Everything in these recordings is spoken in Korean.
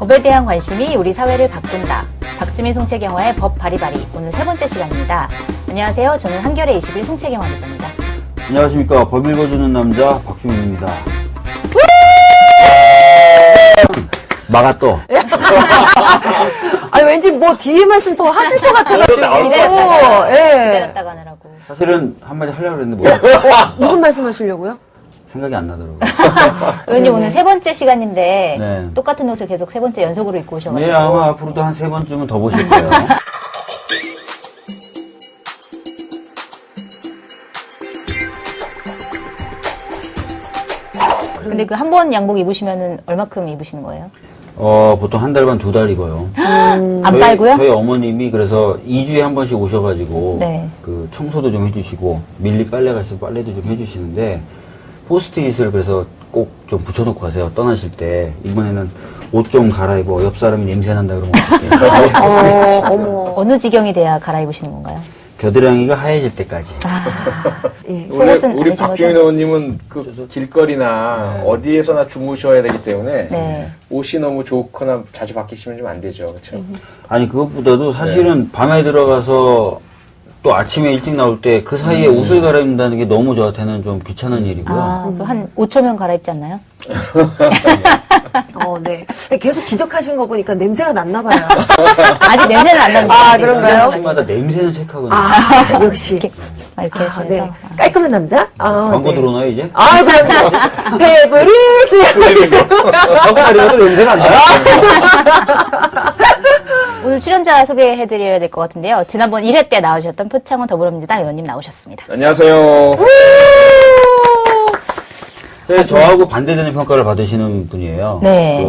법에 대한 관심이 우리 사회를 바꾼다. 박주민 송채경화의 법 바리바리 오늘 세 번째 시간입니다. 안녕하세요. 저는 한겨레 21 송채경화 기자입니다. 안녕하십니까. 법 읽어주는 남자 박주민입니다. 막아 또. 아니 왠지 뭐 뒤에 말씀 더 하실 것 같아가지고. 기다렸다가 하느라고. 사실은 한마디 하려고 그랬는데 무슨 말씀 하시려고요? 생각이 안 나더라고요. 의원님 오늘 세 번째 시간인데 네. 똑같은 옷을 계속 세 번째 연속으로 입고 오셔가지고. 네, 아마 앞으로도 한 3번쯤은 더 보실 거예요. 근데 그 한 번 양복 입으시면은 얼마큼 입으시는 거예요? 보통 한 달 반, 2달이고요. 안 빨고요? 저희 어머님이 그래서 2주에 한 번씩 오셔가지고, 네. 그 청소도 좀 해주시고, 밀리 빨래가 있으면 빨래도 좀 해주시는데, 포스트잇을 그래서 꼭 좀 붙여놓고 가세요. 떠나실 때. 이번에는 옷 좀 갈아입어. 옆 사람이 냄새 난다 그러면 어떡해. 어머. 어느 지경이 돼야 갈아입으시는 건가요? 겨드랑이가 하얘질 때까지. 예. 원래 속옷은 우리 아니신 박주민 거죠? 의원님은 그 길거리나 어디에서나 주무셔야 되기 때문에 네. 옷이 너무 좋거나 자주 바뀌시면 좀 안 되죠, 그렇죠? 아니 그것보다도 사실은 밤에 들어가서 또 아침에 일찍 나올 때 그 사이에 옷을 갈아입는다는 게 너무 저한테는 좀 귀찮은 일이고요. 그럼 한 5초면 갈아입지 않나요? 네. 계속 지적하시는 거 보니까 냄새가 났나 봐요. 아직 냄새는 안 나는데. 아, 그런가요? 아침마다 냄새는 체크하거든요. 역시. 이렇게 하시면서. 네. 깔끔한 남자? 광고 네. 들어오나요 이제? 그럼요. 페브리즈! 턱다리가도 냄새가 안 나요? 오늘 출연자 소개해드려야 될 것 같은데요. 지난번 1회 때 나오셨던 표창원 더불어민주당 의원님 나오셨습니다. 안녕하세요. 네, 저하고 반대되는 평가를 받으시는 분이에요. 네.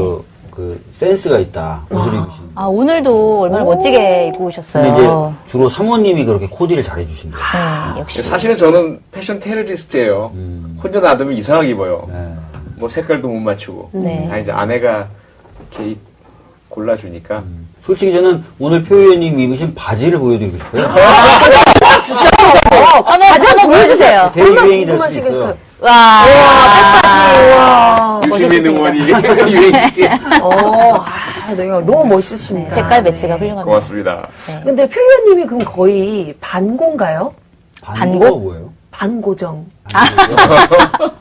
그 센스가 있다. 옷을 입으시는. 오늘도 얼마나 멋지게 입고 근데 이제 오셨어요. 주로 사모님이 그렇게 코디를 잘해주신대요. 네, 역시. 사실은 저는 패션 테러리스트예요. 혼자 놔두면 이상하게 입어요. 네. 뭐 색깔도 못 맞추고. 네. 다 이제 아내가 이렇게 골라주니까. 솔직히 저는 오늘 표 의원님 입으신 바지를 보여드리고 싶어요. 바지 한번 보여주세요. 되게 얼마나 유행이 될 수 있어요. 궁금하시겠어요. 와. 와. 유시민 의원이 유행시키. 네, 너무 멋있으십니다. 색깔 매치가 네. 훌륭합니다. 고맙습니다. 네. 근데 표 의원님이 그럼 거의 반고인가요? 반고가 뭐예요? 반고정.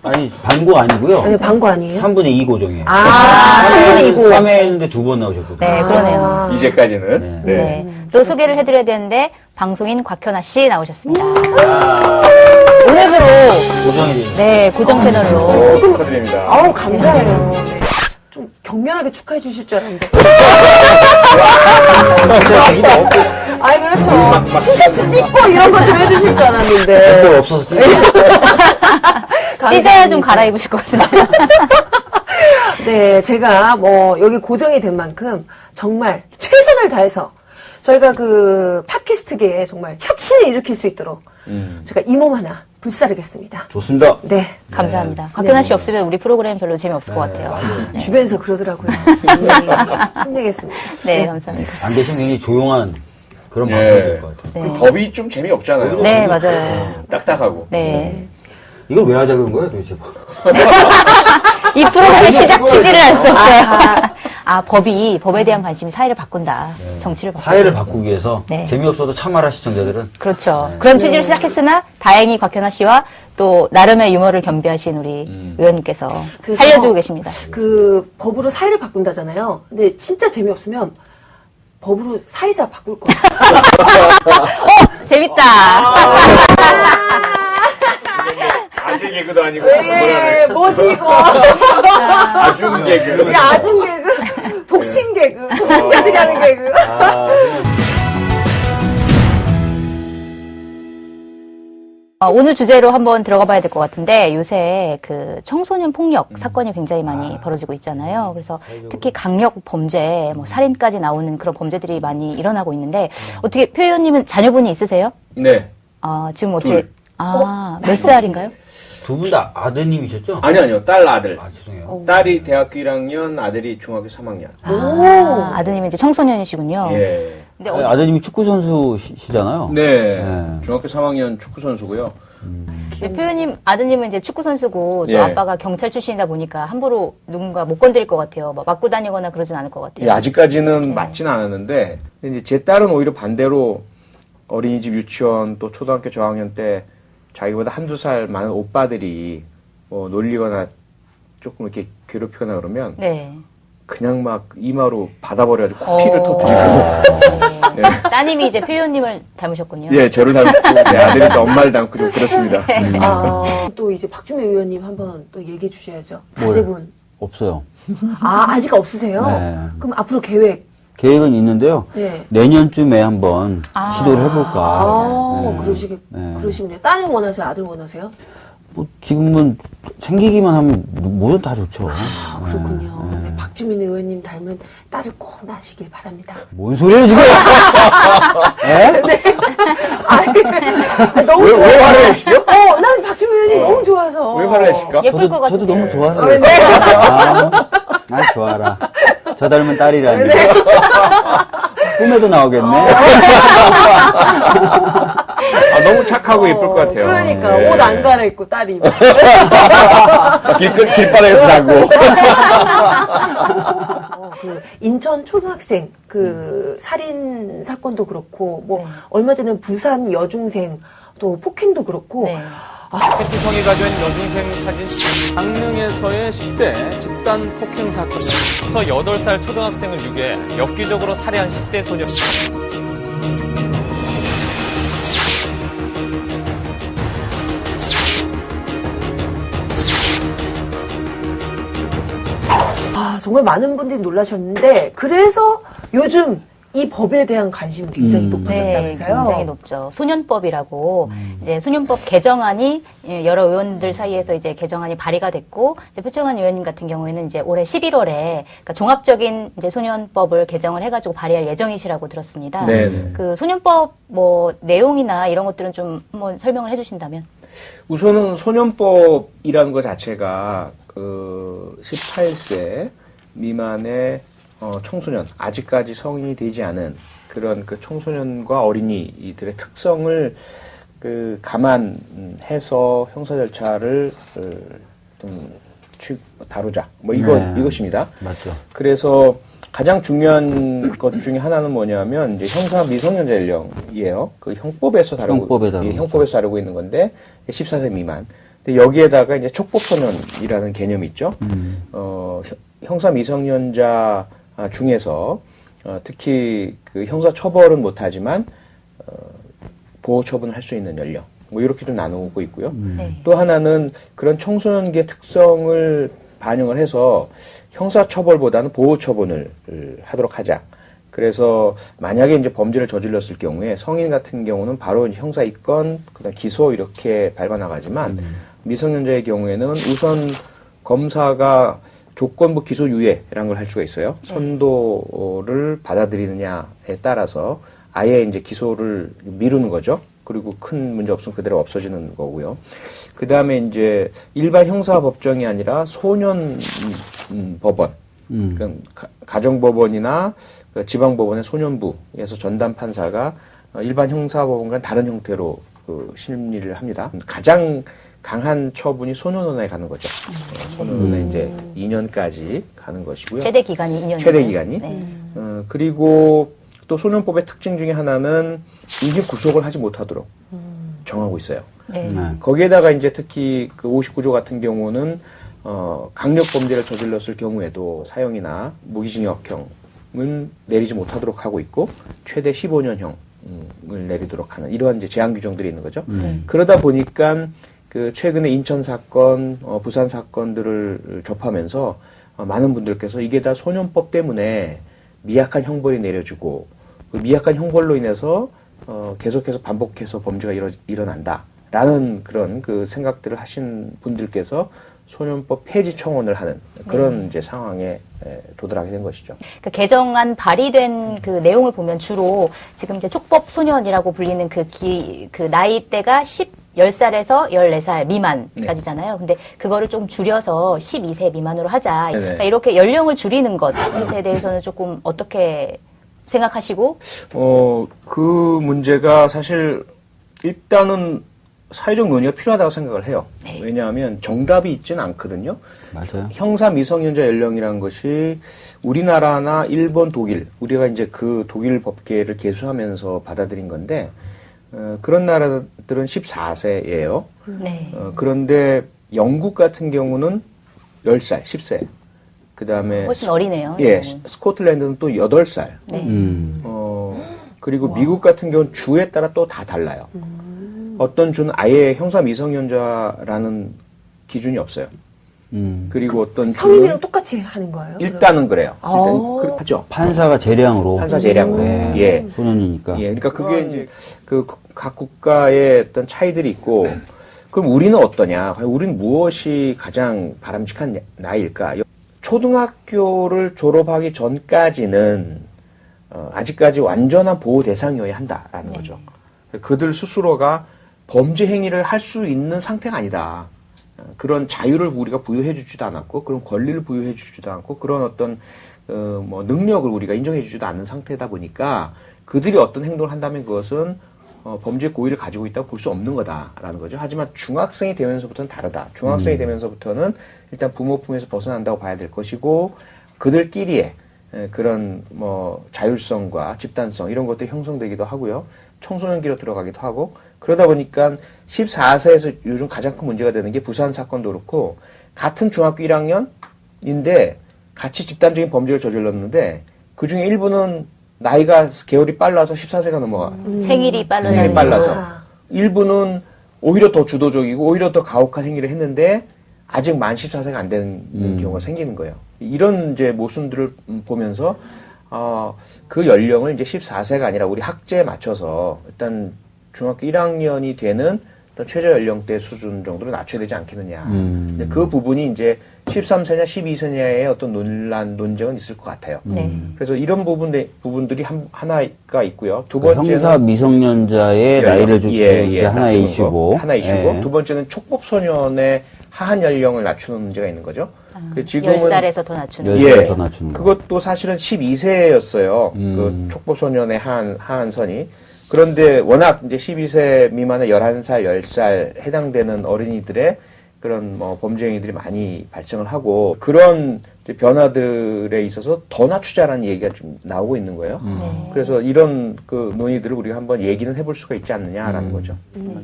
아니, 반고 아니고요. 네, 반고 아니에요? 3분의 2 고정이에요. 3분의 2고. 3회 했는데 2번 나오셨거든요. 네, 그러네요. 이제까지는. 네. 네. 또 소개를 해드려야 되는데, 방송인 곽현아 씨 나오셨습니다. 오늘부로, 고정이 되죠. 네, 고정 패널로. 축하드립니다. 감사해요. 네. 좀 격렬하게 축하해 주실 줄 알았는데. 그렇죠. 티셔츠 찢고 이런 거 좀 해주실 줄 알았는데. 뭐 없어서 찢어야 좀 갈아입으실 것 같은데. 네, 제가 여기 고정이 된 만큼 정말 최선을 다해서 저희가 그 팟캐스트계에 정말 혁신을 일으킬 수 있도록 제가 이 몸 하나 불사르겠습니다. 좋습니다. 네. 감사합니다. 곽현아 씨 없으면 우리 프로그램 별로 재미없을 것 같아요. 맞아요. 주변에서 그러더라고요. 힘내겠습니다. 네, 감사합니다. 안 대신 굉장히 조용한 그런 예. 방송이 될 것 같아요. 네. 그 법이 좀 재미없잖아요. 네, 맞아요. 딱딱하고. 네. 이걸 왜 하자 그런 거예요, 도대체? 이 프로그램의 시작 취지를 알 수 없어요. 법에 대한 관심이 사회를 바꾼다. 정치를 바꾼다. 사회를 바꾸기 위해서 네. 재미없어도 참아라 시청자들은. 그렇죠. 그런 취지로 시작했으나 다행히 곽현아 씨와 또 나름의 유머를 겸비하신 우리 의원님께서 그래서 살려주고 계십니다. 그 법으로 사회를 바꾼다잖아요. 근데 진짜 재미없으면 법으로 사회자 바꿀 거예요. 재밌다. 아재 개그도 아니고. 뭐지 이거? 아중 개그. 아중 개그, 독신 개그, 독신자들이 하는 개그. 오늘 주제로 한번 들어가 봐야 될 것 같은데 요새 그 청소년 폭력 사건이 굉장히 많이 벌어지고 있잖아요. 그래서 특히 강력 범죄, 뭐 살인까지 나오는 그런 범죄들이 많이 일어나고 있는데 어떻게 표 의원님은 자녀분이 있으세요? 네. 지금 어떻게 몇 살인가요? 두 분 다 아드님이셨죠? 아니요. 딸, 아들. 죄송해요. 딸이 대학교 1학년, 아들이 중학교 3학년. 아드님은 이제 청소년이시군요. 예. 근데 아드님이 축구 선수시잖아요. 네. 네. 중학교 3학년 축구 선수고요. 근데 표현님 아드님은 이제 축구 선수고 또 예. 아빠가 경찰 출신이다 보니까 함부로 누군가 못 건드릴 것 같아요. 뭐 맞고 다니거나 그러진 않을 것 같아요. 예, 아직까지는 맞진 않았는데, 근데 이제 제 딸은 오히려 반대로 어린이집, 유치원, 또 초등학교 저학년 때 자기보다 한두 살 많은 오빠들이 뭐 놀리거나 조금 이렇게 괴롭히거나 그러면 네. 그냥 막 이마로 받아버려가지고 코피를 터뜨리고. 네. 따님이 이제 표현님을 닮으셨군요. 예, 저를 닮고 제 아들이 또 엄마를 닮고 좀 그렇습니다. 또 이제 박주미 의원님 한번 또 얘기해 주셔야죠. 자제분. 없어요. 아직 없으세요? 네. 그럼 앞으로 계획. 계획은 있는데요. 네. 내년쯤에 한번 시도를 해볼까. 네. 그러시군요. 딸을 원하세요? 아들 원하세요? 뭐 지금은 생기기만 하면 뭐든 다 좋죠. 그렇군요. 네, 박주민 의원님 닮은 딸을 꼭 낳으시길 바랍니다. 뭔 소리예요 지금? 너무 왜 좋아서. 화를 내시죠? 난 박주민 의원님 너무 좋아서. 왜 화를 내실까? 예쁠 것 같은데. 저도 너무 좋아서. 네. 좋아라. 저 닮은 딸이라니. 꿈에도 나오겠네. 너무 착하고 예쁠 것 같아요. 그러니까 예. 옷 안 갈아입고 딸이. 길바닥에서 나고. 그 인천 초등학생 그 살인 사건도 그렇고 뭐 얼마 전에 부산 여중생 또 폭행도 그렇고 네. 성희가 된 여중생 사진 강릉에서의 10대 집단 폭행 사건에서 8살 초등학생을 유괴해 엽기적으로 살해한 10대 소년. 정말 많은 분들이 놀라셨는데 그래서 요즘 이 법에 대한 관심이 굉장히 네, 높아졌다면서요? 굉장히 높죠. 소년법이라고 이제 소년법 개정안이 여러 의원들 사이에서 이제 개정안이 발의가 됐고 이제 표창원 의원님 같은 경우에는 이제 올해 11월에 그러니까 종합적인 이제 소년법을 개정을 해가지고 발의할 예정이시라고 들었습니다. 네네. 그 소년법 뭐 내용이나 이런 것들은 좀 한번 설명을 해주신다면. 우선은 소년법이라는 것 자체가 그 18세 미만의 청소년, 아직까지 성인이 되지 않은 그런 그 청소년과 어린이들의 특성을 그 감안해서 형사 절차를 좀 다루자. 뭐 이것입니다. 맞죠. 그래서 가장 중요한 것 중에 하나는 뭐냐면 이제 형사 미성년자 연령이에요. 그 형법에서 다루고 있는 건데 14세 미만. 근데 여기에다가 이제 촉법소년이라는 개념이 있죠. 형사 미성년자 중에서 특히 그 형사 처벌은 못하지만 보호 처분을 할 수 있는 연령. 뭐 이렇게 좀 나누고 있고요. 네. 또 하나는 그런 청소년기의 특성을 반영을 해서 형사 처벌보다는 보호 처분을 하도록 하자. 그래서 만약에 이제 범죄를 저질렀을 경우에 성인 같은 경우는 바로 이제 형사 입건, 그다음 기소 이렇게 밟아 나가지만 미성년자의 경우에는 우선 검사가 조건부 기소 유예라는 걸 할 수가 있어요. 선도를 받아들이느냐에 따라서 아예 이제 기소를 미루는 거죠. 그리고 큰 문제 없으면 그대로 없어지는 거고요. 그 다음에 이제 일반 형사 법정이 아니라 소년 법원, 그러니까 가정법원이나 지방법원의 소년부에서 전담 판사가 일반 형사법원과는 다른 형태로 그 심리를 합니다. 가장 강한 처분이 소년원에 가는 거죠. 소년원에 이제 2년까지 가는 것이고요. 최대 기간이 2년. 최대 기간이. 네. 그리고 또 소년법의 특징 중에 하나는 임기 구속을 하지 못하도록 정하고 있어요. 네. 거기에다가 이제 특히 그 59조 같은 경우는 강력 범죄를 저질렀을 경우에도 사형이나 무기징역형은 내리지 못하도록 하고 있고 최대 15년형을 내리도록 하는 이러한 이제 제한 규정들이 있는 거죠. 그러다 보니까 그 최근에 인천 사건, 부산 사건들을 접하면서 많은 분들께서 이게 다 소년법 때문에 미약한 형벌이 내려지고 그 미약한 형벌로 인해서 계속해서 반복해서 범죄가 일어난다라는 그런 그 생각들을 하신 분들께서 소년법 폐지 청원을 하는 그런 이제 상황에 도달하게 된 것이죠. 그 개정안 발의된 그 내용을 보면 주로 지금 이제 촉법 소년이라고 불리는 그 나이대가 10살에서 14살 미만까지잖아요. 근데 그거를 좀 줄여서 12세 미만으로 하자. 그러니까 이렇게 연령을 줄이는 것에 대해서는 조금 어떻게 생각하시고? 그 문제가 사실 일단은 사회적 논의가 필요하다고 생각을 해요. 네. 왜냐하면 정답이 있지는 않거든요. 맞아요. 형사 미성년자 연령이라는 것이 우리나라나 일본, 독일, 우리가 이제 그 독일 법계를 개수하면서 받아들인 건데, 그런 나라들은 14세예요. 네. 그런데 영국 같은 경우는 10살, 10세. 그 다음에 훨씬 어리네요. 예, 영국은. 스코틀랜드는 또 8살. 네. 그리고 미국 같은 경우는 주에 따라 또 다 달라요. 어떤 주는 아예 형사 미성년자라는 기준이 없어요. 그리고 어떤 주는 성인이랑 똑같이 하는 거예요? 일단은 그래요. 일단 오. 하죠. 판사가 재량으로. 판사 재량으로. 네. 예. 소년이니까. 예. 그러니까 그게 이제 그 각 국가의 어떤 차이들이 있고, 그럼 우리는 어떠냐? 과연 우리는 무엇이 가장 바람직한 나이일까? 초등학교를 졸업하기 전까지는 아직까지 완전한 보호 대상이어야 한다라는 거죠. 그들 스스로가 범죄 행위를 할 수 있는 상태가 아니다. 그런 자유를 우리가 부여해 주지도 않았고, 그런 권리를 부여해 주지도 않고, 그런 어떤 뭐 능력을 우리가 인정해 주지도 않는 상태다 보니까 그들이 어떤 행동을 한다면 그것은 범죄 고의를 가지고 있다고 볼 수 없는 거다라는 거죠. 하지만 중학생이 되면서부터는 다르다. 중학생이 되면서부터는 일단 부모 품에서 벗어난다고 봐야 될 것이고, 그들끼리의 그런 뭐 자율성과 집단성 이런 것들이 형성되기도 하고요. 청소년기로 들어가기도 하고, 그러다 보니까 14세에서 요즘 가장 큰 문제가 되는 게 부산 사건도 그렇고, 같은 중학교 1학년인데 같이 집단적인 범죄를 저질렀는데 그 중에 일부는 나이가 개월이 빨라서 14세가 넘어가. 생일이 빠르다. 생일이 빨라서. 아. 일부는 오히려 더 주도적이고 오히려 더 가혹한 행위를 했는데 아직 만 14세가 안 되는 경우가 생기는 거예요. 이런 이제 모순들을 보면서 그 연령을 이제 14세가 아니라 우리 학제에 맞춰서 일단 중학교 1학년이 되는 어떤 최저 연령대 수준 정도로 낮춰야 되지 않겠느냐. 근데 그 부분이 이제 13세냐 12세냐의 어떤 논쟁은 있을 것 같아요. 네. 그래서 이런 부분들이 하나가 있고요. 두 그 번째는 형사 미성년자의 나이를 주는 게 하나의 낮추는 거. 이슈고. 하나의 이슈고. 예. 두 번째는 촉법 소년의 하한 연령을 낮추는 문제가 있는 거죠. 지금은 10살에서 더 낮추는. 10살 더 낮추는 거. 그것도 사실은 12세였어요. 그 촉법 소년의 하한 선이. 그런데 워낙 이제 12세 미만의 11살, 10살 해당되는 어린이들의 그런 뭐 범죄 행위들이 많이 발생을 하고, 그런 이제 변화들에 있어서 더 낮추자라는 얘기가 좀 나오고 있는 거예요. 그래서 이런 그 논의들을 우리가 한번 얘기는 해볼 수가 있지 않느냐라는 거죠.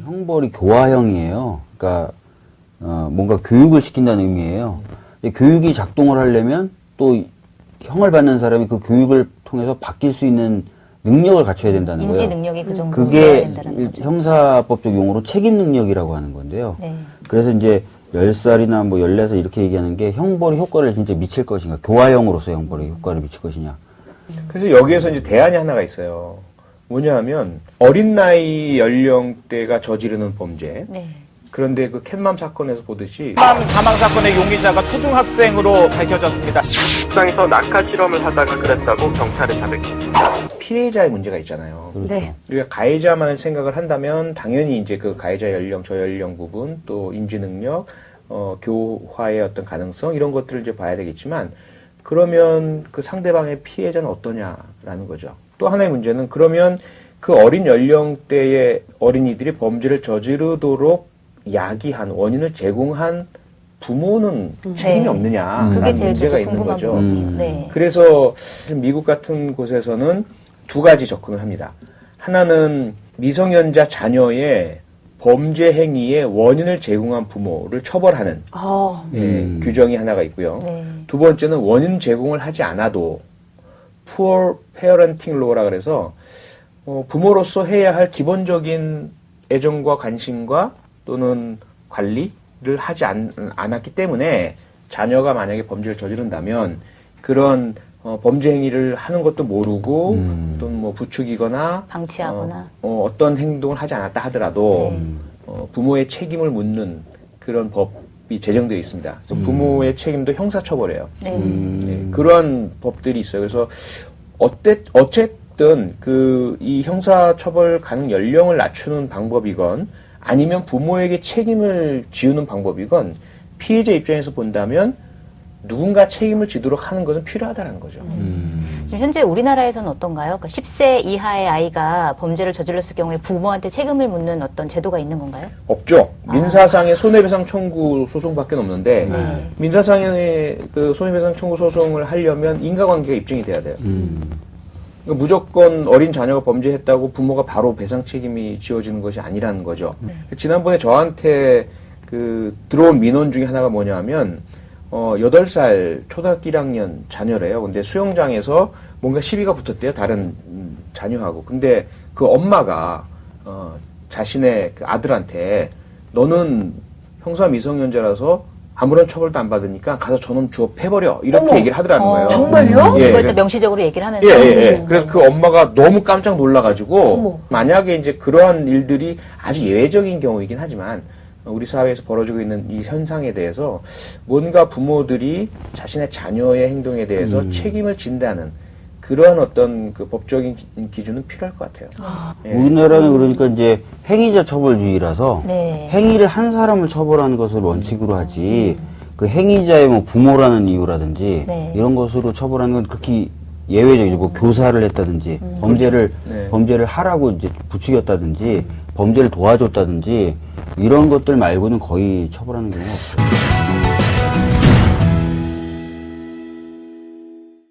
형벌이 교화형이에요. 그러니까 뭔가 교육을 시킨다는 의미예요. 근데 교육이 작동을 하려면 또 형을 받는 사람이 그 교육을 통해서 바뀔 수 있는 능력을 갖춰야 된다는 거예요. 인지 능력이 그 정도 그게 돼야 된다는 거죠. 형사법적 용어로 책임 능력이라고 하는 건데요. 네. 그래서 이제 10살이나 뭐 14살 이렇게 얘기하는 게 형벌이 효과를 진짜 미칠 것인가, 교화형으로서 형벌이 효과를 미칠 것이냐. 그래서 여기에서 이제 대안이 하나가 있어요. 뭐냐 하면 어린 나이 연령대가 저지르는 범죄. 네. 그런데 그 캣맘 사건에서 보듯이 사망 사건의 용의자가 초등학생으로 밝혀졌습니다. 식당에서 낙하 실험을 하다가 그랬다고 경찰에 자백했습니다. 피해자의 문제가 있잖아요. 그렇죠. 네. 우리가 가해자만을 생각을 한다면 당연히 이제 그 가해자 연령, 저연령 부분, 또 인지 능력, 교화의 어떤 가능성 이런 것들을 이제 봐야 되겠지만, 그러면 그 상대방의 피해자는 어떠냐라는 거죠. 또 하나의 문제는 그러면 그 어린 연령대의 어린이들이 범죄를 저지르도록 야기한 원인을 제공한 부모는 책임이 네. 없느냐라는 그게 제일 문제가 저도 있는 궁금한 거죠. 부분이에요. 네. 그래서 미국 같은 곳에서는 두 가지 접근을 합니다. 하나는 미성년자 자녀의 범죄 행위의 원인을 제공한 부모를 처벌하는 규정이 하나가 있고요. 네. 두 번째는 원인 제공을 하지 않아도 Poor Parenting Law라 그래서 부모로서 해야 할 기본적인 애정과 관심과 또는 관리를 하지 않았기 때문에 자녀가 만약에 범죄를 저지른다면 그런 범죄 행위를 하는 것도 모르고 또는 뭐 부추기거나 방치하거나 어떤 행동을 하지 않았다 하더라도 부모의 책임을 묻는 그런 법이 제정되어 있습니다. 그래서 부모의 책임도 형사처벌이에요. 네. 네, 그런 법들이 있어요. 그래서 어쨌든 이 형사처벌 가능 연령을 낮추는 방법이건 아니면 부모에게 책임을 지우는 방법이건 피해자 입장에서 본다면 누군가 책임을 지도록 하는 것은 필요하다는 거죠. 지금 현재 우리나라에서는 어떤가요? 그러니까 10세 이하의 아이가 범죄를 저질렀을 경우에 부모한테 책임을 묻는 어떤 제도가 있는 건가요? 없죠. 민사상의 손해배상 청구 소송밖에 없는데 민사상의 그 손해배상 청구 소송을 하려면 인과관계가 입증이 돼야 돼요. 그러니까 무조건 어린 자녀가 범죄했다고 부모가 바로 배상 책임이 지어지는 것이 아니라는 거죠. 지난번에 저한테 그 들어온 민원 중에 하나가 뭐냐면 8살 초등학교 1학년 자녀래요. 근데 수영장에서 뭔가 시비가 붙었대요. 다른 자녀하고. 근데 그 엄마가 자신의 그 아들한테 너는 형사 미성년자라서 아무런 처벌도 안 받으니까 가서 저놈 주워 패버려. 이렇게 어머. 얘기를 하더라는 거예요. 정말요? 예, 그걸 또 명시적으로 얘기를 하면서. 그래서 그 엄마가 너무 깜짝 놀라가지고 어머. 만약에 이제 그러한 일들이 아주 예외적인 경우이긴 하지만 우리 사회에서 벌어지고 있는 이 현상에 대해서 뭔가 부모들이 자신의 자녀의 행동에 대해서 책임을 진다는 그러한 어떤 그 법적인 기준은 필요할 것 같아요. 예. 우리나라는 그러니까 이제 행위자 처벌주의라서 네. 행위를 한 사람을 처벌하는 것을 원칙으로 하지 그 행위자의 뭐 부모라는 이유라든지 네. 이런 것으로 처벌하는 건 극히 예외적이죠. 뭐 교사를 했다든지 범죄를 네. 범죄를 하라고 이제 부추겼다든지 범죄를 도와줬다든지 이런 것들 말고는 거의 처벌하는 경우가 없어요.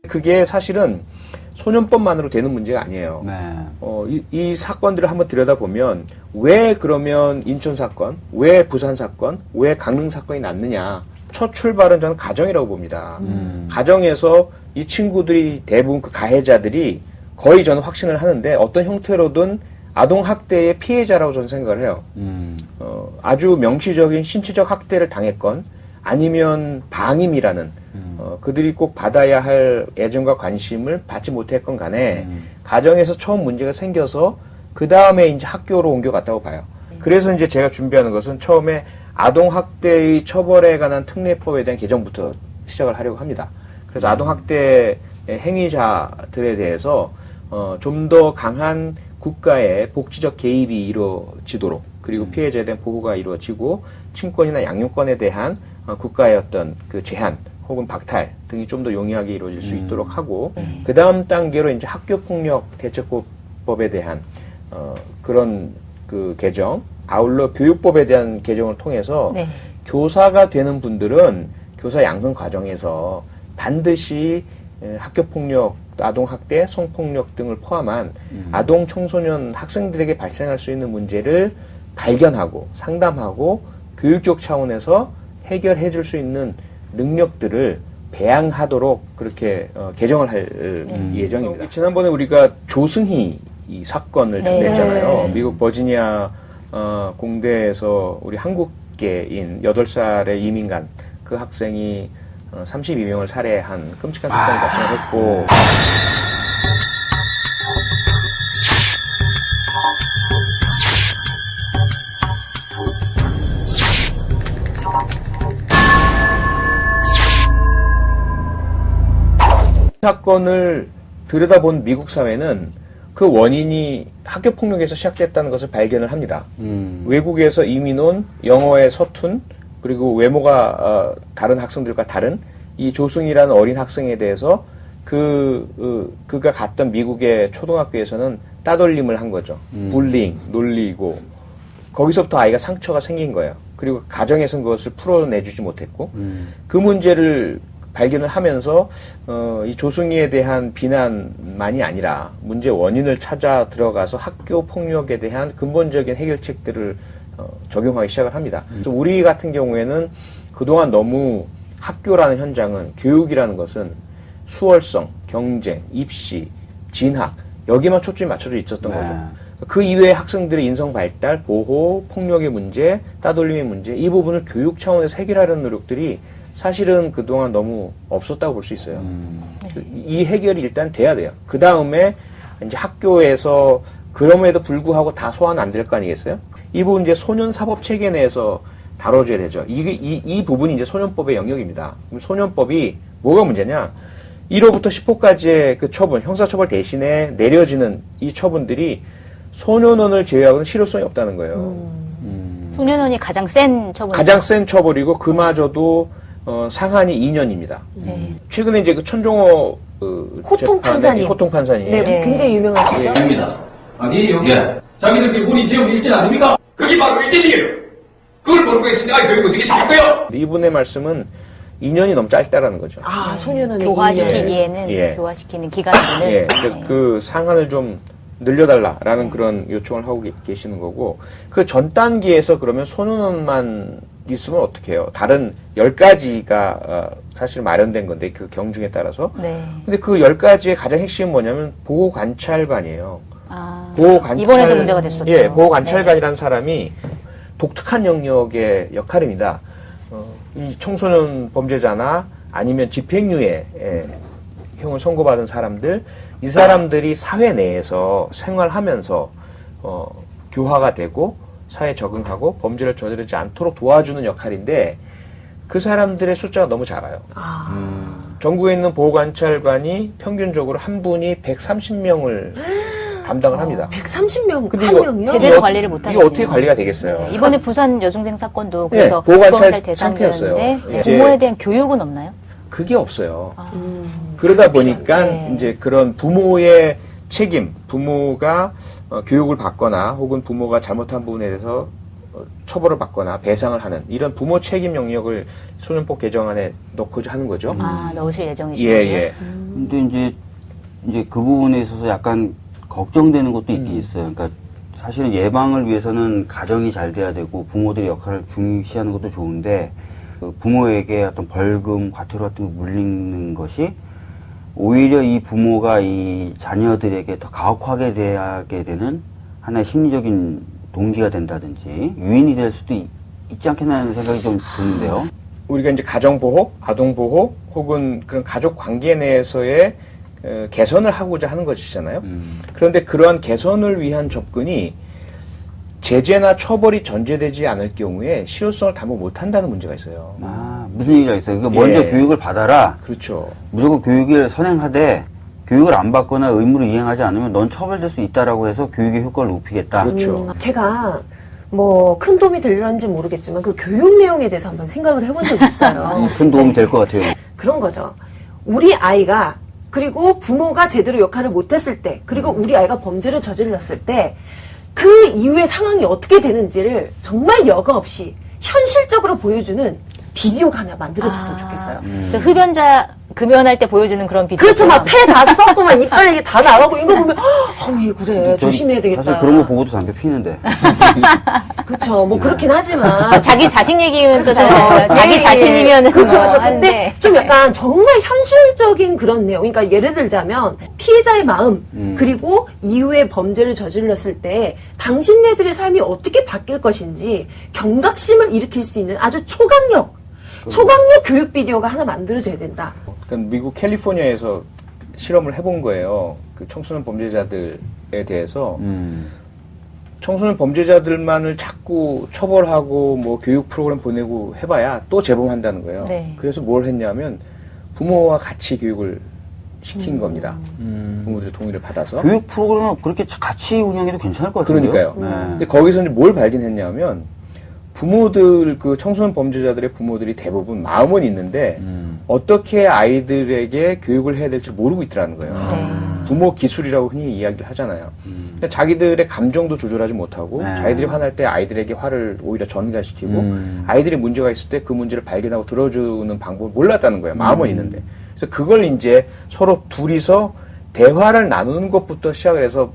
그게 사실은 소년법만으로 되는 문제가 아니에요. 네. 이 사건들을 한번 들여다보면 왜 그러면 인천 사건, 왜 부산 사건, 왜 강릉 사건이 났느냐. 첫 출발은 저는 가정이라고 봅니다. 가정에서 이 친구들이 대부분 그 가해자들이 거의 저는 확신을 하는데 어떤 형태로든 아동학대의 피해자라고 저는 생각을 해요. 아주 명시적인 신체적 학대를 당했건 아니면 방임이라는 그들이 꼭 받아야 할 애정과 관심을 받지 못했건 간에 가정에서 처음 문제가 생겨서 그 다음에 이제 학교로 옮겨갔다고 봐요. 그래서 이제 제가 준비하는 것은 처음에 아동학대의 처벌에 관한 특례법에 대한 개정부터 시작을 하려고 합니다. 그래서 아동학대 행위자들에 대해서 좀 더 강한 국가의 복지적 개입이 이루어지도록 그리고 피해자에 대한 보호가 이루어지고 친권이나 양육권에 대한 국가의 어떤 그 제한 혹은 박탈 등이 좀 더 용이하게 이루어질 수 있도록 하고 그 다음 단계로 이제 학교폭력 대처법에 대한 그런 그 개정 아울러 교육법에 대한 개정을 통해서 네. 교사가 되는 분들은 교사 양성 과정에서 반드시 학교폭력, 아동학대, 성폭력 등을 포함한 아동, 청소년, 학생들에게 발생할 수 있는 문제를 발견하고 상담하고 교육적 차원에서 해결해 줄 수 있는 능력들을 배양하도록 그렇게 개정을 할 예정입니다. 지난번에 우리가 조승희 이 사건을 준비했잖아요. 미국 버지니아 공대에서 우리 한국계인 8살의 이민간 그 학생이 32명을 살해한 끔찍한 사건이 발생했고 사건을 들여다본 미국 사회는 그 원인이 학교폭력에서 시작됐다는 것을 발견을 합니다. 외국에서 이민 온 영어의 서툰 그리고 외모가 다른 학생들과 다른 이 조승이라는 어린 학생에 대해서 그가 갔던 미국의 초등학교에서는 따돌림을 한 거죠. 불링, 놀리고 거기서부터 아이가 상처가 생긴 거예요. 그리고 가정에서는 그것을 풀어내주지 못했고 그 문제를 발견을 하면서 이 조승희에 대한 비난만이 아니라 문제 원인을 찾아 들어가서 학교 폭력에 대한 근본적인 해결책들을 적용하기 시작을 합니다. 그래서 우리 같은 경우에는 그동안 너무 학교라는 현장은 교육이라는 것은 수월성, 경쟁, 입시, 진학 여기만 초점이 맞춰져 있었던 거죠. 그 이외의 학생들의 인성 발달, 보호, 폭력의 문제, 따돌림의 문제 이 부분을 교육 차원에서 해결하려는 노력들이 사실은 그동안 너무 없었다고 볼 수 있어요. 이 해결이 일단 돼야 돼요. 그 다음에 이제 학교에서 그럼에도 불구하고 다 소화는 안 될 거 아니겠어요? 이 부분 이제 소년 사법 체계 내에서 다뤄줘야 되죠. 이 부분이 이제 소년법의 영역입니다. 그럼 소년법이 뭐가 문제냐? 1호부터 10호까지의 그 처분, 형사처벌 대신에 내려지는 이 처분들이 소년원을 제외하고는 실효성이 없다는 거예요. 소년원이 가장 센 처분. 가장 센 처벌이고 그마저도 상한이 2년입니다. 최근에 이제 그 천종호 호통 판사님. 호통 판사님. 네, 네. 굉장히 유명하시죠? 입니다. 아니, 여기 자기들끼리 문이 지금 일진 아닙니까? 그게 바로 일진이에요. 그걸 모르고 있으면 교육 어떻게 시킬까요? 이분의 말씀은 2년이 너무 짧다라는 거죠. 아, 소년원의 교화시키기에는 예. 교화시키는 기간에는 예, 그래서 그 상한을 좀 늘려달라라는 그런 요청을 하고 계시는 거고, 그 전 단계에서 그러면 소년원만 있으면 어떻게 해요? 다른 10가지가 사실 마련된 건데, 그 경중에 따라서. 네. 근데 그 10가지의 가장 핵심은 뭐냐면 보호관찰관이에요. 아, 보호관찰, 이번에도 문제가 됐었죠. 예, 보호관찰관이라는 사람이 독특한 영역의 역할입니다. 이 청소년 범죄자나 아니면 집행유예 형을 선고받은 사람들, 이 사람들이 사회 내에서 생활하면서 교화가 되고 사회에 적응하고 범죄를 저지르지 않도록 도와주는 역할인데, 그 사람들의 숫자가 너무 작아요. 전국에 있는 보호관찰관이 평균적으로 한 분이 130명을 담당을 합니다. 130명, 근데 한 이거 명이요? 제대로 관리를 못하거든요. 이게 어떻게 관리가 되겠어요? 네, 이번에 부산 여중생 사건도 그래서 보호관찰 대상이었는데 상태였어요. 부모에 대한 교육은 없나요? 그게 없어요. 그러다 보니까 네. 이제 그런 부모의 책임, 부모가 교육을 받거나 혹은 부모가 잘못한 부분에 대해서 처벌을 받거나 배상을 하는 이런 부모 책임 영역을 소년법 개정안에 넣고자 하는 거죠. 아, 넣으실 예정이시군요. 예, 예. 근데 이제 그 부분에 있어서 약간 걱정되는 것도 있긴 있어요. 그러니까 사실은 예방을 위해서는 가정이 잘 돼야 되고 부모들의 역할을 중시하는 것도 좋은데, 그 부모에게 어떤 벌금, 과태료 같은 거 물리는 것이 오히려 이 부모가 이 자녀들에게 더 가혹하게 대하게 되는 하나의 심리적인 동기가 된다든지 유인이 될 수도 있지 않겠나 하는 생각이 좀 드는데요. 우리가 이제 가정보호, 아동보호 혹은 그런 가족 관계 내에서의 개선을 하고자 하는 것이잖아요. 그런데 그러한 개선을 위한 접근이 제재나 처벌이 전제되지 않을 경우에 실효성을 담보 못한다는 문제가 있어요. 아, 무슨 얘기가 있어요. 그러니까 먼저 예. 교육을 받아라. 그렇죠. 무조건 교육을 선행하되 교육을 안 받거나 의무를 이행하지 않으면 넌 처벌될 수 있다라고 해서 교육의 효과를 높이겠다. 그렇죠. 제가 뭐 큰 도움이 되려는지 모르겠지만 그 교육 내용에 대해서 한번 생각을 해본 적이 있어요. 큰 도움이 될 것 같아요. 그런 거죠. 우리 아이가, 그리고 부모가 제대로 역할을 못했을 때, 그리고 우리 아이가 범죄를 저질렀을 때 그 이후의 상황이 어떻게 되는지를 정말 여과 없이 현실적으로 보여주는 비디오가 하나 만들어졌으면 좋겠어요. 그래서 흡연자 금연할 때 보여주는 그런 비디오. 그렇죠. 막 폐 다 썩고 막 이빨 이게 다 나가고 이거 보면 왜 그래 전 조심해야 되겠다. 사실 그런 거 보고도 담배 피는데. 그렇죠. 뭐 그렇긴 하지만 자기 자식 얘기면 또 그렇죠. 달라요. 자기 예, 자신이면은 그렇죠, 뭐 그렇죠. 근데 한데. 좀 약간 정말 현실적인 그런 내용. 그러니까 예를 들자면 피해자의 마음 그리고 이후에 범죄를 저질렀을 때 당신네들의 삶이 어떻게 바뀔 것인지 경각심을 일으킬 수 있는 아주 초강력 교육 비디오가 하나 만들어져야 된다. 그러니까 미국 캘리포니아에서 실험을 해본 거예요. 그 청소년 범죄자들에 대해서 청소년 범죄자들만을 자꾸 처벌하고 뭐 교육 프로그램 보내고 해봐야 또 재범한다는 거예요. 네. 그래서 뭘 했냐면 부모와 같이 교육을 시킨 겁니다. 부모들의 동의를 받아서. 교육 프로그램을 그렇게 같이 운영해도 괜찮을 것 같은데요. 그러니까요. 네. 근데 거기서 이제 뭘 발견했냐면 부모들, 그 청소년 범죄자들의 부모들이 대부분 마음은 있는데 어떻게 아이들에게 교육을 해야 될지 모르고 있더라는 거예요. 네. 부모 기술이라고 흔히 이야기를 하잖아요. 그러니까 자기들의 감정도 조절하지 못하고 네. 자기들이 화날 때 아이들에게 화를 오히려 전가시키고 아이들이 문제가 있을 때 그 문제를 발견하고 들어주는 방법을 몰랐다는 거예요. 마음은 있는데. 그래서 그걸 이제 서로 둘이서 대화를 나누는 것부터 시작을 해서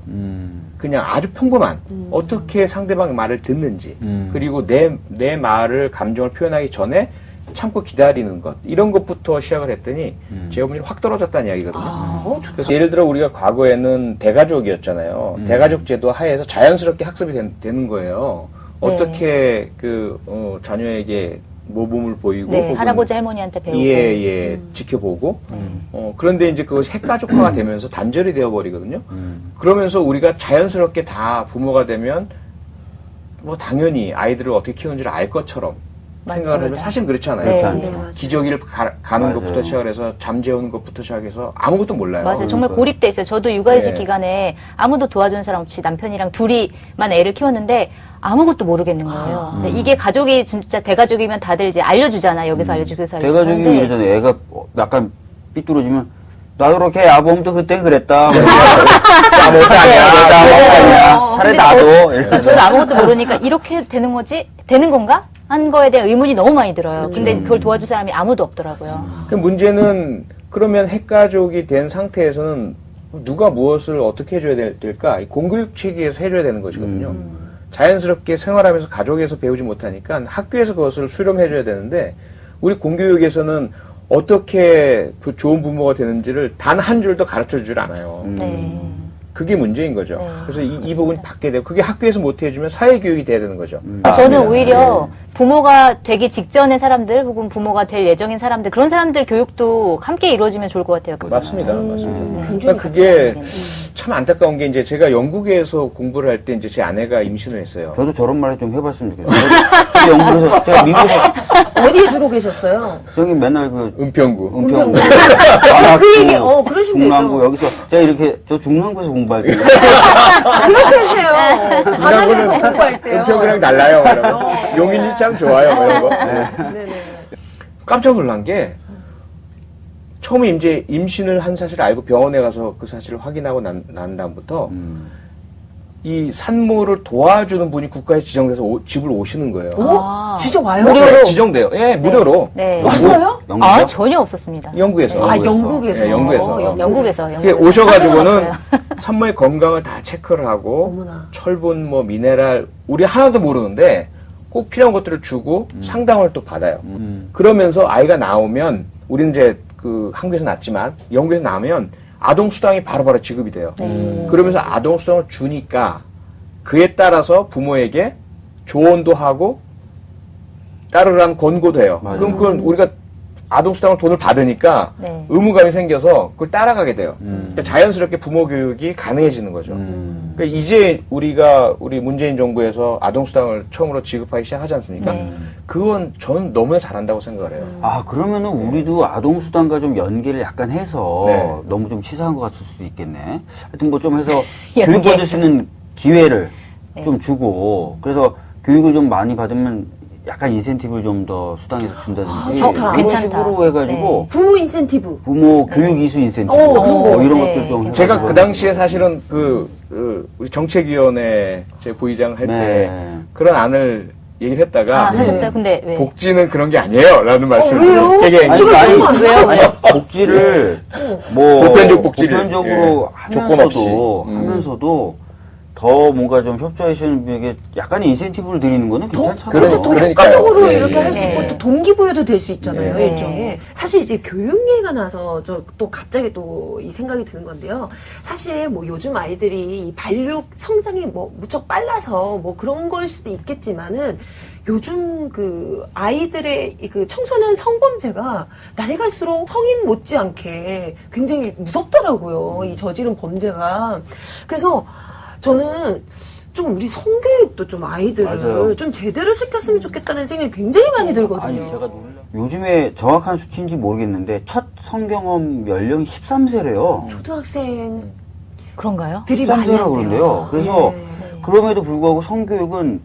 그냥 아주 평범한 어떻게 상대방의 말을 듣는지 그리고 내 말을 감정을 표현하기 전에 참고 기다리는 것 이런 것부터 시작을 했더니 재범률이 확 떨어졌다는 이야기거든요. 그래서 예를 들어 우리가 과거에는 대가족이었잖아요. 대가족 제도 하에서 자연스럽게 학습이 되는 거예요. 어떻게 자녀에게 모범을 보이고 네, 혹은 할아버지 할머니한테 배우고. 예, 지켜보고. 그런데 이제 그것이 핵가족화가 되면서 단절이 되어버리거든요. 그러면서 우리가 자연스럽게 다 부모가 되면 뭐 당연히 아이들을 어떻게 키우는지를 알 것처럼 생각을 하면 맞습니다. 사실 그렇지 않아요. 네, 그렇지 않죠. 네. 맞아요. 기저귀를 가는 맞아요. 것부터 시작해서 잠 재우는 것부터 시작해서 아무것도 몰라요. 맞아요. 정말 그러니까요. 고립돼 있어요. 저도 육아휴직 네. 기간에 아무도 도와주는 사람 없이 남편이랑 둘이만 애를 키웠는데 아무것도 모르겠는 거예요. 근데 이게 가족이 진짜 대가족이면 다들 이제 알려주잖아. 여기서 알려주고 여기서 알려주고. 대가족이 하는데 이러잖아요. 애가 약간 삐뚤어지면 나도 그렇게 아범도 그때 그랬다. 아무것도 아니야. 차라리 근데 나도. 그러니까 저는 아무것도 모르니까 이렇게 되는 거지? 되는 건가? 한 거에 대한 의문이 너무 많이 들어요. 근데 그걸 도와줄 사람이 아무도 없더라고요. 그 문제는 그러면 핵가족이 된 상태에서는 누가 무엇을 어떻게 해줘야 될까? 이 공교육 체계에서 해줘야 되는 것이거든요. 자연스럽게 생활하면서 가족에서 배우지 못하니까 학교에서 그것을 수렴해줘야 되는데 우리 공교육에서는 어떻게 그 좋은 부모가 되는지를 단 한 줄도 가르쳐주질 않아요. 네. 그게 문제인 거죠. 네, 그래서 이 부분이 바뀌어야 돼요. 그게 학교에서 못 해주면 사회교육이 돼야 되는 거죠. 저는 오히려 부모가 되기 직전의 사람들 혹은 부모가 될 예정인 사람들 그런 사람들 교육도 함께 이루어지면 좋을 것 같아요. 맞습니다. 맞습니다. 굉장히 그러니까 그게 참 안타까운 게 이제 제가 영국에서 공부를 할 때 이제 제 아내가 임신을 했어요. 저도 저런 말을 좀 해봤으면 좋겠어요. 영국에서, 제가 미국에서, 어디에 주로 계셨어요? 저기 맨날 그, 은평구. 은평구. 그 얘기, 그러시면 중랑구, 되죠. 여기서, 제가 이렇게, 저 중랑구에서 공부할 때. 그렇게 하세요. 바다에서 공부할 때요. 은평구랑 달라요. 그러면. 용인이 참 좋아요. 뭐 이런 거. 네네. 깜짝 놀란 게 처음에 이제 임신을 한 사실을 알고 병원에 가서 그 사실을 확인하고 난 다음부터 이 산모를 도와주는 분이 국가에 지정돼서 집을 오시는 거예요. 아, 진짜 와요? 무료로. 지정돼요. 예, 무료로. 네. 왔어요? 아, 전혀 없었습니다. 영국에서. 아, 영국에서. 네, 영국에서. 영국에서. 그게 오셔가지고는 산모의 건강을 다 체크를 하고 어머나. 철분, 뭐 미네랄 우리 하나도 모르는데 꼭 필요한 것들을 주고 상담을 또 받아요. 그러면서 아이가 나오면 우리는 이제 그 한국에서 낳지만 영국에서 나오면 아동 수당이 바로바로 지급이 돼요. 그러면서 아동 수당을 주니까 그에 따라서 부모에게 조언도 하고 따르라는 권고도 해요. 맞아요. 그럼 그건 우리가 아동수당을 돈을 받으니까 네. 의무감이 생겨서 그걸 따라가게 돼요. 그러니까 자연스럽게 부모 교육이 가능해지는 거죠. 그러니까 이제 우리 문재인 정부에서 아동수당을 처음으로 지급하기 시작하지 않습니까? 네. 그건 저는 너무나 잘한다고 생각을 해요. 아, 그러면은 우리도 아동수당과 좀 연계를 약간 해서 네. 너무 좀 치사한 것 같을 수도 있겠네. 하여튼 뭐 좀 해서 연계. 교육받을 수 있는 기회를 네. 좀 주고, 그래서 교육을 좀 많이 받으면 약간 인센티브를 좀 더 수당에서 준다든지. 좋다. 그런 괜찮다. 식으로 해가지고 부모 인센티브. 부모 교육 이수 인센티브. 그런 거. 뭐 이런 네. 것들 좀. 제가 해가지고 그 당시에 사실은 우리 정책위원회 제 부의장 할 때 네. 그런 안을 얘기를 했다가 아, 하셨어요? 근데 왜? 복지는 그런 게 아니에요. 라는 말씀을 왜요? 되게 아니, 저걸 아니, 너무 안 왜요? 아니, 복지를 뭐 보편적 복지를, 보편적으로 예, 조건 없이. 하면서도 더 뭔가 좀 협조해 주시는 분에게 약간의 인센티브를 드리는 거는 괜찮잖아요. 그렇죠. 더 그러니까요. 효과적으로 예, 이렇게 예. 할 수 있고 네. 또 동기부여도 될 수 있잖아요. 네. 일종의. 사실 이제 교육 얘기가 나서 저 또 갑자기 또 이 생각이 드는 건데요. 사실 뭐 요즘 아이들이 이 발육 성장이 뭐 무척 빨라서 뭐 그런 거일 수도 있겠지만은 요즘 그 아이들의 그 청소년 성범죄가 날이 갈수록 성인 못지않게 굉장히 무섭더라고요. 이 저지른 범죄가. 그래서 저는 좀 우리 성교육도 좀 아이들을 맞아요. 좀 제대로 시켰으면 좋겠다는 생각이 굉장히 많이 들거든요. 아니, 제가 요즘에 정확한 수치인지 모르겠는데 첫 성경험 연령이 13세래요. 초등학생들이 그런가요? 많이 13세라고 한대요. 그러는데요. 그래서 네. 그럼에도 불구하고 성교육은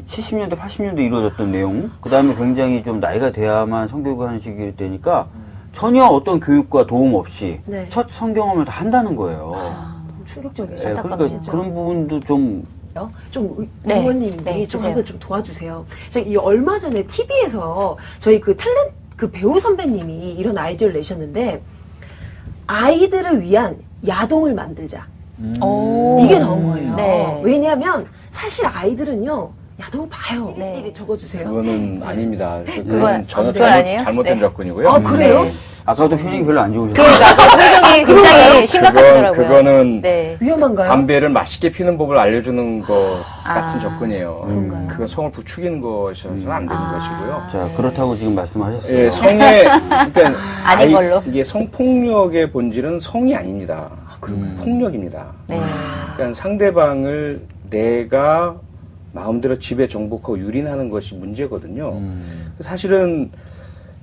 70년대, 80년대 이루어졌던 내용, 그 다음에 굉장히 좀 나이가 돼야만 성교육을 하는 시기 되니까 전혀 어떤 교육과 도움 없이 네. 첫 성경험을 다 한다는 거예요. 충격적이죠. 네, 안타깝네요, 그러니까 진짜. 그런 부분도 좀 좀 네. 의원님들이 네, 좀 주세요. 한번 좀 도와주세요. 제가 이 얼마 전에 TV에서 저희 그 탤런트 그 배우 선배님이 이런 아이디어를 내셨는데 아이들을 위한 야동을 만들자. 오. 이게 나온 거예요. 네. 왜냐하면 사실 아이들은요 야동을 봐요. 네. 일일이 적어주세요. 그건 아닙니다. 그건 그건 전혀 그건 아니에요? 잘못된 네. 접근이고요. 아 그래요? 아까도 표정이 별로 안 좋으셨어요. 그러니까 표정이 굉장히 심각하시더라고요. 그거는 네. 위험한가요? 담배를 맛있게 피는 법을 알려주는 것 같은 아, 접근이에요. 그런가요? 그건 성을 부추기는 것이어서는 안 되는 것이고요. 자, 그렇다고 지금 말씀하셨어요. 예, 성의 그러니까 아닌 걸로. 이게 성폭력의 본질은 성이 아닙니다. 폭력입니다. 네. 그러니까 상대방을 내가 마음대로 지배 정복하고 유린하는 것이 문제거든요. 사실은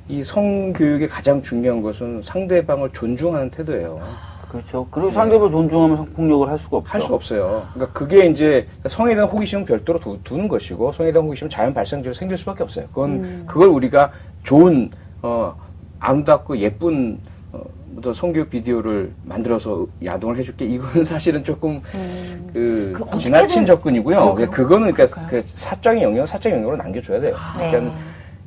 이 성교육의 가장 중요한 것은 상대방을 존중하는 태도예요. 그렇죠. 그리고 상대방을 존중하면 성폭력을 할 수가 없죠. 할 수 없어요. 그러니까 그게 이제 성에 대한 호기심은 별도로 두는 것이고 성에 대한 호기심은 자연 발생적으로 생길 수밖에 없어요. 그걸 우리가 좋은 아름답고 예쁜 또 성교육 비디오를 만들어서 야동을 해줄게. 이건 사실은 조금 그 지나친 접근이고요. 그거는 그러니까 그 사적인 영역으로 남겨줘야 돼요. 네. 그러니까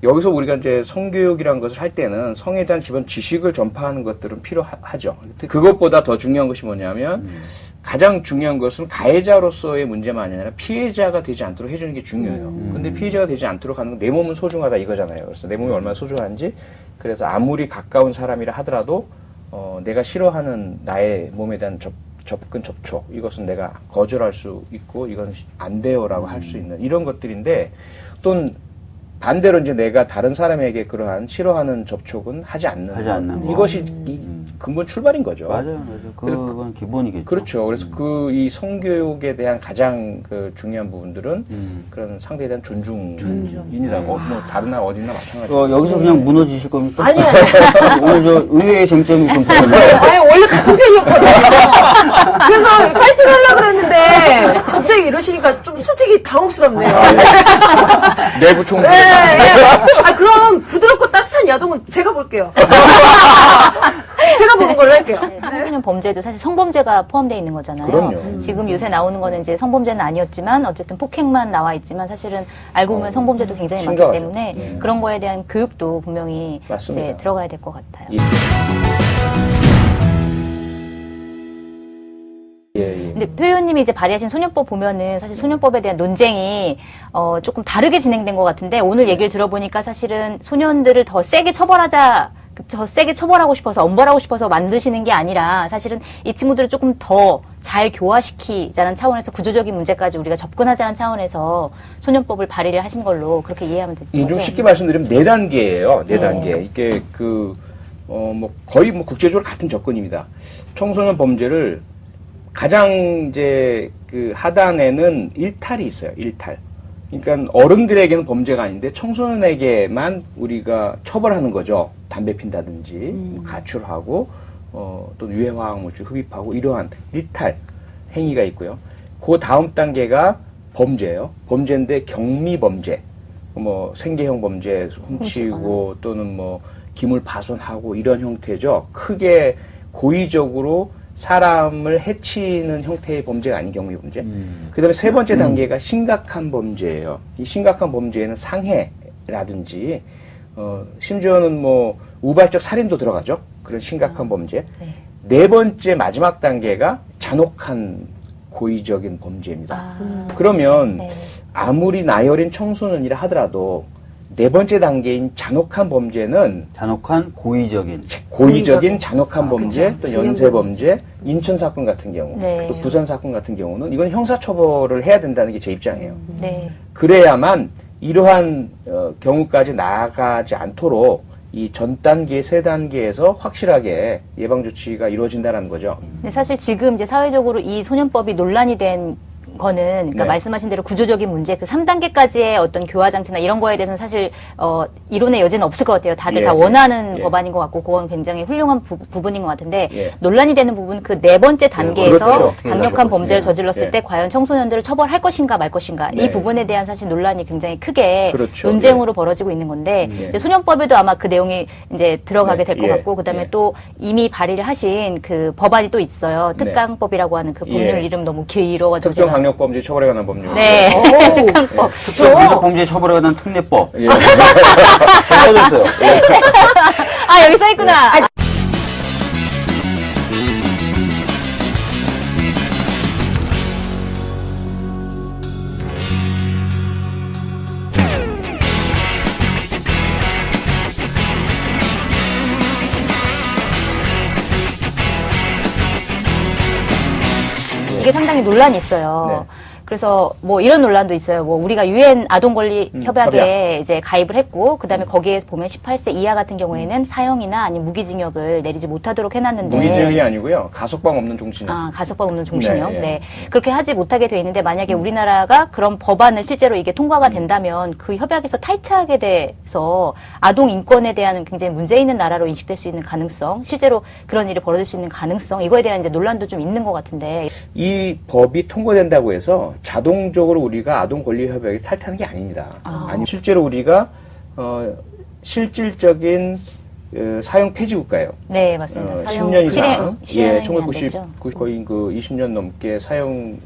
여기서 우리가 이제 성교육이라는 것을 할 때는 성에 대한 기본 지식을 전파하는 것들은 필요하죠. 그것보다 더 중요한 것이 뭐냐면 가장 중요한 것은 가해자로서의 문제만 아니라 피해자가 되지 않도록 해주는 게 중요해요. 근데 피해자가 되지 않도록 하는 건 내 몸은 소중하다 이거잖아요. 그래서 내 몸이 얼마나 소중한지, 그래서 아무리 가까운 사람이라 하더라도 내가 싫어하는 나의 몸에 대한 접근, 접촉, 이것은 내가 거절할 수 있고 이건 안 돼요라고 할 수 있는 이런 것들인데, 또는 반대로 이제 내가 다른 사람에게 그러한 싫어하는 접촉은 하지 않는 이것이 근본 출발인 거죠. 맞아요. 그건 기본이겠죠. 그렇죠. 그래서 이 성교육에 대한 가장 그 중요한 부분들은 그런 상대에 대한 존중입니다. 뭐 다른 나라 어디나 마찬가지로. 여기서 그냥 무너지실 겁니까? 아니요. 오늘 저 의외의 쟁점이 좀 보였네요. 아니, 원래 같은 편이었거든요. 그래서 파이팅 하려고 그랬는데, 갑자기 이러시니까 좀 솔직히 당혹스럽네요. 내부 총질. 네, 그럼 부드럽고 따뜻한 야동은 제가 볼게요. 제가 보는 걸로 할게요. 청소년 범죄도 사실 성범죄가 포함되어 있는 거잖아요. 그럼요. 지금 요새 나오는 거는 이제 성범죄는 아니었지만 어쨌든 폭행만 나와 있지만 사실은 알고 보면 성범죄도 굉장히 많기 심각하죠. 때문에 그런 거에 대한 교육도 분명히 맞습니다. 이제 들어가야 될 것 같아요. 근데 표 의원님이 이제 발의하신 소년법 보면은 사실 소년법에 대한 논쟁이 조금 다르게 진행된 것 같은데, 오늘 얘기를 들어보니까 사실은 소년들을 더 세게 처벌하고 싶어서, 엄벌하고 싶어서 만드시는 게 아니라 사실은 이 친구들을 조금 더 잘 교화시키자는 차원에서 구조적인 문제까지 우리가 접근하자는 차원에서 소년법을 발의를 하신 걸로 그렇게 이해하면 되죠. 좀 쉽게 말씀드리면 4단계예요. 4단계. 이게 거의 국제적으로 같은 접근입니다. 청소년 범죄를 가장 이제 그 하단에는 일탈이 있어요. 일탈. 그러니까 어른들에게는 범죄가 아닌데 청소년에게만 우리가 처벌하는 거죠. 담배 핀다든지 가출하고 또 유해화학물질 흡입하고 이러한 일탈 행위가 있고요. 그 다음 단계가 범죄예요. 범죄인데 경미범죄, 생계형 범죄, 훔치고 또는 기물 파손하고 이런 형태죠. 크게 고의적으로 사람을 해치는 형태의 범죄가 아닌 경미범죄. 그 다음에 세 번째 단계가 심각한 범죄예요. 이 심각한 범죄에는 상해라든지, 심지어는 우발적 살인도 들어가죠. 그런 심각한 범죄. 네 번째 마지막 단계가 잔혹한 고의적인 범죄입니다. 그러면 아무리 나이 어린 청소년이라 하더라도 네 번째 단계인 잔혹한 범죄는 잔혹한 고의적인 잔혹한 범죄, 또 연쇄 범죄, 인천 사건 같은 경우, 또 부산 사건 같은 경우는 이건 형사 처벌을 해야 된다는 게 제 입장이에요. 그래야만 이러한 경우까지 나아가지 않도록 이 전 단계, 세 단계에서 확실하게 예방 조치가 이루어진다는 거죠. 근데 사실 지금 이제 사회적으로 이 소년법이 논란이 된 거는, 그러니까 말씀하신 대로 구조적인 문제, 그 3단계까지의 어떤 교화 장치나 이런 거에 대해서는 사실 이론의 여지는 없을 것 같아요. 다들 다 원하는 법안인 것 같고, 그건 굉장히 훌륭한 부분인 것 같은데, 논란이 되는 부분은 그 네 번째 단계에서 강력한 범죄를 저질렀을 때 과연 청소년들을 처벌할 것인가 말 것인가, 이 부분에 대한 사실 논란이 굉장히 크게 논쟁으로 벌어지고 있는 건데, 이제 소년법에도 아마 그 내용이 이제 들어가게 될 것 같고, 그 다음에 또 이미 발의를 하신 그 법안이 또 있어요. 특강법이라고 하는 그 법률 이름 너무 길어가지고 제가 강력범죄 처벌에 관한 법률. 네. 특강법. 특정범죄 처벌에 관한 특례법. 예. 써졌어요. 아, 여기 써있구나. 이게 상당히 논란이 있어요. 그래서 이런 논란도 있어요. 우리가 유엔 아동 권리 협약에 이제 가입을 했고, 그다음에 거기에 보면 18세 이하 같은 경우에는 사형이나 아니면 무기징역을 내리지 못하도록 해놨는데, 무기징역이 아니고요. 가석방 없는 종신형. 아, 가석방 없는 종신형. 네. 그렇게 하지 못하게 돼 있는데, 만약에 우리나라가 그런 법안을 실제로 이게 통과가 된다면 그 협약에서 탈퇴하게 돼서 아동 인권에 대한 굉장히 문제 있는 나라로 인식될 수 있는 가능성, 실제로 그런 일이 벌어질 수 있는 가능성, 이거에 대한 이제 논란도 좀 있는 것 같은데. 이 법이 통과된다고 해서 자동적으로 우리가 아동 권리 협약에 탈퇴하는 게 아닙니다. 아니, 실제로 우리가 실질적인 사형 폐지 국가예요. 네, 맞습니다. 사형 10년 이상, 실행이 안 1990 됐죠. 거의 그 20년 넘게 사형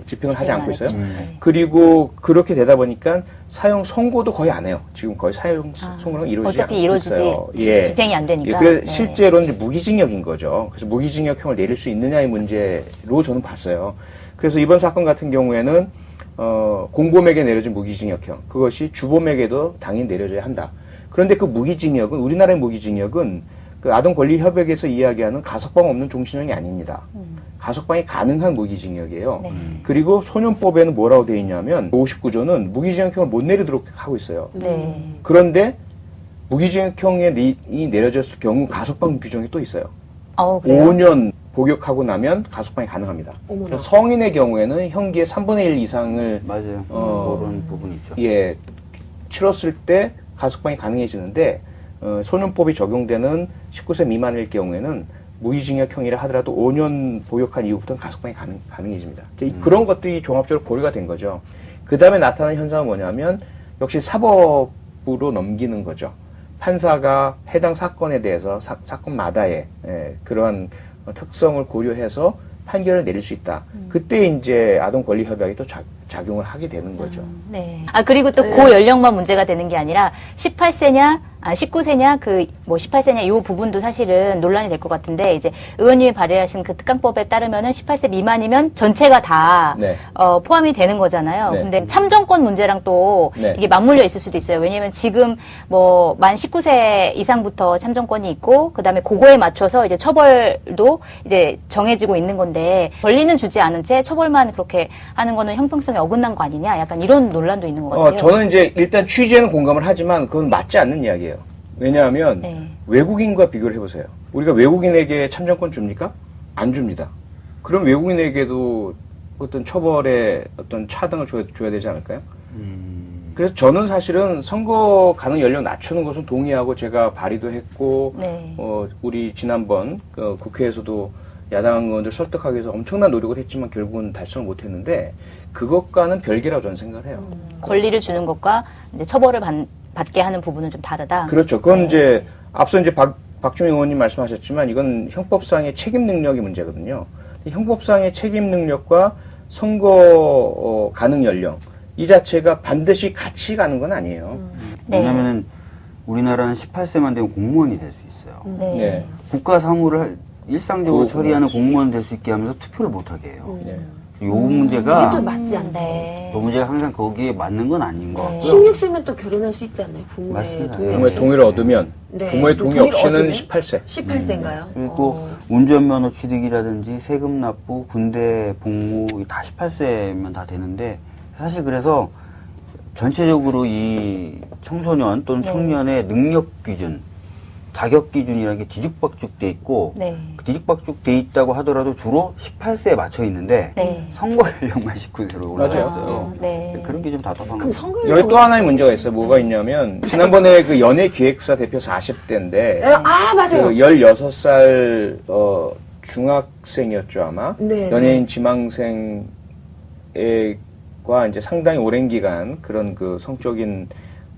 집행을 하지 집행 않고 안 있어요. 했죠. 네. 그리고 그렇게 되다 보니까 사형 선고도 거의 안 해요. 지금 거의 사형 선고는 이루어지지 않고 어차피 이루어지지 있어요. 집행이 안 되니까. 그래서 네. 실제로는 이제 무기징역인 거죠. 그래서 무기징역형을 내릴 수 있느냐의 문제로 저는 봤어요. 그래서 이번 사건 같은 경우에는 공범에게 내려진 무기징역형, 그것이 주범에게도 당연히 내려져야 한다. 그런데 그 무기징역은, 우리나라의 무기징역은 그 아동권리협약에서 이야기하는 가석방 없는 종신형이 아닙니다. 가석방이 가능한 무기징역이에요. 네. 그리고 소년법에는 뭐라고 되어 있냐면 59조는 무기징역형을 못 내리도록 하고 있어요. 네. 그런데 무기징역형이 내려졌을 경우 가석방 규정이 또 있어요. 그래요? 5년 복역하고 나면 가석방이 가능합니다. 그래서 성인의 경우에는 형기의 3분의 1 이상을 맞아요. 그런 부분이 있죠. 예, 치렀을 때 가석방이 가능해지는데 소년법이 적용되는 19세 미만일 경우에는 무기징역형이라 하더라도 5년 복역한 이후부터는 가석방이 가능해집니다. 그런 것들이 종합적으로 고려가 된 거죠. 그 다음에 나타나는 현상은 뭐냐면 역시 사법부로 넘기는 거죠. 판사가 해당 사건에 대해서 사건마다의 그러한 특성을 고려해서 판결을 내릴 수 있다. 그때 이제 아동권리협약이 또 작용을 하게 되는 거죠. 네. 그리고 또 그 연령만 문제가 되는 게 아니라 18세냐, 19세냐, 18세냐, 이 부분도 사실은 논란이 될 것 같은데, 이제 의원님이 발의하신 그 특강법에 따르면은 18세 미만이면 전체가 다, 네. 포함이 되는 거잖아요. 네. 근데 참정권 문제랑 또 네. 이게 맞물려 있을 수도 있어요. 왜냐면 지금 만 19세 이상부터 참정권이 있고, 그 다음에 그거에 맞춰서 이제 처벌도 이제 정해지고 있는 건데, 권리는 주지 않은 채 처벌만 그렇게 하는 거는 형평성에 어긋난 거 아니냐? 약간 이런 논란도 있는 것 같아요. 저는 이제 일단 취지에는 공감을 하지만 그건 맞지 않는 이야기예요. 왜냐하면 네. 외국인과 비교를 해보세요. 우리가 외국인에게 참정권 줍니까? 안 줍니다. 그럼 외국인에게도 어떤 처벌의 어떤 차등을 줘야 되지 않을까요? 그래서 저는 사실은 선거 가능 연령 낮추는 것은 동의하고 제가 발의도 했고, 네. 우리 지난번 국회에서도 야당 의원들 설득하기 위해서 엄청난 노력을 했지만 결국은 달성을 못했는데 그것과는 별개라고 저는 생각을 해요. 권리를 주는 것과 이제 처벌을 받게 하는 부분은 좀 다르다. 그렇죠. 그건 네. 이제 앞서 이제 박주민 의원님 말씀하셨지만 이건 형법상의 책임 능력의 문제거든요. 형법상의 책임 능력과 선거 가능 연령 이 자체가 반드시 같이 가는 건 아니에요. 네. 왜냐면은 우리나라는 18세만 되면 공무원이 될 수 있어요. 네. 네. 국가 사무를 일상적으로 처리하는 그렇죠. 공무원 될 수 있게 하면서 투표를 못 하게 해요. 네. 요 문제가 이게 또 맞지 않네. 네. 그 문제가 항상 거기에 맞는 건 아닌 것 같고요. 16세면 또 결혼할 수 있지 않나요? 부모의 맞습니다. 동의 부모의 없이? 동의를 얻으면 네. 부모의 동의 동의를 없이는 얻으면? 18세. 18세인가요? 그리고 운전면허 취득이라든지 세금 납부, 군대 복무 다 18세면 다 되는데 사실 그래서 전체적으로 이 청소년 또는 네. 청년의 능력 기준, 자격 기준이라는 게 뒤죽박죽돼 있고 네. 뒤죽박죽돼 있다고 하더라도 주로 18세에 맞춰 있는데 네. 선거 연령만 19세로 올라갔어요. 네. 그런 게 좀 답답한 그럼 거죠. 선거 여기 또 하나의 문제가 있어요. 뭐가 있냐면 지난번에 그 연예기획사 대표 40대인데 맞아요. 그 16살 중학생이었죠 아마. 네, 연예인 지망생과 이제 상당히 오랜 기간 그런 그 성적인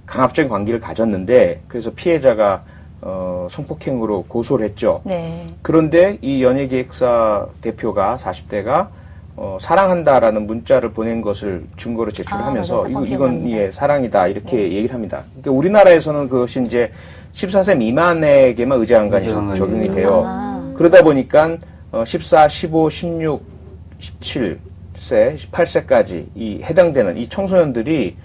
강압적인 관계를 가졌는데 그래서 피해자가 성폭행으로 고소를 했죠. 네. 그런데 이 연예기획사 대표가 40대가 사랑한다라는 문자를 보낸 것을 증거로 제출하면서 맞아요. 사건 이건 기억납니다. 사랑이다 이렇게 얘기를 합니다. 그러니까 우리나라에서는 그것이 이제 14세 미만에게만 의제한간이 의제한간이 적용이 돼요. 그러다 보니까 14, 15, 16, 17세, 18세까지 이 해당되는 이 청소년들이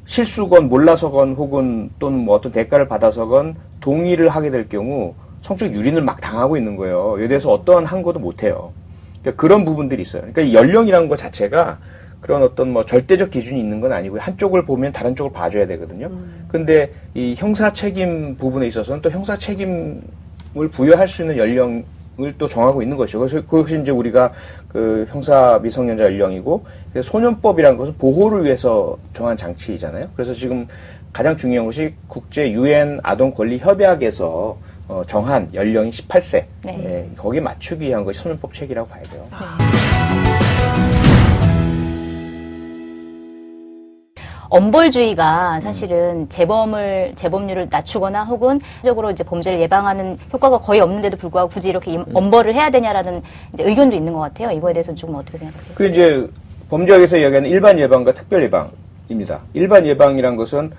실수건 몰라서건 혹은 또는 뭐 어떤 대가를 받아서건 동의를 하게 될 경우 성적 유린을 막 당하고 있는 거예요. 여기에 대해서 어떠한 항고도 못 해요. 그러니까 그런 부분들이 있어요. 그러니까 이 연령이라는 것 자체가 그런 어떤 뭐 절대적 기준이 있는 건 아니고 한쪽을 보면 다른 쪽을 봐줘야 되거든요. 근데 이 형사 책임 부분에 있어서는 또 형사 책임을 부여할 수 있는 연령을 또 정하고 있는 것이죠. 그래서 그것이 이제 우리가 그 형사 미성년자 연령이고 소년법이라는 것은 보호를 위해서 정한 장치이잖아요. 그래서 지금 가장 중요한 것이 국제 유엔 아동 권리 협약에서 정한 연령이 18세. 네. 예, 거기에 맞추기 위한 것이 소년법 책이라고 봐야 돼요. 엄벌주의가 사실은 재범률을 낮추거나 혹은 적으로 이제 범죄를 예방하는 효과가 거의 없는데도 불구하고 굳이 이렇게 엄벌을 해야 되냐라는 이제 의견도 있는 것 같아요. 이거에 대해서는 조금 어떻게 생각하세요? 그 이제 범죄학에서 이야기하는 일반 예방과 특별 예방입니다. 일반 예방이란 것은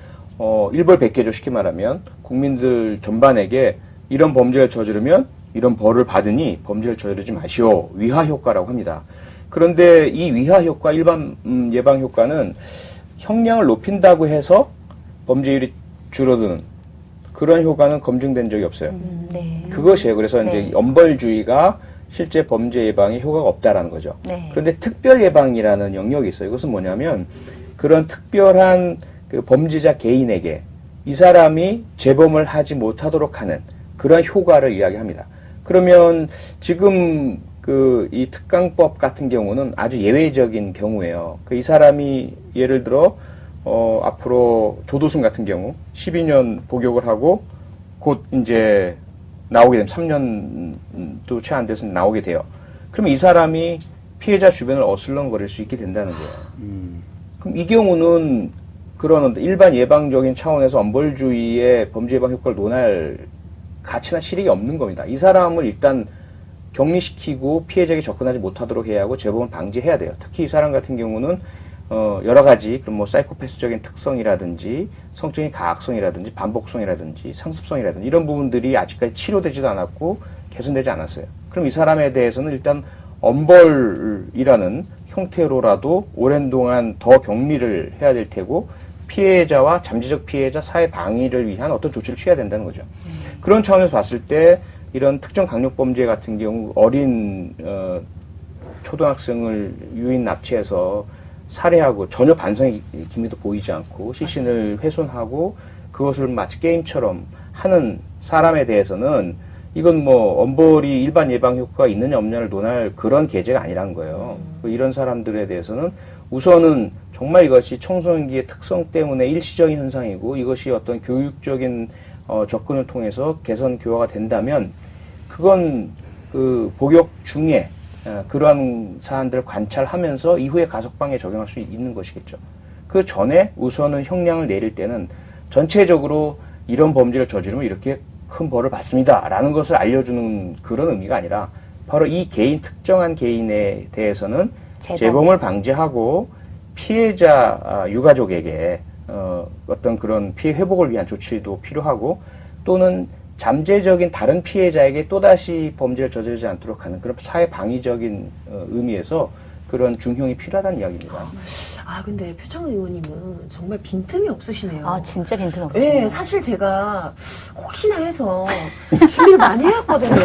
일벌백계죠. 쉽게 말하면 국민들 전반에게 이런 범죄를 저지르면 이런 벌을 받으니 범죄를 저지르지 마시오. 위하 효과라고 합니다. 그런데 이 위하 효과, 일반 예방 효과는 형량을 높인다고 해서 범죄율이 줄어드는 그런 효과는 검증된 적이 없어요. 네. 그것이에요. 그래서 네. 이제 엄벌주의가 실제 범죄 예방에 효과가 없다라는 거죠. 네. 그런데 특별 예방이라는 영역이 있어요. 이것은 뭐냐면 그런 특별한 그 범죄자 개인에게 이 사람이 재범을 하지 못하도록 하는 그런 효과를 이야기합니다. 그러면 지금 이 특강법 같은 경우는 아주 예외적인 경우예요. 이 사람이 예를 들어 앞으로 조두순 같은 경우 12년 복역을 하고 곧 이제 나오게 되면 3년도 채 안 돼서 나오게 돼요. 그러면 이 사람이 피해자 주변을 어슬렁거릴 수 있게 된다는 거예요. 그럼 이 경우는 그런 일반 예방적인 차원에서 엄벌주의의 범죄 예방 효과를 논할 가치나 실익이 없는 겁니다. 이 사람을 일단 격리시키고 피해자에게 접근하지 못하도록 해야 하고 재범을 방지해야 돼요. 특히 이 사람 같은 경우는 여러 가지 그럼 뭐 사이코패스적인 특성이라든지 성적인 가학성이라든지 반복성이라든지 상습성이라든지 이런 부분들이 아직까지 치료되지도 않았고 개선되지 않았어요. 그럼 이 사람에 대해서는 일단 엄벌이라는 형태로라도 오랜 동안 더 격리를 해야 될 테고 피해자와 잠재적 피해자 사회 방위를 위한 어떤 조치를 취해야 된다는 거죠. 그런 차원에서 봤을 때 이런 특정 강력범죄 같은 경우 어린 초등학생을 유인 납치해서 살해하고 전혀 반성의 기미도 보이지 않고 시신을 훼손하고 그것을 마치 게임처럼 하는 사람에 대해서는 이건 뭐 엄벌이 일반 예방 효과가 있느냐 없느냐를 논할 그런 계제가 아니라는 거예요. 이런 사람들에 대해서는 우선은 정말 이것이 청소년기의 특성 때문에 일시적인 현상이고 이것이 어떤 교육적인 접근을 통해서 개선 교화가 된다면 그건 그 복역 중에 그러한 사안들을 관찰하면서 이후에 가석방에 적용할 수 있는 것이겠죠. 그 전에 우선은 형량을 내릴 때는 전체적으로 이런 범죄를 저지르면 이렇게 큰 벌을 받습니다. 라는 것을 알려주는 그런 의미가 아니라 바로 이 특정한 개인에 대해서는 재범을 방지하고 피해자 유가족에게 어떤 그런 피해 회복을 위한 조치도 필요하고 또는 잠재적인 다른 피해자에게 또다시 범죄를 저지르지 않도록 하는 그런 사회 방위적인 의미에서 그런 중형이 필요하다는 이야기입니다. 근데 표창 의원님은 정말 빈틈이 없으시네요. 진짜 빈틈 없으시네요. 네, 사실 제가 혹시나 해서 준비를 많이 해왔거든요.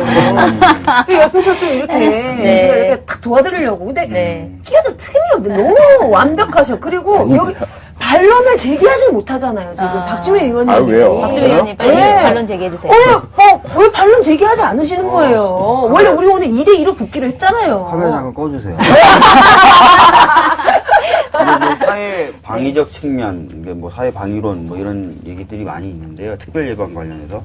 옆에서 좀 이렇게 제가 이렇게 탁 도와드리려고. 근데 끼어들 틈이 없네. 너무 완벽하셔. 그리고 여기 반론을 제기하지 못하잖아요. 지금 박주민 의원님이. 왜요? 박주민 의원님 빨리 반론 제기해주세요. 왜 반론 제기하지 않으시는 거예요? 원래 우리 오늘 2대2로 붙기로 했잖아요. 화면 잠깐 꺼주세요. 뭐 사회 방위적 측면, 뭐 사회 방위론 뭐 이런 얘기들이 많이 있는데요. 특별 예방 관련해서.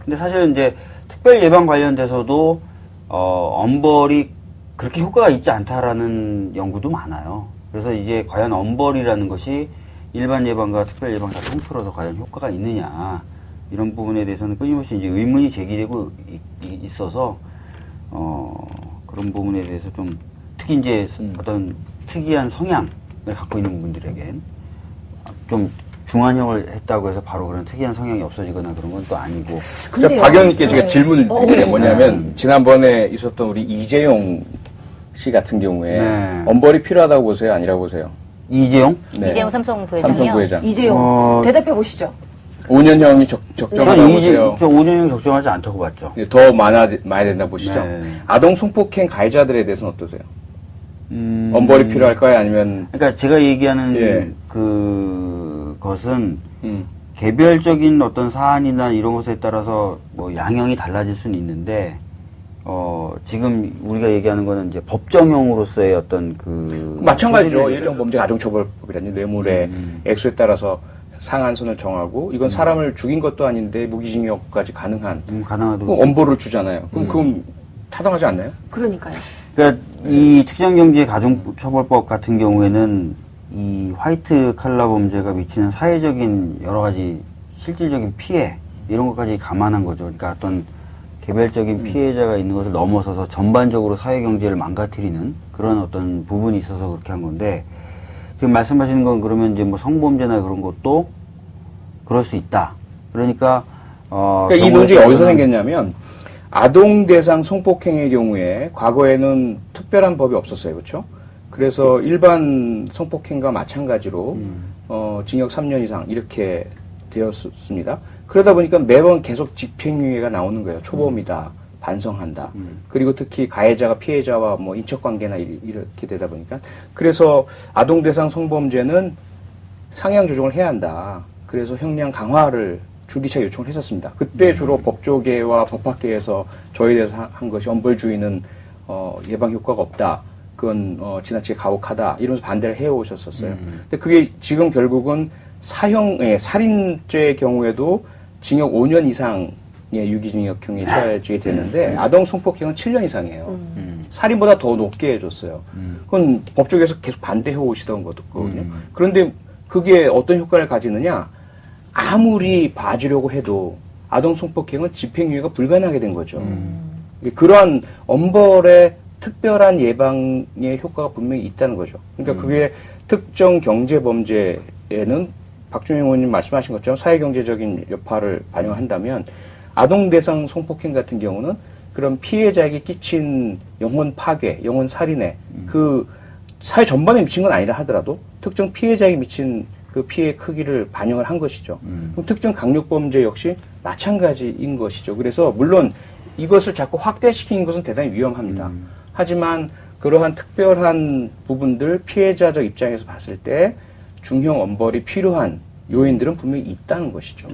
근데 사실 이제 특별 예방 관련돼서도 엄벌이 그렇게 효과가 있지 않다라는 연구도 많아요. 그래서 이제 과연 엄벌이라는 것이 일반 예방과 특별 예방 다 통틀어서 과연 효과가 있느냐 이런 부분에 대해서는 끊임없이 이제 의문이 제기되고 있어서 그런 부분에 대해서 좀 특히 이제 어떤 특이한 성향을 갖고 있는 분들에겐 좀 중환형을 했다고 해서 바로 그런 특이한 성향이 없어지거나 그런 건 또 아니고. 근데요. 박 의원님께 제가 질문을 드릴게요. 뭐냐면 지난번에 있었던 우리 이재용 씨 같은 경우에 엄벌이 필요하다고 보세요? 아니라고 보세요? 이재용? 네. 이재용 삼성 부회장이요. 삼성 부회장. 이재용 대답해 보시죠. 5년형이 적정하다고 보세요? 저 5년형 적정하지 않다고 봤죠. 더 많아야 된다 보시죠? 네. 아동 성폭행 가해자들에 대해서는 어떠세요? 엄벌이 필요할까요? 아니면 그러니까 제가 얘기하는 그것은 개별적인 어떤 사안이나 이런 것에 따라서 뭐 양형이 달라질 수는 있는데 지금 우리가 얘기하는 거는 이제 법정형으로서의 어떤 마찬가지죠. 예령 범죄 가중처벌법이라든지 뇌물의 액수에 따라서 상한선을 정하고 이건 사람을 죽인 것도 아닌데 무기징역까지 가능한 가능하도 그럼 엄벌을 주잖아요. 그럼 그건 타당하지 않나요? 그러니까요. 그러니까 이 특정경제 가중처벌법 같은 경우에는 이 화이트 칼라 범죄가 미치는 사회적인 여러 가지 실질적인 피해 이런 것까지 감안한 거죠. 그러니까 어떤 개별적인 피해자가 있는 것을 넘어서서 전반적으로 사회 경제를 망가뜨리는 그런 어떤 부분이 있어서 그렇게 한 건데 지금 말씀하시는 건 그러면 이제 뭐 성범죄나 그런 것도 그럴 수 있다. 그러니까 그러니까 이 논쟁이 어디서 생겼냐면 아동 대상 성폭행의 경우에 과거에는 특별한 법이 없었어요. 그렇죠? 그래서 일반 성폭행과 마찬가지로 징역 3년 이상 이렇게 되었습니다. 그러다 보니까 매번 계속 집행유예가 나오는 거예요. 초범이다, 반성한다. 그리고 특히 가해자가 피해자와 뭐 인척관계나 이렇게 되다 보니까 그래서 아동 대상 성범죄는 상향 조정을 해야 한다. 그래서 형량 강화를 줄기차게 요청을 했었습니다. 그때 주로 법조계와 법학계에서 저희에 대해서 한 것이 엄벌주의는 예방 효과가 없다. 그건 지나치게 가혹하다. 이러면서 반대를 해오셨었어요. 근데 그게 지금 결국은 살인죄의 경우에도 징역 5년 이상의 유기징역형이 처해지게 되는데 아동 성폭행은 7년 이상이에요. 살인보다 더 높게 해줬어요. 그건 법조계에서 계속 반대해 오시던 거거든요. 그런데 그게 어떤 효과를 가지느냐? 아무리 봐주려고 해도 아동 성폭행은 집행유예가 불가능하게 된 거죠. 그러한 엄벌의 특별한 예방의 효과가 분명히 있다는 거죠. 그러니까 그게 특정 경제범죄에는 박준영 의원님 말씀하신 것처럼 사회경제적인 여파를 반영한다면 아동 대상 성폭행 같은 경우는 그런 피해자에게 끼친 영혼 파괴, 영혼 살인에 그 사회 전반에 미친 건 아니라 하더라도 특정 피해자에게 미친 그 피해 크기를 반영을 한 것이죠. 그럼 특정 강력범죄 역시 마찬가지인 것이죠. 그래서 물론 이것을 자꾸 확대시키는 것은 대단히 위험합니다. 하지만 그러한 특별한 부분들 피해자적 입장에서 봤을 때 중형 엄벌이 필요한 요인들은 분명히 있다는 것이죠.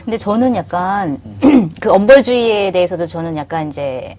근데 저는 약간 그 엄벌주의에 대해서도 저는 약간 이제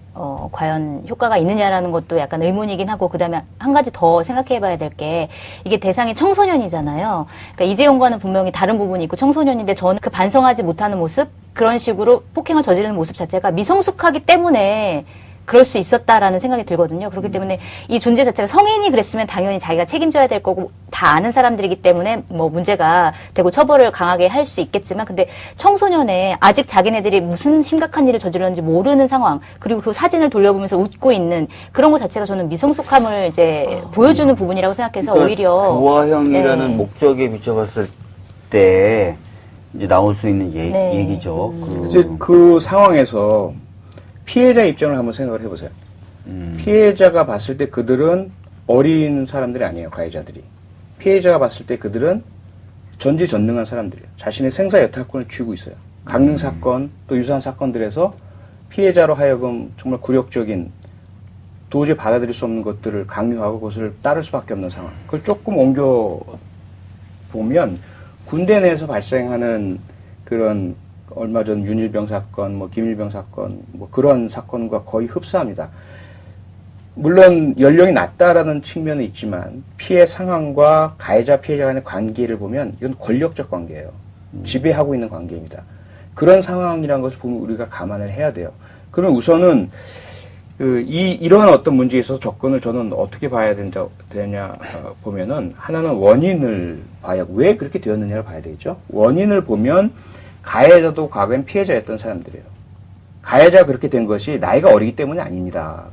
과연 효과가 있느냐라는 것도 약간 의문이긴 하고 그다음에 한 가지 더 생각해봐야 될 게 이게 대상이 청소년이잖아요. 그러니까 이재용과는 분명히 다른 부분이 있고 청소년인데 저는 그 반성하지 못하는 모습 그런 식으로 폭행을 저지르는 모습 자체가 미성숙하기 때문에 그럴 수 있었다라는 생각이 들거든요. 그렇기 때문에 이 존재 자체가 성인이 그랬으면 당연히 자기가 책임져야 될 거고 다 아는 사람들이기 때문에 뭐 문제가 되고 처벌을 강하게 할 수 있겠지만 근데 청소년의 아직 자기네들이 무슨 심각한 일을 저질렀는지 모르는 상황 그리고 그 사진을 돌려보면서 웃고 있는 그런 것 자체가 저는 미성숙함을 이제 보여주는 부분이라고 생각해서 그러니까 오히려 교화형이라는 네. 목적에 비춰봤을 때 이제 나올 수 있는 네. 얘기죠. 이제 그 상황에서 피해자 입장을 한번 생각을 해보세요. 피해자가 봤을 때 그들은 어린 사람들이 아니에요. 가해자들이. 피해자가 봤을 때 그들은 전지전능한 사람들이에요. 자신의 생사 여탈권을 쥐고 있어요. 강릉사건 또 유사한 사건들에서 피해자로 하여금 정말 굴욕적인 도저히 받아들일 수 없는 것들을 강요하고 그것을 따를 수밖에 없는 상황. 그걸 조금 옮겨보면 군대 내에서 발생하는 그런 얼마 전 윤일병 사건, 뭐 김일병 사건, 뭐 그런 사건과 거의 흡사합니다. 물론 연령이 낮다라는 측면은 있지만 피해 상황과 가해자 피해자 간의 관계를 보면 이건 권력적 관계예요. 지배하고 있는 관계입니다. 그런 상황이라는 것을 보면 우리가 감안을 해야 돼요. 그럼 우선은 이러한 어떤 문제에 있어서 접근을 저는 어떻게 봐야 되냐 보면은 하나는 원인을 봐야 왜 그렇게 되었느냐를 봐야 되겠죠. 원인을 보면 가해자도 과거엔 피해자였던 사람들이에요. 가해자가 그렇게 된 것이 나이가 어리기 때문이 아닙니다.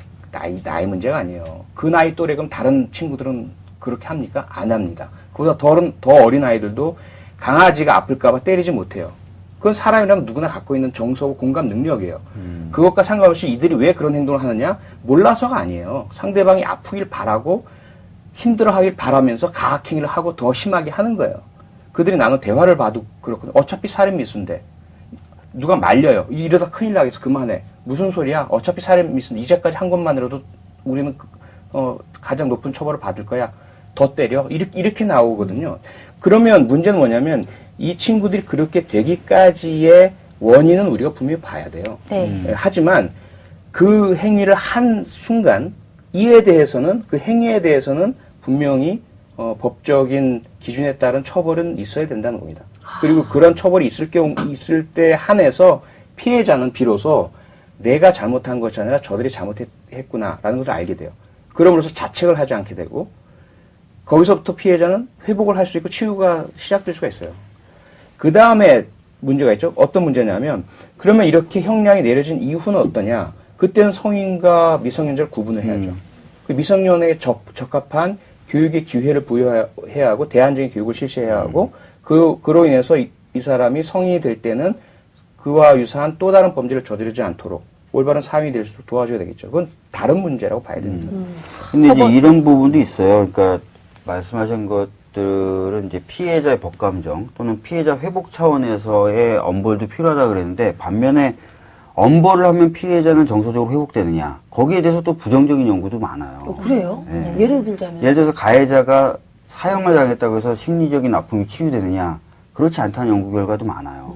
나이 문제가 아니에요. 그 나이 또래 그럼 다른 친구들은 그렇게 합니까? 안 합니다. 그보다 더 어린 아이들도 강아지가 아플까봐 때리지 못해요. 그건 사람이라면 누구나 갖고 있는 정서고 공감 능력이에요. 그것과 상관없이 이들이 왜 그런 행동을 하느냐? 몰라서가 아니에요. 상대방이 아프길 바라고 힘들어하길 바라면서 가학행위를 하고 더 심하게 하는 거예요. 그들이 나눈 대화를 봐도 그렇거든요. 어차피 살인 미수인데 누가 말려요. 이러다 큰일 나겠어. 그만해. 무슨 소리야? 어차피 살인 미수인데 이제까지 한 것만으로도 우리는 가장 높은 처벌을 받을 거야. 더 때려. 이렇게 나오거든요. 그러면 문제는 뭐냐면 이 친구들이 그렇게 되기까지의 원인은 우리가 분명히 봐야 돼요. 네. 하지만 그 행위를 한 순간 이에 대해서는 그 행위에 대해서는 분명히 법적인 기준에 따른 처벌은 있어야 된다는 겁니다. 그리고 그런 처벌이 있을 때 한해서 피해자는 비로소 내가 잘못한 것이 아니라 저들이 잘못했구나라는 것을 알게 돼요. 그러므로서 자책을 하지 않게 되고 거기서부터 피해자는 회복을 할 수 있고 치유가 시작될 수가 있어요. 그 다음에 문제가 있죠. 어떤 문제냐면 그러면 이렇게 형량이 내려진 이후는 어떠냐. 그때는 성인과 미성년자를 구분을 해야죠. 그 미성년에 적합한 교육의 기회를 부여해야 하고 대안적인 교육을 실시해야 하고 그로 인해서 이 사람이 성인이 될 때는 그와 유사한 또 다른 범죄를 저지르지 않도록 올바른 사회이 될 수 있도록 도와줘야 되겠죠. 그건 다른 문제라고 봐야 됩니다. 근데 이제 이런 부분도 있어요. 그러니까 말씀하신 것들은 이제 피해자의 법감정 또는 피해자 회복 차원에서의 엄벌도 필요하다 그랬는데 반면에 엄벌을 하면 피해자는 정서적으로 회복되느냐 거기에 대해서 또 부정적인 연구도 많아요. 그래요? 네. 예를 들자면 예를 들어서 가해자가 사형을 당했다고 해서 심리적인 아픔이 치유되느냐 그렇지 않다는 연구 결과도 많아요.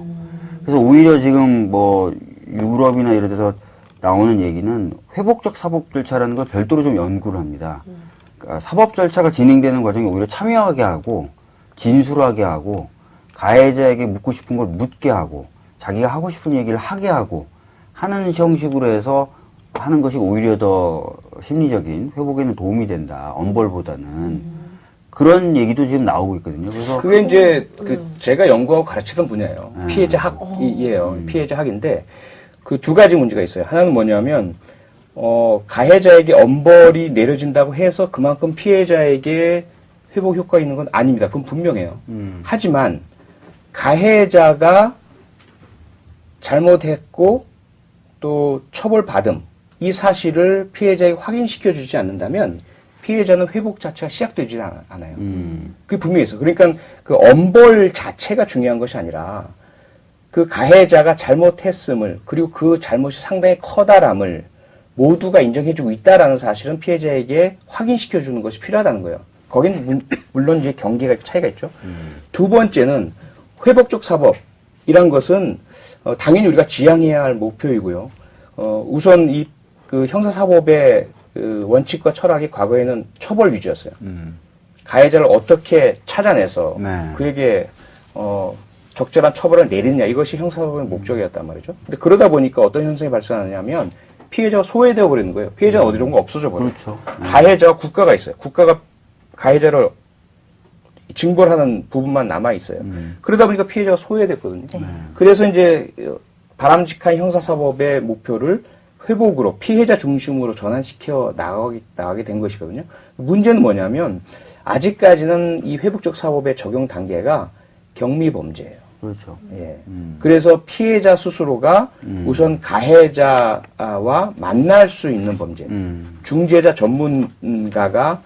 그래서 오히려 지금 뭐 유럽이나 이런 데서 나오는 얘기는 회복적 사법 절차라는 걸 별도로 좀 연구를 합니다. 그러니까 사법 절차가 진행되는 과정에 오히려 참여하게 하고 진술하게 하고 가해자에게 묻고 싶은 걸 묻게 하고 자기가 하고 싶은 얘기를 하게 하고 하는 형식으로 해서 하는 것이 오히려 더 심리적인 회복에는 도움이 된다. 엄벌보다는. 그런 얘기도 지금 나오고 있거든요. 그래서 그게 이제 제가 연구하고 가르치던 분야예요. 피해자 학이에요. 음. 피해자 학인데 그 두 가지 문제가 있어요. 하나는 뭐냐면 가해자에게 엄벌이 내려진다고 해서 그만큼 피해자에게 회복 효과가 있는 건 아닙니다. 그건 분명해요. 하지만 가해자가 잘못했고 또 처벌받음 이 사실을 피해자에게 확인시켜 주지 않는다면 피해자는 회복 자체가 시작되지 않아요. 그게 분명히 있어요. 그러니까 그 엄벌 자체가 중요한 것이 아니라 그 가해자가 잘못했음을 그리고 그 잘못이 상당히 커다람을 모두가 인정해주고 있다라는 사실은 피해자에게 확인시켜 주는 것이 필요하다는 거예요. 거기는 물론 이제 경계가 차이가 있죠. 두 번째는 회복적 사법이란 것은 당연히 우리가 지향해야 할 목표이고요. 우선 그 형사사법의 그 원칙과 철학이 과거에는 처벌 위주였어요. 가해자를 어떻게 찾아내서 네. 그에게 적절한 처벌을 내리느냐 이것이 형사사법의 목적이었단 말이죠. 근데 그러다 보니까 어떤 현상이 발생하냐면 피해자가 소외되어 버리는 거예요. 피해자는 어디론가 없어져 버려요. 그렇죠. 가해자와 국가가 있어요. 국가가 가해자를 징벌하는 부분만 남아 있어요. 그러다 보니까 피해자가 소외됐거든요. 그래서 이제 바람직한 형사사법의 목표를 회복으로 피해자 중심으로 전환시켜 나가게 된 것이거든요. 문제는 뭐냐면 아직까지는 이 회복적 사법의 적용 단계가 경미범죄예요. 그렇죠. 예. 그래서 피해자 스스로가 우선 가해자와 만날 수 있는 범죄. 중재자 전문가가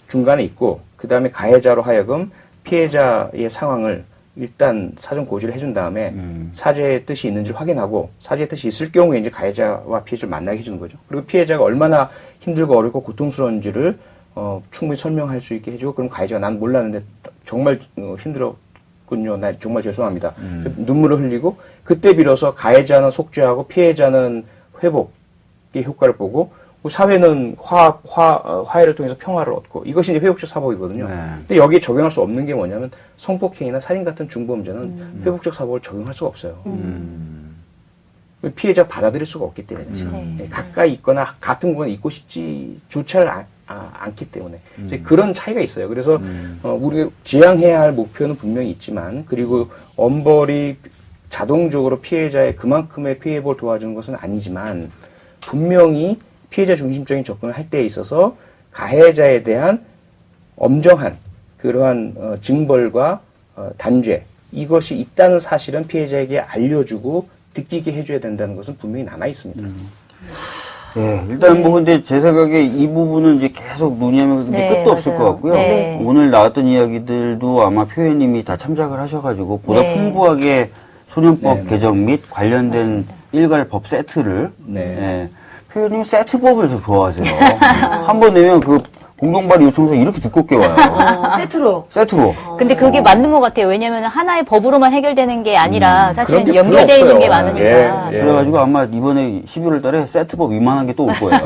중간에 있고 그 다음에 가해자로 하여금 피해자의 상황을 일단 사전 고지를 해준 다음에 사죄의 뜻이 있는지를 확인하고 사죄의 뜻이 있을 경우에 이제 가해자와 피해자를 만나게 해주는 거죠. 그리고 피해자가 얼마나 힘들고 어렵고 고통스러운지를 충분히 설명할 수 있게 해주고 그럼 가해자가 난 몰랐는데 정말 힘들었군요. 나 정말 죄송합니다. 눈물을 흘리고 그때 비로소 가해자는 속죄하고 피해자는 회복의 효과를 보고 사회는 화해를 통해서 평화를 얻고 이것이 이제 회복적 사법이거든요. 네. 근데 여기에 적용할 수 없는 게 뭐냐면 성폭행이나 살인 같은 중범죄는 회복적 사법을 적용할 수가 없어요. 피해자가 받아들일 수가 없기 때문에 네, 가까이 있거나 같은 공간에 있고 싶지조차를 않기 때문에 그런 차이가 있어요. 그래서 우리가 지향해야 할 목표는 분명히 있지만 그리고 엄벌이 자동적으로 피해자의 그만큼의 피해를 도와주는 것은 아니지만 분명히 피해자 중심적인 접근을 할 때에 있어서 가해자에 대한 엄정한 그러한 징벌과 단죄 이것이 있다는 사실은 피해자에게 알려주고 느끼게 해줘야 된다는 것은 분명히 남아 있습니다. 네, 일단 뭐 근데 제 생각에 이 부분은 이제 계속 논의하면 네, 끝도 없을 맞아요. 것 같고요. 네. 오늘 나왔던 이야기들도 아마 표현님이 다 참작을 하셔가지고 보다 네. 풍부하게 소년법 네, 네. 개정 및 관련된 일괄 법 세트를 네. 표현님 세트법을 좀 좋아하세요. 한 번 내면 그 공동발의 요청서 이렇게 두껍게 와요. 세트로. 세트로. 근데 그게 맞는 것 같아요. 왜냐면 하나의 법으로만 해결되는 게 아니라 사실은 그런 게 연결되어 별로 있는 게 없어요. 많으니까. 예. 그래가지고 아마 이번에 11월 달에 세트법 이만한 게 또 올 거예요.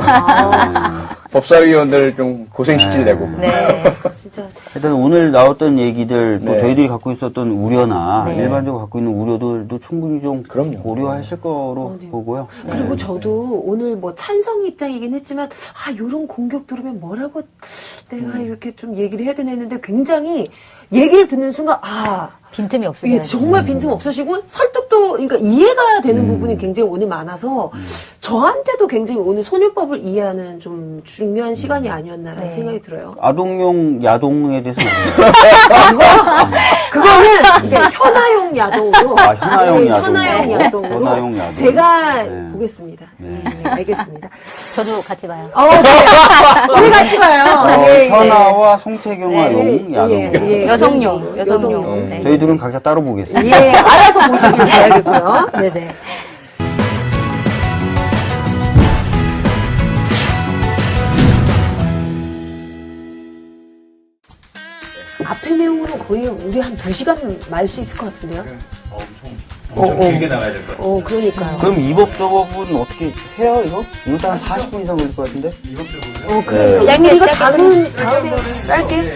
법사위원들 좀 고생시키려고. 네. 진짜. 일단 오늘 나왔던 얘기들 또 네. 저희들이 갖고 있었던 우려나 네. 일반적으로 갖고 있는 우려들도 충분히 좀 그럼요. 고려하실 거로 보고요. 그리고 네. 저도 오늘 뭐 찬성 입장이긴 했지만 요런 공격 들으면 뭐라고 내가 이렇게 좀 얘기를 해야 되나 했는데 굉장히 얘기를 듣는 순간 빈틈이 없으세요. 예, 정말 빈틈 없으시고 설득도 그러니까 이해가 되는 부분이 굉장히 오늘 많아서 저한테도 굉장히 오늘 소유법을 이해하는 좀 중요한 시간이 아니었나라는 네. 생각이 들어요. 아동용 야동에 대해서 모르겠어요. 그거는 이제 현아용 야동으로 현아용 예, 야동. 현아용 야동으로 현아용 야동. 제가 네. 보겠습니다. 예, 알겠습니다. 저도 같이 봐요. 네. 우리 같이 봐요. 예, 예. 현아와 송채경화용 야동. 여성용, 그런 식으로. 여성용. 네. 저희들은 각자 따로 보겠습니다. 예, 알아서 보시길 바라겠고요. 네네. 앞에 내용으로 거의 우리 한 2시간 말 수 있을 것 같은데요? 엄청 길게 나가야 될 것 같아요. 그러니까요. 그럼 이법저법은 어떻게 해요, 이거? 이것도 한 40분 이상 걸릴 것 같은데? 그래요. 짧게, 이거 짧게 다음에 짧게.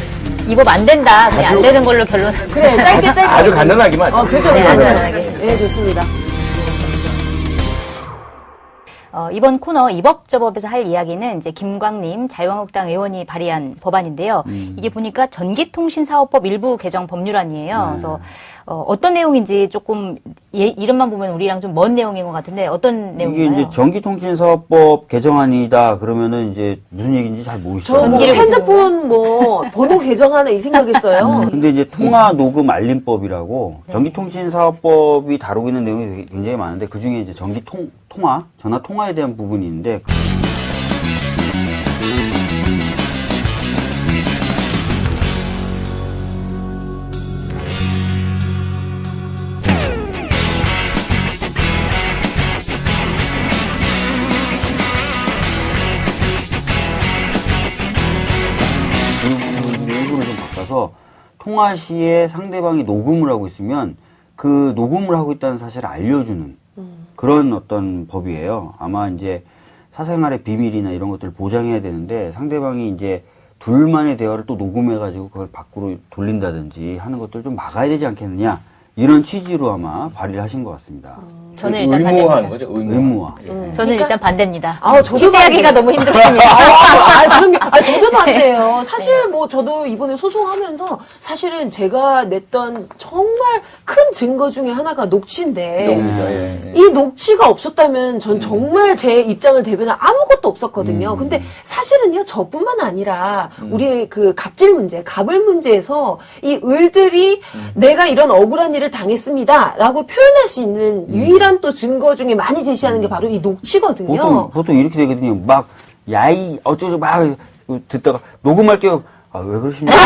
이법 안 된다. 그냥 안 되는 걸로 결론. 그래, 짧게. 아주 간단하기만. 그렇죠. 간단하게. 네, 좋습니다. 이번 코너 이법저법에서 할 이야기는 이제 김광림 자유한국당 의원이 발의한 법안인데요. 이게 보니까 전기통신사업법 일부 개정 법률안이에요. 그래서 어떤 내용인지 조금 이름만 보면 우리랑 좀 먼 내용인 것 같은데 어떤 이게 내용인가요? 이제 전기통신사업법 개정안이다 그러면은 이제 무슨 얘기인지 잘 모르시죠? 저 전기를 핸드폰 번호 개정하나 이 생각했어요. 근데 이제 통화 녹음 알림법이라고 전기통신사업법이 다루고 있는 내용이 굉장히 많은데 그 중에 이제 통화, 전화 통화에 대한 부분이 있는데 그 내용을 좀 바꿔서 통화 시에 상대방이 녹음을 하고 있으면 그 녹음을 하고 있다는 사실을 알려주는 그런 어떤 법이에요. 아마 이제 사생활의 비밀이나 이런 것들을 보장해야 되는데 상대방이 이제 둘만의 대화를 또 녹음해가지고 그걸 밖으로 돌린다든지 하는 것들을 좀 막아야 되지 않겠느냐. 이런 취지로 아마 발의를 하신 것 같습니다. 저는 일단 의무화하는 반대입니다. 거죠, 의무화. 저는 일단 반대입니다. 저도 취재하기가 너무 힘들었습니다. 저도 반대예요. 사실 뭐 저도 이번에 소송하면서 사실은 제가 냈던 정말 큰 증거 중에 하나가 녹취인데 녹음이죠, 예. 이 녹취가 없었다면 전 정말 제 입장을 대변할 아무것도 없었거든요. 근데 사실은요, 저뿐만 아니라 우리 그 갑질 문제, 가불 문제에서 이 을들이 내가 이런 억울한 일을 당했습니다라고 표현할 수 있는 유일한 또 증거 중에 많이 제시하는 게 바로 이 녹취거든요. 보통 이렇게 되거든요. 막, 야이, 어쩌고 막 듣다가 녹음할게요. 왜 그러십니까?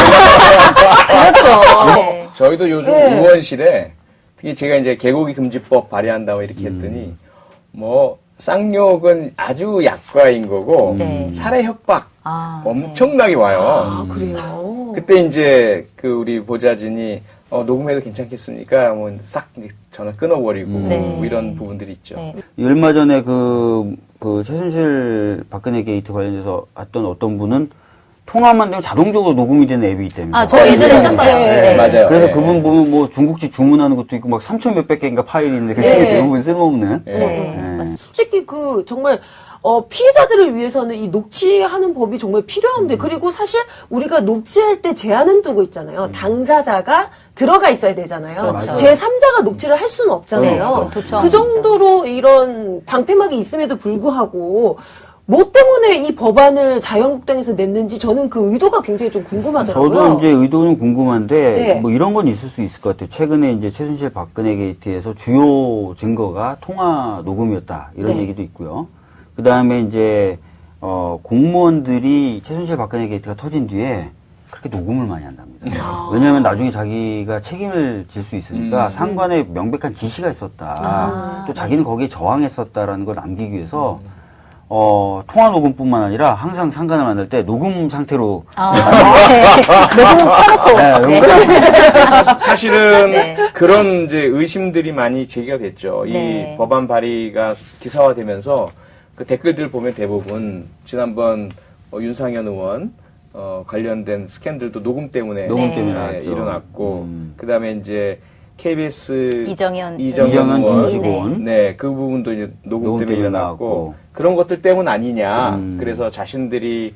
그렇죠. 네. 저희도 요즘 네. 의원실에 특히 제가 이제 개고기 금지법 발의한다고 이렇게 했더니 뭐 쌍욕은 아주 약과인 거고 네. 살해 협박 네. 엄청나게 와요. 그래요. 그때 이제 그 우리 보좌진이 녹음해도 괜찮겠습니까? 뭐 싹 이제 전화 끊어버리고 네. 뭐 이런 부분들이 있죠. 네. 얼마 전에 그 최순실 박근혜 게이트 관련해서 했던 어떤 분은 통화만 되면 자동적으로 녹음이 되는 앱이 있다면서요. 저 예전에 했었어요. 네. 맞아요. 그래서 네. 그분 보면 뭐 중국집 주문하는 것도 있고 막 3천 몇백 개인가 파일이 있는데 그 중에 대부분 쓸모없는. 네. 솔직히 그 정말 피해자들을 위해서는 이 녹취하는 법이 정말 필요한데 그리고 사실 우리가 녹취할 때 제한은 두고 있잖아요. 당사자가 들어가 있어야 되잖아요. 그렇죠. 제3자가 녹취를 할 수는 없잖아요. 그렇죠. 그 정도로 이런 방패막이 있음에도 불구하고 뭐 때문에 이 법안을 자유한국당에서 냈는지 저는 그 의도가 굉장히 좀 궁금하더라고요. 저도 이제 의도는 궁금한데 네. 뭐 이런 건 있을 수 있을 것 같아요. 최근에 이제 최순실 박근혜 게이트에서 주요 증거가 통화 녹음이었다 이런 네. 얘기도 있고요. 그 다음에 이제 공무원들이 최순실 박근혜 게이트가 터진 뒤에 그렇게 녹음을 많이 한답니다. 왜냐하면 나중에 자기가 책임을 질 수 있으니까 상관에 명백한 지시가 있었다. 또 자기는 거기에 저항했었다라는 걸 남기기 위해서 통화 녹음뿐만 아니라 항상 상관을 만날 때 녹음 상태로 녹음 켜놓고. 사실은 네. 그런 이제 의심들이 많이 제기가 됐죠. 네. 이 법안 발의가 기사화되면서 그 댓글들 보면 대부분 지난번 윤상현 의원 관련된 스캔들도 녹음 때문에 녹음 때문에 나왔죠. 일어났고 그다음에 이제 KBS 이정현 이정현 의원 김시곤 네, 그 부분도 이제 녹음 때문에 일어났고 그런 것들 때문 아니냐. 그래서 자신들이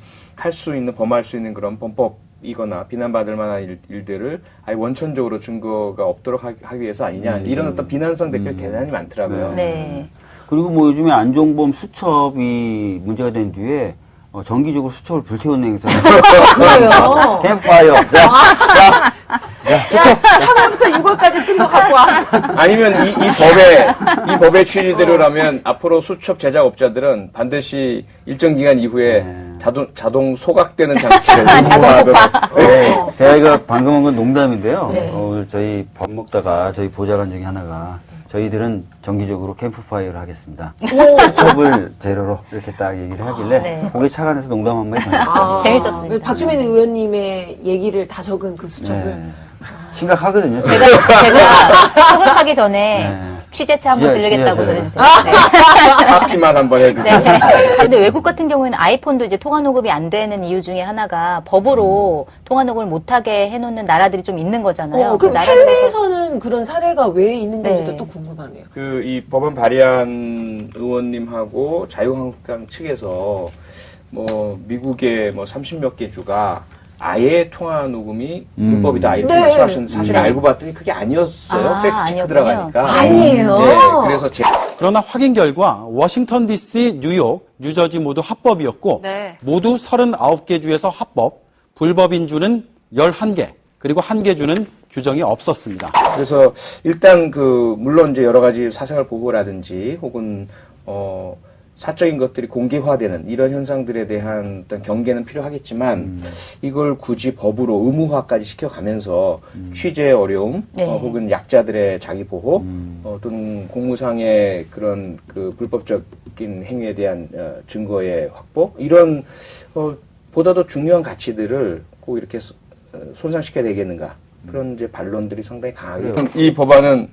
범할 수 있는 그런 범법이거나 비난받을 만한 일들을 아예 원천적으로 증거가 없도록 하기 위해서 아니냐. 이런 어떤 비난성 댓글이 대단히 많더라고요. 네. 그리고 뭐 요즘에 안종범 수첩이 문제가 된 뒤에 정기적으로 수첩을 불태우는 행사를 그래요. 캠프파이어. 야, 3월부터 6월까지 쓴 거 갖고 와. 아니면 이 법의 취지대로라면 앞으로 수첩 제작업자들은 반드시 일정 기간 이후에 자동 소각되는 장치를 의무화하도록. 네, 제가 이거 방금 한 건 농담인데요. 오늘 저희 밥 먹다가 저희 보좌관 중에 하나가 저희들은 정기적으로 캠프파이어를 하겠습니다. 수첩을 재료로 이렇게 딱 얘기를 하길래 네. 고개 차관에서 농담 한 마디 던졌어요. 재밌었습니다. 박주민 의원님의 얘기를 다 적은 그 수첩을. 네. 심각하거든요. 제가 수업하기 전에 네. 취재차 한번 취재, 들르겠다고 취재하셔요. 그러주세요. 네. 카피만 한번 해도. 네. 근데 외국 같은 경우에는 아이폰도 이제 통화 녹음이 안 되는 이유 중에 하나가 법으로 통화 녹음을 못하게 해놓는 나라들이 좀 있는 거잖아요. 그럼 나라들에서- 해외에서는 그런 사례가 왜 있는 건지도 네. 또 궁금하네요. 이 법안 발의한 의원님하고 자유한국당 측에서 미국의 30몇 개 주가 아예 통화 녹음이 불법이다 이렇게 네. 말씀하셨는데 사실 알고 봤더니 그게 아니었어요. 팩트 체크 아니었군요. 들어가니까. 아니에요. 네, 그래서 그러나 확인 결과 워싱턴 DC, 뉴욕, 뉴저지 모두 합법이었고 모두 39개 주에서 합법, 불법인 주는 11개, 그리고 1개 주는 규정이 없었습니다. 그래서 일단 물론 이제 여러 가지 사생활 보호라든지 혹은 사적인 것들이 공개화되는 이런 현상들에 대한 어떤 경계는 필요하겠지만 이걸 굳이 법으로 의무화까지 시켜가면서 취재의 어려움 네. 혹은 약자들의 자기 보호 또는 공무상의 그런 불법적인 행위에 대한 증거의 확보 이런 보다 더 중요한 가치들을 꼭 이렇게 손상시켜야 되겠는가 그런 이제 반론들이 상당히 강하게 이 법안은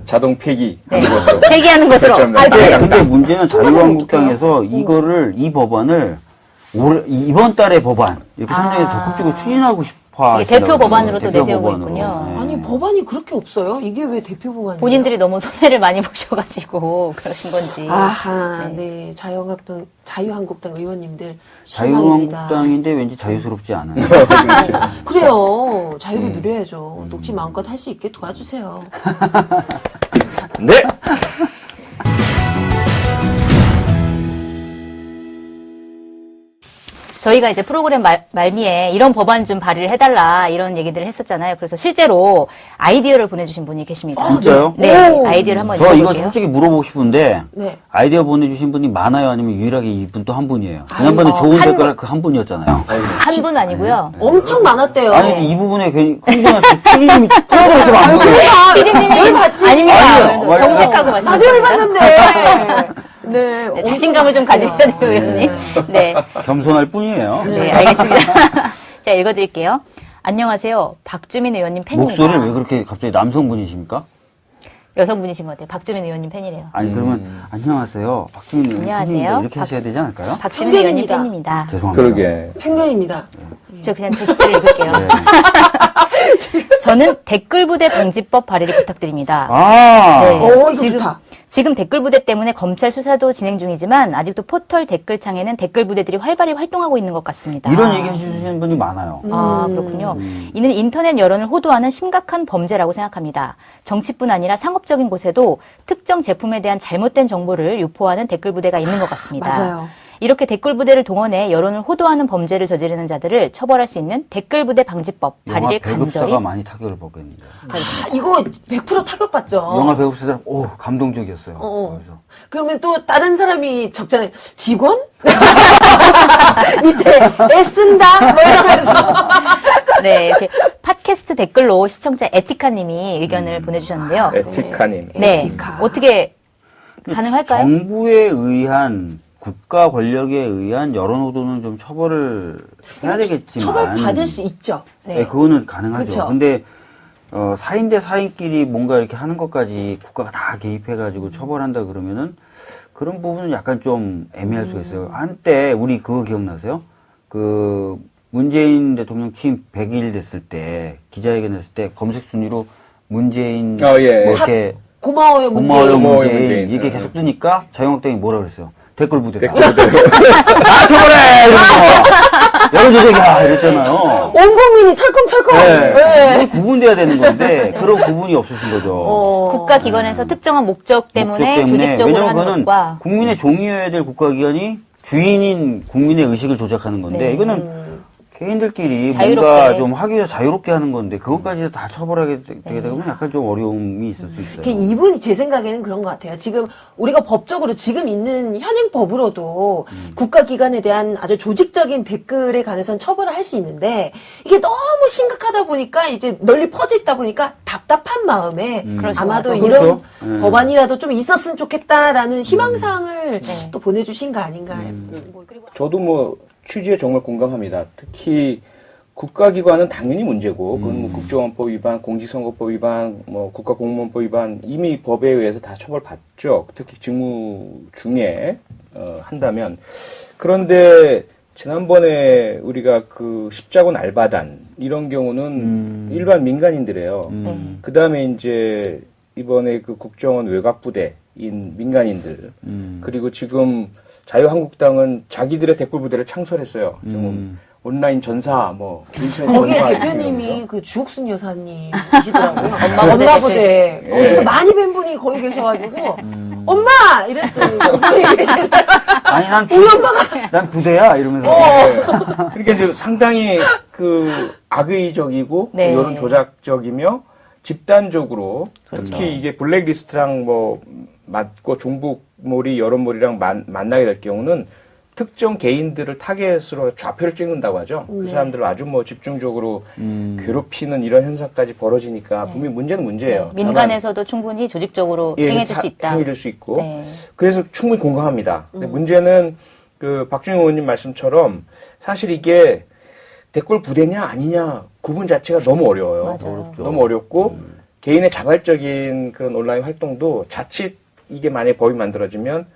자동 폐기하는 것으로 폐기하는 것으로. 결정됩니다. 근데 문제는 자유한국당에서 이 법안을 이번 달의 법안 이렇게 선정해서 적극적으로 추진하고 싶어 이게 하시더라고요. 대표 법안으로 또 대표 내세우고 법안으로. 있군요. 네. 아니 법안이 그렇게 없어요? 이게 왜 대표 법안이에요? 본인들이 너무 손해를 많이 보셔가지고 그러신 건지. 아하, 네. 자유한국당 의원님들 실망입니다. 자유한국당인데 왠지 자유스럽지 않아요. 그래요. 자유를 누려야죠. 녹지 마음껏 할 수 있게 도와주세요. 네. 저희가 이제 프로그램 말미에 이런 법안 좀 발의를 해달라 이런 얘기들을 했었잖아요. 그래서 실제로 아이디어를 보내주신 분이 계십니다. 진짜요? 네, 오. 아이디어를 한번 저 이거 읽어볼게요. 솔직히 물어보고 싶은데 네. 아이디어 보내주신 분이 많아요? 아니면 유일하게 이분 또 한 분이에요? 지난번에 좋은 한 댓글 그 한 분이었잖아요. 한 분 아니고요. 엄청 많았대요. 아니 이 부분에 괜히 흥분하시 피디님이 프로그램에서 안 보여요. 피디님이 봤지? 아닙니다. 아니요. 그래서 정색하고 나도 말씀드립니다. 열받는데. 네. 네, 자신감을 좀 가지셔야 돼요, 의원님. 네. 겸손할 뿐이에요. 네, 알겠습니다. 자, 읽어드릴게요. 안녕하세요. 박주민 의원님 팬입니다. 목소리를 왜 그렇게 갑자기 남성분이십니까? 여성분이신 것 같아요. 박주민 의원님 팬이래요. 아니 그러면 안녕하세요. 박주민 의원님 안녕하세요. 팬입니다. 이렇게 하셔야 되지 않을까요? 박주민 의원님 편견입니다. 팬입니다. 죄송합니다. 그러게. 편견입니다. 저 그냥 제식대로 읽을게요. 네. 저는 댓글부대 방지법 발의를 부탁드립니다. 아, 네. 이거 좋다. 지금 댓글부대 때문에 검찰 수사도 진행 중이지만 아직도 포털 댓글창에는 댓글부대들이 활발히 활동하고 있는 것 같습니다. 이런 얘기 해주시는 분이 많아요. 아, 그렇군요. 이는 인터넷 여론을 호도하는 심각한 범죄라고 생각합니다. 정치뿐 아니라 상업적인 곳에도 특정 제품에 대한 잘못된 정보를 유포하는 댓글부대가 있는 것 같습니다. 맞아요. 이렇게 댓글부대를 동원해 여론을 호도하는 범죄를 저지르는 자들을 처벌할 수 있는 댓글부대 방지법 영화 발의를 간절히 배급사가 많이 타격을 받겠는데. 이거 100% 타격받죠. 영화 배급사들 감동적이었어요. 그래서. 그러면 또 다른 사람이 적잖아요. 직원? 밑에 애쓴다? 뭐 이러면서. 네, 이렇게 팟캐스트 댓글로 시청자 에티카님이 의견을 보내주셨는데요. 에티카님. 네, 에티카. 어떻게 가능할까요? 정부에 의한 국가 권력에 의한 여론 호도는 좀 처벌을 해야 되겠지만 처벌 받을 수 있죠. 네, 그거는 가능하죠. 그쵸. 근데 4인 대 4인끼리 뭔가 이렇게 하는 것까지 국가가 다 개입해가지고 처벌한다 그러면은 그런 부분은 약간 좀 애매할 수가 있어요. 한때 우리 그거 기억나세요? 그 문재인 대통령 취임 100일 됐을 때 기자회견 했을 때 검색 순위로 문재인 예. 뭐 이렇게 고마워요, 문재인. 고마워요 고마워요, 문재인 문재인. 이게 네. 계속 뜨니까 자유한국당이 뭐라 그랬어요? 댓글 부대다. 다 처벌해! 이러면서. 여론조작이야! 이랬잖아요. 온 국민이 철컹철컹. 네. 네. 이게 구분돼야 되는 건데, 그런 구분이 없으신 거죠. 국가기관에서 특정한 목적 때문에 조직적으로 왜냐면 하는 그거는 것과 국민의 종이어야 될 국가기관이 주인인 국민의 의식을 조작하는 건데, 네. 이거는 개인들끼리 자유롭게. 뭔가 좀 하기 위해서 자유롭게 하는 건데, 그것까지 다 처벌하게 되게 되면 약간 좀 어려움이 있을 수 있어요. 이분 제 생각에는 그런 것 같아요. 지금 우리가 법적으로 지금 있는 현행법으로도 국가기관에 대한 아주 조직적인 댓글에 관해서는 처벌을 할 수 있는데 이게 너무 심각하다 보니까 이제 널리 퍼져 있다 보니까 답답한 마음에 아마도 그렇죠. 이런 네. 법안이라도 좀 있었으면 좋겠다라는 희망사항을 또 보내주신 거 아닌가. 뭐 그리고 저도 뭐 취지에 정말 공감합니다. 특히 국가기관은 당연히 문제고, 그건 뭐 국정원법 위반, 공직선거법 위반, 뭐 국가공무원법 위반 이미 법에 의해서 다 처벌받죠. 특히 직무 중에 한다면. 그런데 지난번에 우리가 그 십자군 알바단 이런 경우는 일반 민간인들이에요. 그 다음에 이제 이번에 그 국정원 외곽부대인 민간인들 그리고 지금 자유한국당은 자기들의 댓글 부대를 창설했어요. 지금 온라인 전사, 뭐 인터넷 거기에 전사 대표님이 그 주옥순 여사님이시더라고요. 엄마 부대 엄마 부대. 거기서 많이 뵌 분이 거기 계셔가지고 엄마 이랬더니 그분이 계시더라고요. 아니, 난 부대야! 이러면서. 그러니까 이제 상당히 그 악의적이고 네. 여론 조작적이며 집단적으로 특히 이게 블랙리스트랑 뭐 맞고 종북몰이 여론몰이랑 만나게 될 경우는 특정 개인들을 타겟으로 좌표를 찍는다고 하죠. 그 사람들을 아주 뭐 집중적으로 괴롭히는 이런 현상까지 벌어지니까 분명히 문제는 문제예요. 민간에서도 충분히 조직적으로 행해질 수 있다. 행해질 수 있고. 네. 그래서 충분히 공감합니다. 근데 문제는 그 박준영 의원님 말씀처럼 사실 이게 댓글 부대냐 아니냐 구분 자체가 너무 어려워요. 맞아요. 너무 어렵고 개인의 자발적인 그런 온라인 활동도 자칫 이게 만약에 법이 만들어지면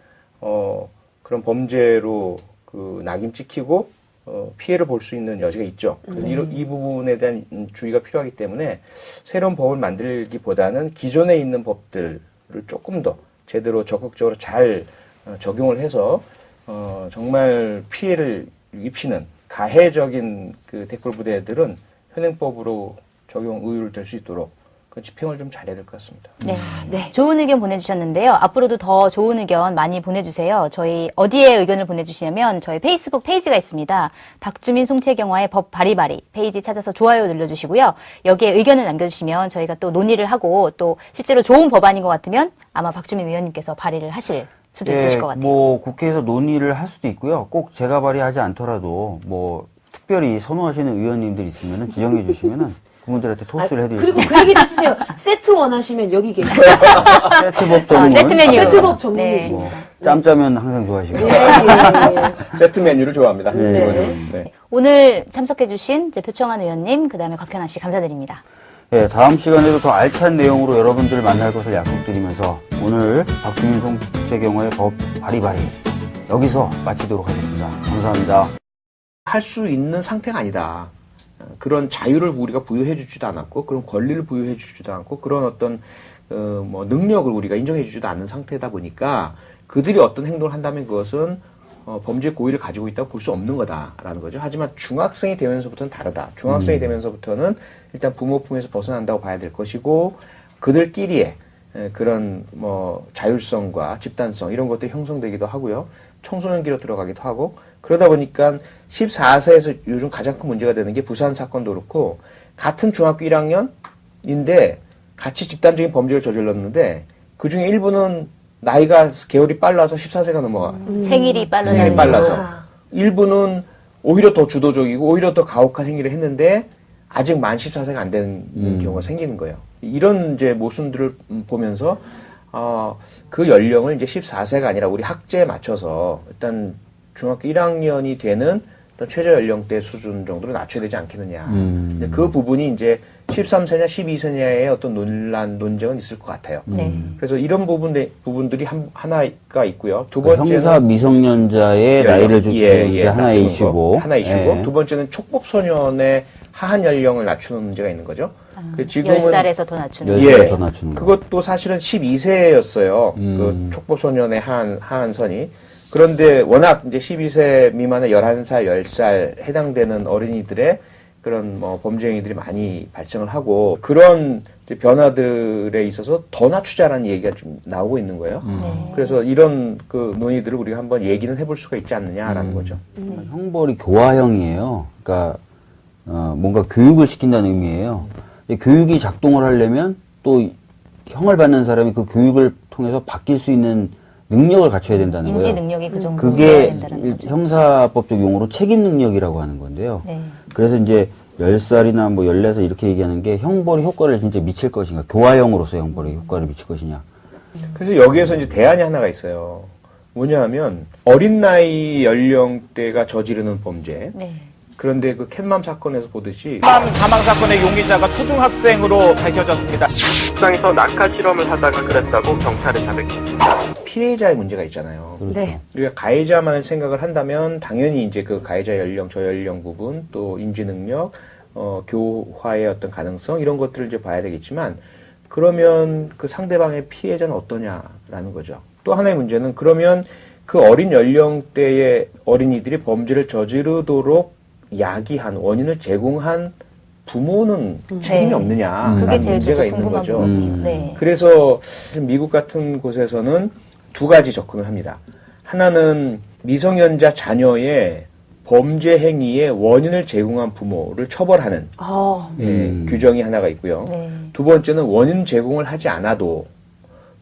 그런 범죄로 그 낙인 찍히고 피해를 볼 수 있는 여지가 있죠. 그래서 이 부분에 대한 주의가 필요하기 때문에 새로운 법을 만들기보다는 기존에 있는 법들을 조금 더 제대로 적극적으로 잘 적용을 해서 정말 피해를 입히는 가해적인 그 댓글 부대들은 현행법으로 적용 의율 될 수 있도록 그 집행을 좀 잘해야 될 것 같습니다. 네. 좋은 의견 보내주셨는데요. 앞으로도 더 좋은 의견 많이 보내주세요. 저희 어디에 의견을 보내주시냐면 저희 페이스북 페이지가 있습니다. 박주민 송채경화의 법 바리바리 페이지 찾아서 좋아요 눌러주시고요. 여기에 의견을 남겨주시면 저희가 또 논의를 하고 또 실제로 좋은 법안인 것 같으면 아마 박주민 의원님께서 발의를 하실 수도 있으실 것 같아요. 뭐 국회에서 논의를 할 수도 있고요. 꼭 제가 발의하지 않더라도 뭐 특별히 선호하시는 의원님들 있으면은 지정해 주시면은 그분들한테 토스를 해드리고. 그리고 그 얘기도 해주세요. 세트 원하시면 여기 계세요. 세트법 전문. 세트 메뉴. 세트법 전문이십니다. 짬짜면 항상 좋아하시고. 예. 세트 메뉴를 좋아합니다. 네. 오늘 참석해주신 이제 표창원 의원님, 그 다음에 곽현아 씨 감사드립니다. 네, 다음 시간에도 더 알찬 내용으로 여러분들을 만날 것을 약속드리면서 오늘 박주민 송채경화의 법 바리바리 여기서 마치도록 하겠습니다. 감사합니다. 할 수 있는 상태가 아니다. 그런 자유를 우리가 부여해 주지도 않았고, 그런 권리를 부여해 주지도 않고, 그런 어떤 뭐 능력을 우리가 인정해 주지도 않는 상태다 보니까 그들이 어떤 행동을 한다면 그것은 범죄 고의를 가지고 있다고 볼 수 없는 거다라는 거죠. 하지만 중학생이 되면서부터는 다르다. 중학생이 되면서부터는 일단 부모 품에서 벗어난다고 봐야 될 것이고, 그들끼리의 그런 뭐 자율성과 집단성 이런 것들이 형성되기도 하고요. 청소년기로 들어가기도 하고, 그러다 보니까 14세에서 요즘 가장 큰 문제가 되는 게 부산 사건도 그렇고, 같은 중학교 1학년인데 같이 집단적인 범죄를 저질렀는데 그 중에 일부는 나이가 개월이 빨라서 14세가 넘어가. 생일이 빨라서. 생일이 빨라서. 일부는 오히려 더 주도적이고 오히려 더 가혹한 행위를 했는데 아직 만 14세가 안 된 경우가 생기는 거예요. 이런 이제 모순들을 보면서 그 연령을 이제 14세가 아니라 우리 학제에 맞춰서 일단 중학교 1학년이 되는 어떤 최저 연령대 수준 정도로 낮춰야 되지 않겠느냐. 근데 그 부분이 이제 13세냐 12세냐의 어떤 논쟁은 있을 것 같아요. 그래서 이런 부분들이 하나가 있고요. 두 번째는 형사 미성년자의 나이를 줄이는 게 하나의 이슈고. 두 번째는 촉법 소년의 하한 연령을 낮추는 문제가 있는 거죠. 지금은 10살에서 더 낮추는. 10살에서 더 낮추는 거. 그것도 사실은 12세였어요. 그 촉법 소년의 하한선이. 그런데 워낙 이제 12세 미만의 11살, 10살 해당되는 어린이들의 그런 뭐 범죄 행위들이 많이 발생을 하고 그런 이제 변화들에 있어서 더 낮추자라는 얘기가 좀 나오고 있는 거예요. 그래서 이런 그 논의들을 우리가 한번 얘기는 해볼 수가 있지 않느냐라는 거죠. 형벌이 교화형이에요. 그러니까 뭔가 교육을 시킨다는 의미예요. 근데 교육이 작동을 하려면 또 형을 받는 사람이 그 교육을 통해서 바뀔 수 있는 능력을 갖춰야 된다는 거예요. 인지 능력이 그 정도 그게 된다는 거죠. 형사법적 용어로 책임 능력이라고 하는 건데요. 네. 그래서 이제 10살이나 뭐 14살 이렇게 얘기하는 게 형벌이 효과를 진짜 미칠 것인가, 교화형으로서 형벌이 효과를 미칠 것이냐. 그래서 여기에서 이제 대안이 하나가 있어요. 뭐냐 하면 어린 나이 연령대가 저지르는 범죄. 네. 그런데 그 캣맘 사건에서 보듯이 사망 사건의 용의자가 초등학생으로 밝혀졌습니다. 식당에서 낙하 실험을 하다가 그랬다고 경찰에 자백했습니다. 피해자의 문제가 있잖아요. 그렇죠. 네. 우리가 가해자만을 생각을 한다면 당연히 이제 그 가해자 연령, 저연령 부분, 또 인지 능력, 교화의 어떤 가능성 이런 것들을 이제 봐야 되겠지만 그러면 그 상대방의 피해자는 어떠냐라는 거죠. 또 하나의 문제는 그러면 그 어린 연령대의 어린이들이 범죄를 저지르도록 야기한 원인을 제공한 부모는 책임이 네. 없느냐 그게 제일 문제가 저도 있는 궁금한 거죠. 부분이에요. 네. 그래서 지금 미국 같은 곳에서는 두 가지 접근을 합니다. 하나는 미성년자 자녀의 범죄 행위의 원인을 제공한 부모를 처벌하는 규정이 하나가 있고요. 네. 두 번째는 원인 제공을 하지 않아도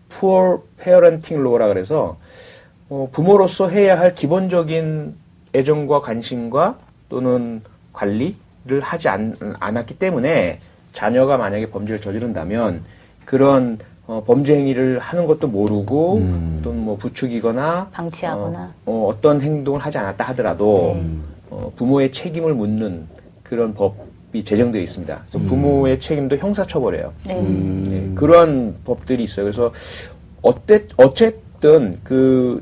Poor Parenting Law라 그래서 부모로서 해야 할 기본적인 애정과 관심과 또는 관리를 하지 않았기 때문에 자녀가 만약에 범죄를 저지른다면 그런 범죄 행위를 하는 것도 모르고 또는 뭐 부추기거나 방치하거나 어떤 행동을 하지 않았다 하더라도 부모의 책임을 묻는 그런 법이 제정되어 있습니다. 그래서 부모의 책임도 형사처벌이에요. 네. 네, 그런 법들이 있어요. 그래서 어쨌든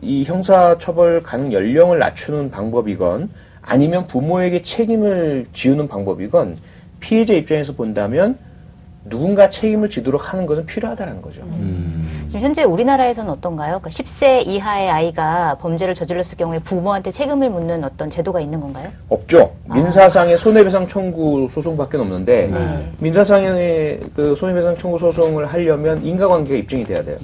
이 형사처벌 가능 연령을 낮추는 방법이건 아니면 부모에게 책임을 지우는 방법이건 피해자 입장에서 본다면 누군가 책임을 지도록 하는 것은 필요하다는 거죠. 지금 현재 우리나라에서는 어떤가요? 그러니까 10세 이하의 아이가 범죄를 저질렀을 경우에 부모한테 책임을 묻는 어떤 제도가 있는 건가요? 없죠. 민사상의 손해배상 청구 소송밖에 없는데 민사상의 그 손해배상 청구 소송을 하려면 인과관계가 입증이 돼야 돼요.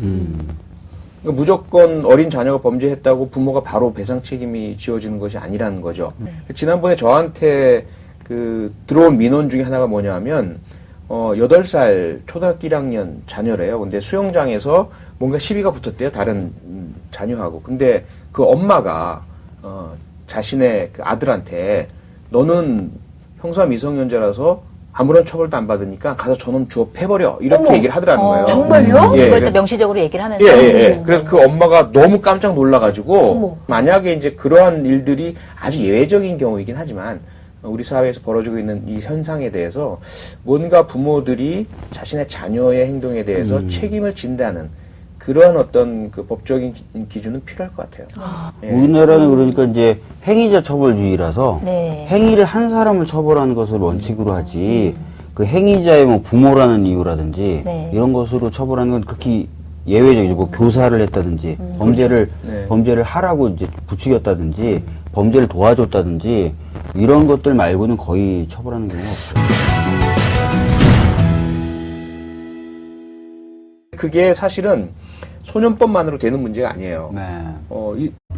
그러니까 무조건 어린 자녀가 범죄했다고 부모가 바로 배상 책임이 지어지는 것이 아니라는 거죠. 지난번에 저한테 들어온 민원 중에 하나가 뭐냐면 8살 초등학교 1학년 자녀래요. 근데 수영장에서 뭔가 시비가 붙었대요. 다른 자녀하고. 근데 그 엄마가 자신의 그 아들한테 너는 형사 미성년자라서 아무런 처벌도 안 받으니까 가서 저놈 주워 패버려. 이렇게 얘기를 하더라는 거예요. 정말요? 예, 그걸 또 명시적으로 얘기를 하면서 그래서 그 엄마가 너무 깜짝 놀라가지고 만약에 이제 그러한 일들이 아주 예외적인 경우이긴 하지만 우리 사회에서 벌어지고 있는 이 현상에 대해서 뭔가 부모들이 자신의 자녀의 행동에 대해서 책임을 진다는 그런 어떤 그 법적인 기준은 필요할 것 같아요. 예. 우리나라는 그러니까 이제 행위자 처벌주의라서 네. 행위를 한 사람을 처벌하는 것을 원칙으로 하지 그 행위자의 뭐 부모라는 이유라든지 네. 이런 것으로 처벌하는 건 극히 예외적이죠. 뭐 교사를 했다든지 범죄를 네. 범죄를 하라고 이제 부추겼다든지 범죄를 도와줬다든지 이런 것들 말고는 거의 처벌하는 경우가 없어요. 그게 사실은 소년법만으로 되는 문제가 아니에요. 네.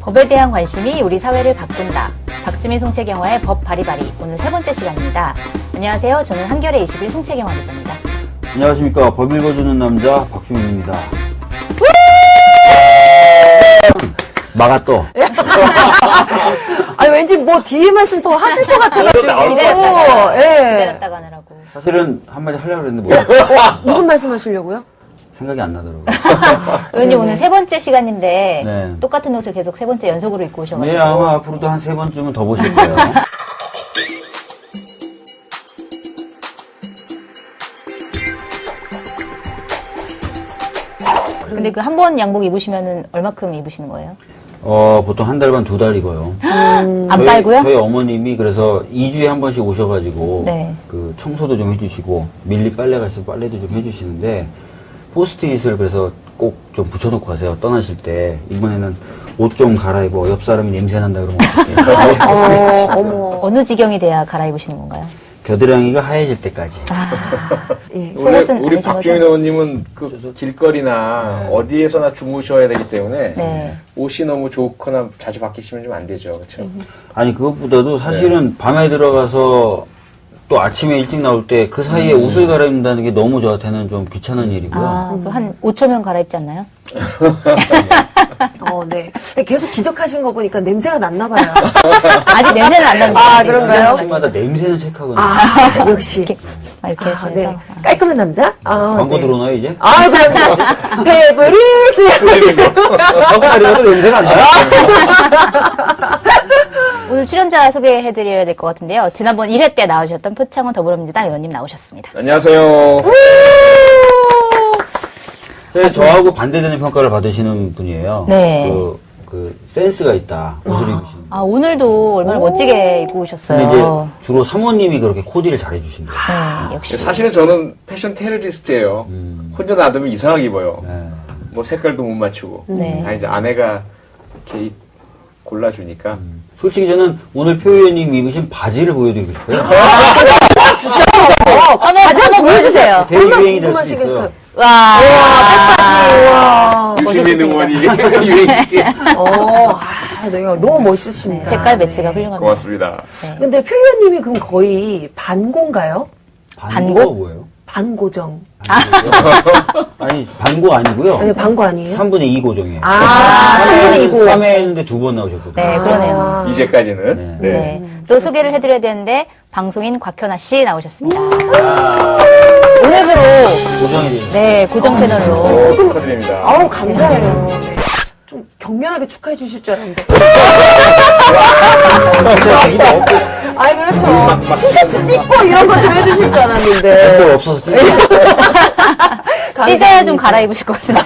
법에 대한 관심이 우리 사회를 바꾼다. 박주민 송채경화의 법 바리바리 오늘 세 번째 시간입니다. 안녕하세요. 저는 한겨레 21 송채경화 기자입니다. 안녕하십니까. 법 읽어주는 남자 박주민입니다. 막았또. 아니, 왠지 뭐 뒤에 말씀 더 하실 것 같아가지고. 예. 기다렸다가 하느라고. 사실은 한마디 하려고 그랬는데 무슨 말씀 하시려고요? 생각이 안 나더라고요. 의원님 오늘 세 번째 시간인데 네. 똑같은 옷을 계속 세 번째 연속으로 입고 오셔가지고 네, 아마 앞으로도 한 3번쯤은 더 보실 거예요. 근데 그 한 번 양복 입으시면은 얼마큼 입으시는 거예요? 보통 한 달 반, 2달이고요. 안 빨고요? 저희 어머님이 그래서 2주에 한 번씩 오셔가지고, 네. 그 청소도 좀 해주시고, 밀리 빨래가 있으면 빨래도 좀 해주시는데, 포스트잇을 그래서 꼭 좀 붙여놓고 가세요. 떠나실 때. 이번에는 옷 좀 갈아입어. 옆 사람이 냄새 난다 그러면 어떡해. 어머. 어느 지경이 돼야 갈아입으시는 건가요? 겨드랑이가 하얘질 때까지. 예. 원래 속옷은 우리 아니신 박주민 거죠? 의원님은 그 길거리나 어디에서나 주무셔야 되기 때문에 네. 옷이 너무 좋거나 자주 바뀌시면 좀 안 되죠. 그렇죠? 아니 그것보다도 사실은 밤에 들어가서 또 아침에 일찍 나올 때 그 사이에 옷을 갈아입는다는 게 너무 저한테는 좀 귀찮은 일이고요. 그럼 한 5초면 갈아입지 않나요? 네. 계속 지적하시는 거 보니까 냄새가 났나 봐요. 아직 냄새는 안 나는데. 아, 그런가요? 아침마다 냄새는 체크하거든요. 역시. 이렇게 하시면서. 네. 깔끔한 남자? 광고 네. 들어오나요 이제? 그럼요. 페브리즈! 턱다리가도 냄새가 안 나요? 오늘 출연자 소개해드려야 될 것 같은데요. 지난번 1회 때 나오셨던 표창원 더불어민주당 의원님 나오셨습니다. 안녕하세요. 네, 저하고 반대되는 평가를 받으시는 분이에요. 네. 그 센스가 있다. 옷을 입으시는. 오늘도 얼마나 멋지게 입고 근데 이제 오셨어요. 주로 사모님이 그렇게 코디를 잘해주신대요. 네, 역시. 사실은 저는 패션 테러리스트예요. 혼자 놔두면 이상하게 입어요. 네. 뭐 색깔도 못 맞추고. 네. 다 이제 아내가 이렇게 골라주니까. 솔직히 저는 오늘 표 의원님 입으신 바지를 보여드리고 싶어요. 바지 한번 보여주세요. 되게 얼마나 유행이 될 수 있어요. 궁금하시겠어요. 와. 유시민 의원이 유행시킨. 네, 너무 멋있으십니다. 색깔 매치가 훌륭합니다. 고맙습니다. 근데 표 의원님이 그럼 거의 반고인가요? 반고가 뭐예요? 반고정. 아니, 반고 아니고요. 네, 반고 아니에요? 3분의 2 고정이에요. 3분의 2 고. 3회 했는데 2번 나오셨거든요. 네, 그러네요. 이제까지는. 네. 네. 또 소개를 해드려야 되는데, 방송인 곽현아 씨 나오셨습니다. 오늘부로, 고정이 되죠. 네, 고정 패널로. 축하드립니다. 감사해요. 네. 좀 격렬하게 축하해 주실 줄 알았는데. 그렇죠. 티셔츠 찢고 이런 거 좀 해주실 줄 알았는데. 뭘 없어서 찢어야 좀 갈아입으실 것 같은데.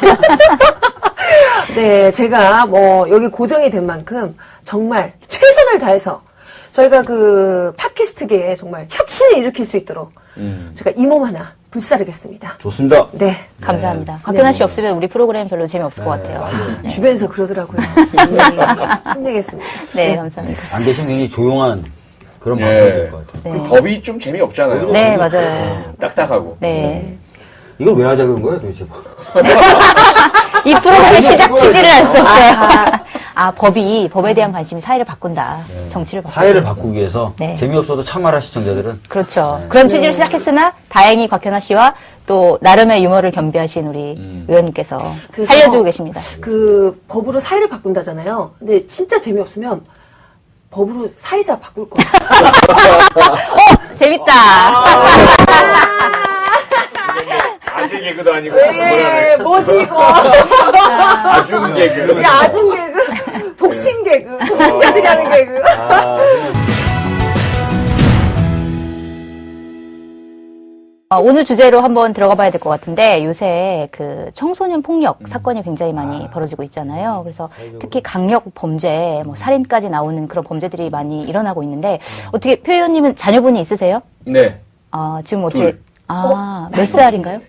네, 제가 여기 고정이 된 만큼 정말 최선을 다해서 저희가 그 팟캐스트계에 정말 혁신을 일으킬 수 있도록 제가 이 몸 하나 불사르겠습니다. 좋습니다. 네. 감사합니다. 곽현아 씨 없으면 우리 프로그램 별로 재미없을 것 같아요. 주변에서 그러더라고요. 네, 힘내겠습니다. 네, 감사합니다. 안 계시면 굉장히 조용한 그런 예. 방송이 될 것 같아요. 네. 법이 좀 재미없잖아요. 네, 맞아요. 딱딱하고. 네. 이걸 왜 하자 그런 거예요, 도대체? 이 프로그램의 시작 취지를 알 수 없어요. 법에 대한 관심이 사회를 바꾼다. 정치를 바꾼다. 사회를 바꾸기 위해서 네. 재미없어도 참아라 시청자들은. 그렇죠. 그런 취지로 시작했으나 다행히 곽현아 씨와 또 나름의 유머를 겸비하신 우리 의원님께서 그래서 살려주고 계십니다. 그 법으로 사회를 바꾼다잖아요. 근데 진짜 재미없으면 법으로 사회자 바꿀 거예요. 재밌다. 아재 개그도 아니고. 네, 뭐지 이거. 아중 개그. 아중 개그, 독신 개그, 독신자들이 하는 개그. 오늘 주제로 한번 들어가 봐야 될 것 같은데 요새 그 청소년 폭력 사건이 굉장히 많이 벌어지고 있잖아요. 그래서 특히 강력 범죄, 뭐 살인까지 나오는 그런 범죄들이 많이 일어나고 있는데 어떻게 표 의원님은 자녀분이 있으세요? 네. 지금 어떻게 몇 살인가요?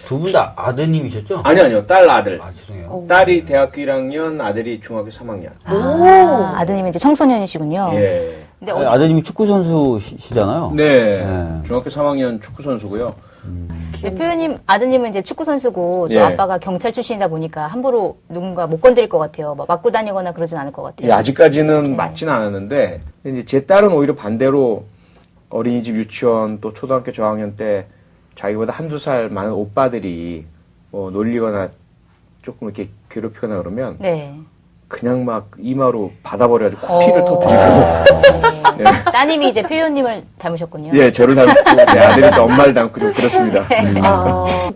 두 분 다 아드님이셨죠? 아니요. 딸, 아들. 죄송해요. 딸이 대학교 1학년, 아들이 중학교 3학년. 아드님은 이제 청소년이시군요. 예. 근데 아니, 아드님이 축구 선수시잖아요. 네. 네. 중학교 3학년 축구 선수고요. 표 의원님 아드님은 이제 축구 선수고 또 예. 아빠가 경찰 출신이다 보니까 함부로 누군가 못 건드릴 것 같아요. 뭐 맞고 다니거나 그러진 않을 것 같아요. 예, 아직까지는 맞지는 않았는데, 근데 이제 제 딸은 오히려 반대로 어린이집, 유치원, 또 초등학교 저학년 때 자기보다 한두 살 많은 오빠들이 뭐 놀리거나 조금 이렇게 괴롭히거나 그러면 네. 그냥 막 이마로 받아버려가지고 코피를 터뜨리고. 네. 따님이 이제 표 의원님을 닮으셨군요. 예, 저를 닮고 제 아들이 또 엄마를 닮고 좀 그렇습니다.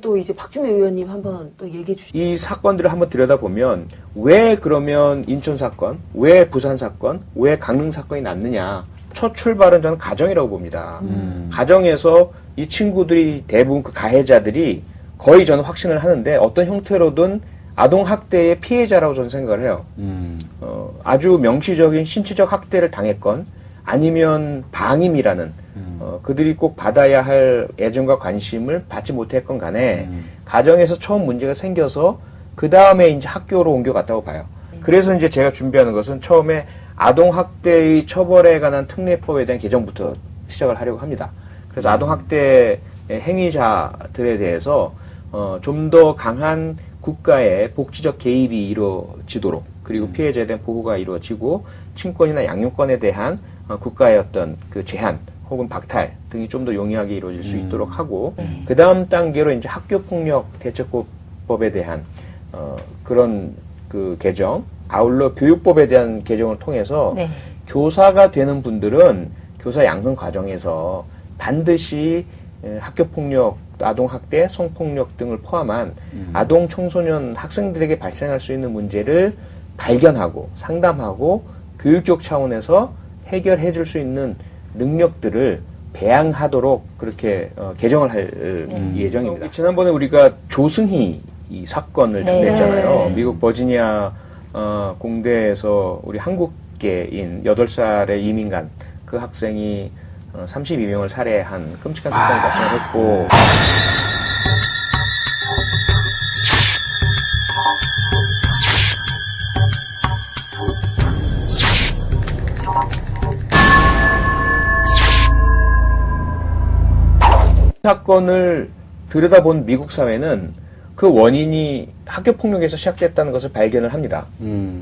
또 이제 박주민 의원님 한번 또 얘기해 주시죠. 이 사건들을 한번 들여다보면 왜 그러면 인천 사건, 왜 부산 사건, 왜 강릉 사건이 났느냐. 첫 출발은 저는 가정이라고 봅니다. 가정에서 이 친구들이 대부분 그 가해자들이 거의 저는 확신을 하는데 어떤 형태로든 아동학대의 피해자라고 저는 생각을 해요. 아주 명시적인 신체적 학대를 당했건 아니면 방임이라는 그들이 꼭 받아야 할 애정과 관심을 받지 못했건 간에 가정에서 처음 문제가 생겨서 그 다음에 이제 학교로 옮겨갔다고 봐요. 그래서 이제 제가 준비하는 것은 처음에 아동학대의 처벌에 관한 특례법에 대한 개정부터 시작을 하려고 합니다. 그래서 아동학대 행위자들에 대해서 좀 더 강한 국가의 복지적 개입이 이루어지도록, 그리고 피해자에 대한 보호가 이루어지고 친권이나 양육권에 대한 국가의 어떤 그 제한 혹은 박탈 등이 좀 더 용이하게 이루어질 수 있도록 하고, 그 다음 단계로 이제 학교폭력대책법에 대한 그런 그 개정, 아울러 교육법에 대한 개정을 통해서 네. 교사가 되는 분들은 교사 양성 과정에서 반드시 학교폭력, 아동학대, 성폭력 등을 포함한 아동, 청소년, 학생들에게 발생할 수 있는 문제를 발견하고 상담하고 교육적 차원에서 해결해 줄 수 있는 능력들을 배양하도록 그렇게 개정을 할 예정입니다. 지난번에 우리가 조승희 이 사건을 준비했잖아요. 미국 버지니아 공대에서 우리 한국계인 8살의 이민간 그 학생이 32명을 살해한 끔찍한 사건이 발생했고, 사건을 들여다본 미국 사회는 그 원인이 학교폭력에서 시작됐다는 것을 발견을 합니다.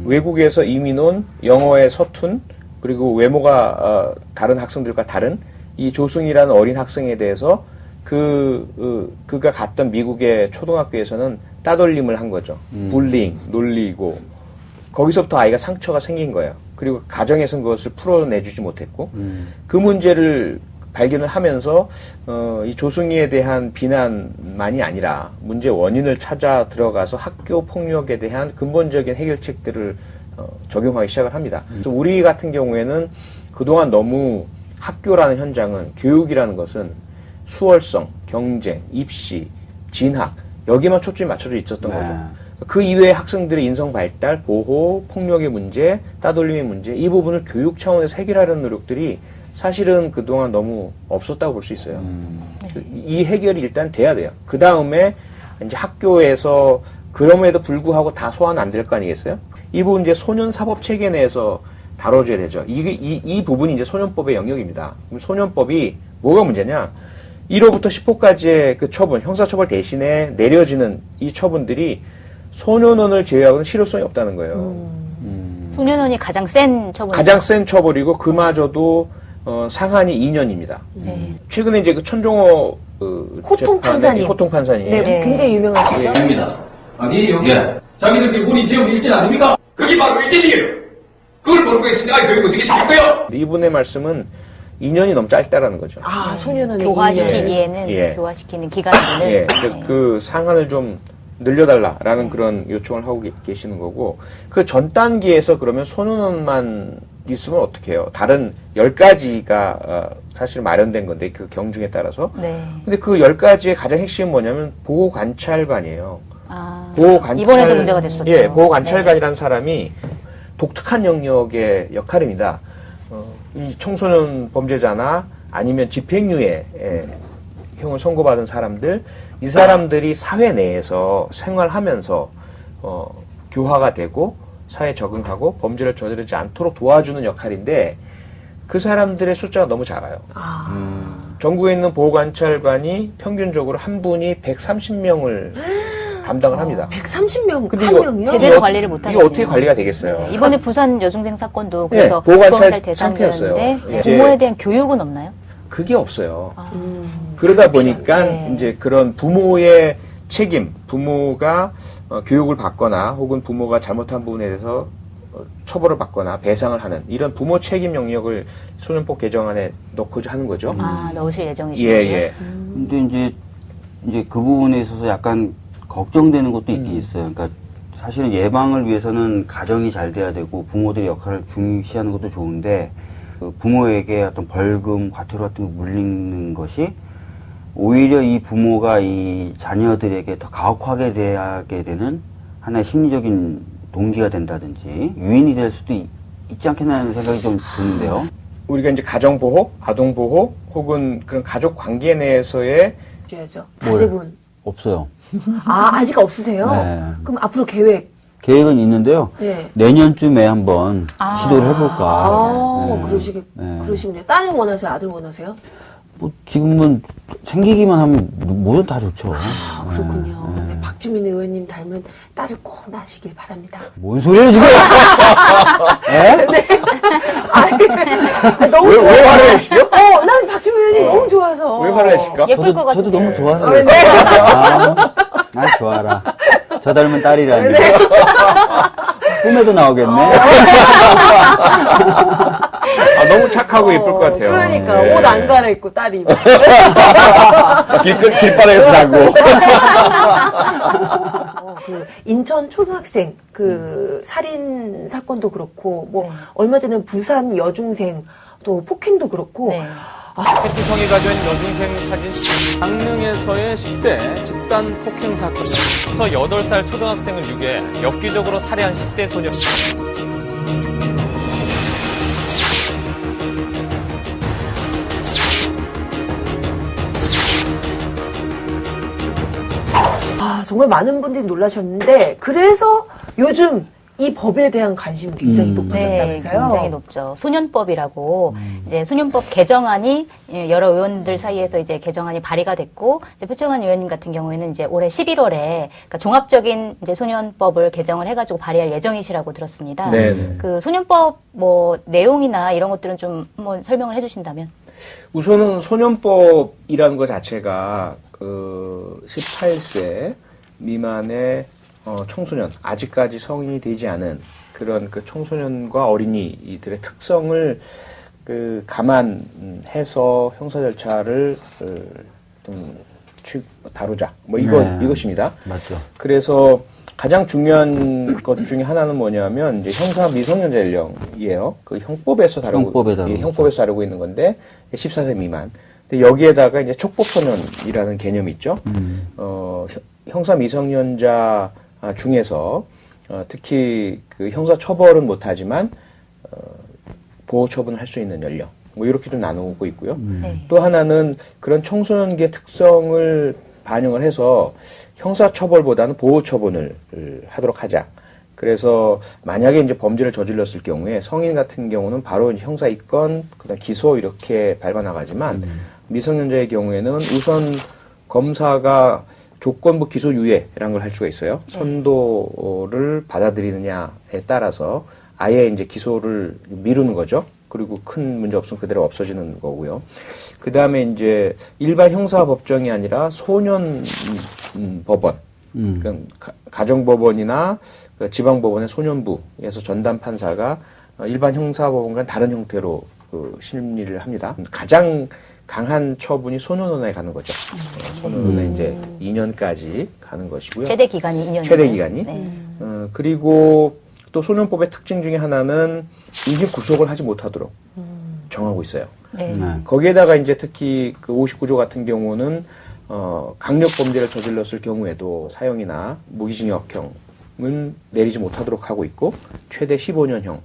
외국에서 이민 온 영어의 서툰, 그리고 외모가 다른 학생들과 다른 이 조승이라는 어린 학생에 대해서 그가 갔던 미국의 초등학교에서는 따돌림을 한 거죠. 불링, 놀리고, 거기서부터 아이가 상처가 생긴 거예요. 그리고 가정에서는 그것을 풀어내주지 못했고, 그 문제를 발견을 하면서 이 조승희에 대한 비난만이 아니라 문제 원인을 찾아 들어가서 학교 폭력에 대한 근본적인 해결책들을 적용하기 시작을 합니다. 그래서 우리 같은 경우에는 그동안 너무 학교라는 현장은, 교육이라는 것은 수월성, 경쟁, 입시, 진학 여기만 초점이 맞춰져 있었던 거죠. 그 이외의 학생들의 인성 발달, 보호, 폭력의 문제, 따돌림의 문제, 이 부분을 교육 차원에서 해결하려는 노력들이 사실은 그동안 너무 없었다고 볼 수 있어요. 이 해결이 일단 돼야 돼요. 그 다음에 이제 학교에서 그럼에도 불구하고 다 소화는 안 될 거 아니겠어요? 이 부분 이제 소년사법 체계 내에서 다뤄줘야 되죠. 이 부분이 이제 소년법의 영역입니다. 그럼 소년법이 뭐가 문제냐? 1호부터 10호까지의 그 처분, 형사처벌 대신에 내려지는 이 처분들이 소년원을 제외하고는 실효성이 없다는 거예요. 소년원이 가장 센 처분. 가장 센 처벌이고 그마저도 상한이 2년입니다. 최근에 이제 그 천종호 호통 판사님. 호통 판사님. 네, 굉장히 유명하시죠? 아닙니다. 아니, 여기 자기들끼리 문이 지금 일진 아닙니까? 그게 바로 일진이에요. 그걸 모르고 있으니 아이 교육 어떻게 시킬까요? 이분의 말씀은 2년이 너무 짧다라는 거죠. 아, 소년원의 교화시키기에는 예. 교화시키는 기간에는 예, 그래서 그 상한을 좀 늘려달라라는 그런 요청을 하고 계시는 거고, 그 전 단계에서 그러면 소년원만 있으면 어떻게 해요? 다른 10가지가 사실 마련된 건데, 그 경중에 따라서. 네. 근데 그 10가지의 가장 핵심은 뭐냐면 보호관찰관이에요. 보호관찰, 이번에도 문제가 됐었죠. 예, 보호관찰관이라는 사람이 독특한 영역의 역할입니다. 이 청소년 범죄자나 아니면 집행유예 형을 선고받은 사람들, 이 사람들이 사회 내에서 생활하면서 교화가 되고 사회에 적응하고 범죄를 저지르지 않도록 도와주는 역할인데, 그 사람들의 숫자가 너무 작아요. 전국에 있는 보호관찰관이 평균적으로 한 분이 130명을 담당을 합니다. 130명, 근데 한 이거 명이요? 제대로 관리를 못하는 이게 어떻게 관리가 되겠어요? 이번에 부산 여중생 사건도 그래서 보호관찰 대상이었는데 상태였어요. 부모에 대한 교육은 없나요? 그게 없어요. 그러다 보니까 네. 이제 그런 부모의 책임, 부모가 교육을 받거나 혹은 부모가 잘못한 부분에 대해서 처벌을 받거나 배상을 하는 이런 부모 책임 영역을 소년법 개정안에 넣고자 하는 거죠. 넣으실 예정이시군요. 예. 근데 이제 그 부분에 있어서 약간 걱정되는 것도 있긴 있어요. 그러니까 사실은 예방을 위해서는 가정이 잘 돼야 되고 부모들의 역할을 중시하는 것도 좋은데, 그 부모에게 어떤 벌금, 과태료 같은 거 물리는 것이 오히려 이 부모가 이 자녀들에게 더 가혹하게 대하게 되는 하나의 심리적인 동기가 된다든지 유인이 될 수도 있지 않겠나 하는 생각이 좀 드는데요. 우리가 이제 가정보호, 아동보호 혹은 그런 가족 관계 내에서의 줘야죠. 자제분. 없어요. 아, 아직 없으세요? 네. 그럼 앞으로 계획? 계획은 있는데요. 네. 내년쯤에 한번 시도를 해볼까. 그러시군요. 딸을 원하세요? 아들 원하세요? 뭐 지금은 생기기만 하면 뭐든 다 좋죠. 그렇군요. 네, 박주민 의원님 닮은 딸을 꼭 낳으시길 바랍니다. 뭔 소리예요 지금? 네. 너무 왜 좋아서. 화를 내시죠? 난 박주민 의원님 너무 좋아서. 왜 화를 내실까? 예쁠 것 같은데. 저도 너무 좋아서. 네. 좋아라. 저 닮은 딸이라니. 꿈에도 나오겠네. 너무 착하고 예쁠 것 같아요. 그러니까 네. 옷 안 갈아입고 딸이. 길바닥에서 나고. 그 인천 초등학생 그 살인 사건도 그렇고 뭐 얼마 전에 부산 여중생 또 폭행도 그렇고 네. 해투성이가 된 여중생 사진 강릉에서의 10대 집단 폭행 사건에서 8살 초등학생을 유괴해 엽기적으로 살해한 10대 소년. 정말 많은 분들이 놀라셨는데 그래서 요즘 이 법에 대한 관심이 굉장히 네, 높아졌다면서요? 굉장히 높죠. 소년법이라고 이제 소년법 개정안이 여러 의원들 사이에서 이제 개정안이 발의가 됐고 이제 표창원 의원님 같은 경우에는 이제 올해 11월에 그러니까 종합적인 이제 소년법을 개정을 해가지고 발의할 예정이시라고 들었습니다. 네네. 그 소년법 뭐 내용이나 이런 것들은 좀 한번 설명을 해주신다면. 우선은 소년법이라는 것 자체가 그 18세 미만의 청소년, 아직까지 성인이 되지 않은 그런 그 청소년과 어린이들의 특성을 그 감안해서 형사 절차를 좀 다루자. 뭐 이것입니다. 맞죠. 그래서 가장 중요한 것 중에 하나는 뭐냐면 이제 형사 미성년자 연령이에요. 그 형법에서 다루고 있는 건데 14세 미만. 근데 여기에다가 이제 촉법소년이라는 개념이 있죠. 형사 미성년자 중에서 특히 그 형사 처벌은 못하지만 보호 처분을 할 수 있는 연령 뭐 이렇게 좀 나누고 있고요. 네. 또 하나는 그런 청소년기의 특성을 반영을 해서 형사 처벌보다는 보호 처분을 하도록 하자. 그래서 만약에 이제 범죄를 저질렀을 경우에 성인 같은 경우는 바로 이제 형사 입건, 그다음 기소 이렇게 밟아 나가지만 미성년자의 경우에는 우선 검사가 조건부 기소 유예라는 걸 할 수가 있어요. 선도를 받아들이느냐에 따라서 아예 이제 기소를 미루는 거죠. 그리고 큰 문제 없으면 그대로 없어지는 거고요. 그 다음에 이제 일반 형사 법정이 아니라 소년 법원, 그러니까 가정법원이나 지방법원의 소년부에서 전담 판사가 일반 형사법원과는 다른 형태로 그 심리를 합니다. 가장 강한 처분이 소년원에 가는 거죠. 소년원에 이제 2년까지 가는 것이고요. 최대 기간이 2년. 최대 기간이. 네. 그리고 또 소년법의 특징 중에 하나는 임기 구속을 하지 못하도록 정하고 있어요. 네. 거기에다가 이제 특히 그 59조 같은 경우는 강력 범죄를 저질렀을 경우에도 사형이나 무기징역형은 내리지 못하도록 하고 있고 최대 15년형을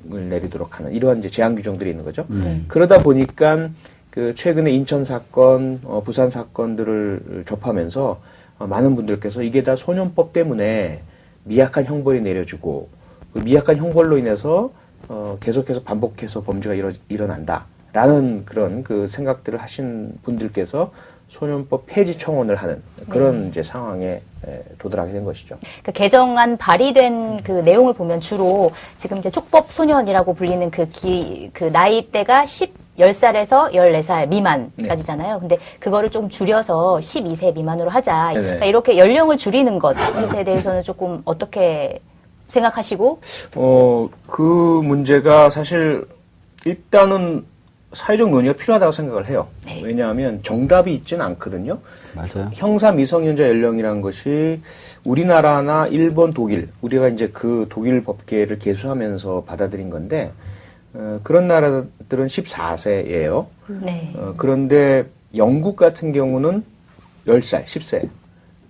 내리도록 하는 이러한 이제 제한 규정들이 있는 거죠. 그러다 보니까 그 최근에 인천 사건, 부산 사건들을 접하면서 많은 분들께서 이게 다 소년법 때문에 미약한 형벌이 내려지고 그 미약한 형벌로 인해서 계속해서 반복해서 범죄가 일어난다라는 그런 그 생각들을 하신 분들께서 소년법 폐지 청원을 하는 그런 이제 상황에 도달하게 된 것이죠. 그 개정안 발의된 그 내용을 보면 주로 지금 이제 촉법 소년이라고 불리는 그 나이대가 10살에서 14살 미만까지잖아요. 근데 그거를 좀 줄여서 12세 미만으로 하자. 그러니까 이렇게 연령을 줄이는 것에 대해서는 조금 어떻게 생각하시고? 그 문제가 사실 일단은 사회적 논의가 필요하다고 생각을 해요. 네. 왜냐하면 정답이 있지는 않거든요. 맞아요. 형사 미성년자 연령이라는 것이 우리나라나 일본, 독일, 우리가 이제 그 독일 법계를 개수하면서 받아들인 건데, 그런 나라들은 14세예요. 네. 그런데 영국 같은 경우는 10살, 10세.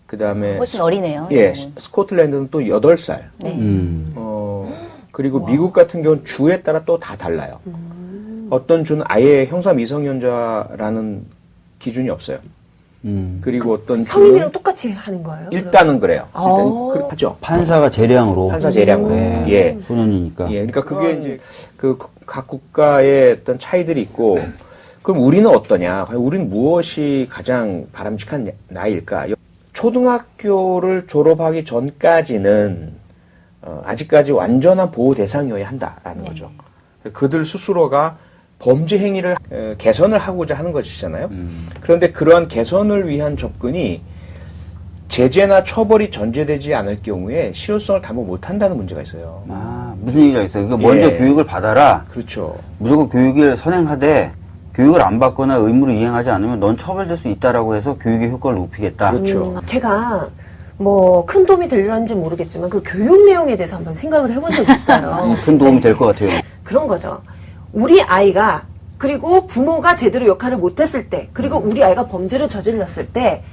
그 다음에 훨씬 어리네요. 예, 이거는. 스코틀랜드는 또 8살. 네. 그리고 미국 같은 경우는 주에 따라 또 다 달라요. 어떤 주는 아예 형사 미성년자라는 기준이 없어요. 그리고 어떤 성인이랑 똑같이 하는 거예요? 일단은 그래요. 일단 그렇게 하죠. 판사가 재량으로. 판사 재량으로. 예. 소년이니까. 예. 그러니까 그게 이제 그 각 국가의 어떤 차이들이 있고, 그럼 우리는 어떠냐? 과연 우리는 무엇이 가장 바람직한 나이일까? 초등학교를 졸업하기 전까지는 아직까지 완전한 보호 대상이어야 한다라는 거죠. 그들 스스로가 범죄 행위를 개선을 하고자 하는 것이잖아요. 그런데 그러한 개선을 위한 접근이 제재나 처벌이 전제되지 않을 경우에 실효성을 담보 못한다는 문제가 있어요. 아, 무슨 얘기가 있어요? 그러니까 먼저 예. 교육을 받아라. 그렇죠. 무조건 교육을 선행하되 교육을 안 받거나 의무를 이행하지 않으면 넌 처벌될 수 있다라고 해서 교육의 효과를 높이겠다. 그렇죠. 제가 뭐 큰 도움이 되려는지 모르겠지만 그 교육 내용에 대해서 한번 생각을 해본 적이 있어요. 큰 도움이 될 것 같아요. 그런 거죠. 우리 아이가 그리고 부모가 제대로 역할을 못했을 때 그리고 우리 아이가 범죄를 저질렀을 때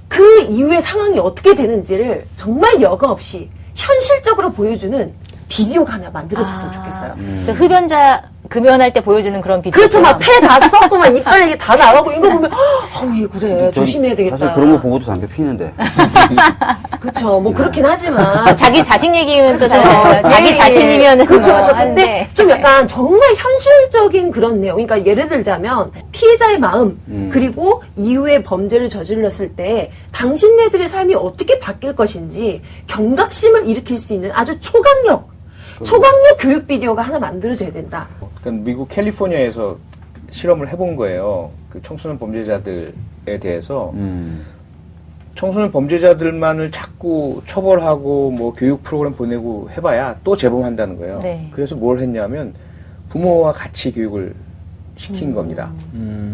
그 이후의 상황이 어떻게 되는지를 정말 여과 없이 현실적으로 보여주는 비디오가 하나 만들어졌으면 좋겠어요. 그래서 흡연자 금연할 때 보여주는 그런 비디오. 그렇죠. 막 폐 다 썩고 막 이빨 이게 다 나가고 이거 보면 얘 그래 전 조심해야 되겠다. 사실 그런 거 보고도 담배 피는데. 그렇죠. 뭐 그렇긴 하지만 자기 자식 얘기면 또 달라요. 자기 자신이면은 그렇죠. 뭐 그렇죠. 안 근데 돼. 좀 약간 정말 현실적인 그런 내용. 그러니까 예를 들자면 피해자의 마음 그리고 이후에 범죄를 저질렀을 때 당신네들의 삶이 어떻게 바뀔 것인지 경각심을 일으킬 수 있는 아주 초강력 교육 비디오가 하나 만들어져야 된다. 그러니까 미국 캘리포니아에서 실험을 해본 거예요. 그 청소년 범죄자들에 대해서 청소년 범죄자들만을 자꾸 처벌하고 뭐 교육 프로그램 보내고 해봐야 또 재범한다는 거예요. 네. 그래서 뭘 했냐면 부모와 같이 교육을 시킨 겁니다.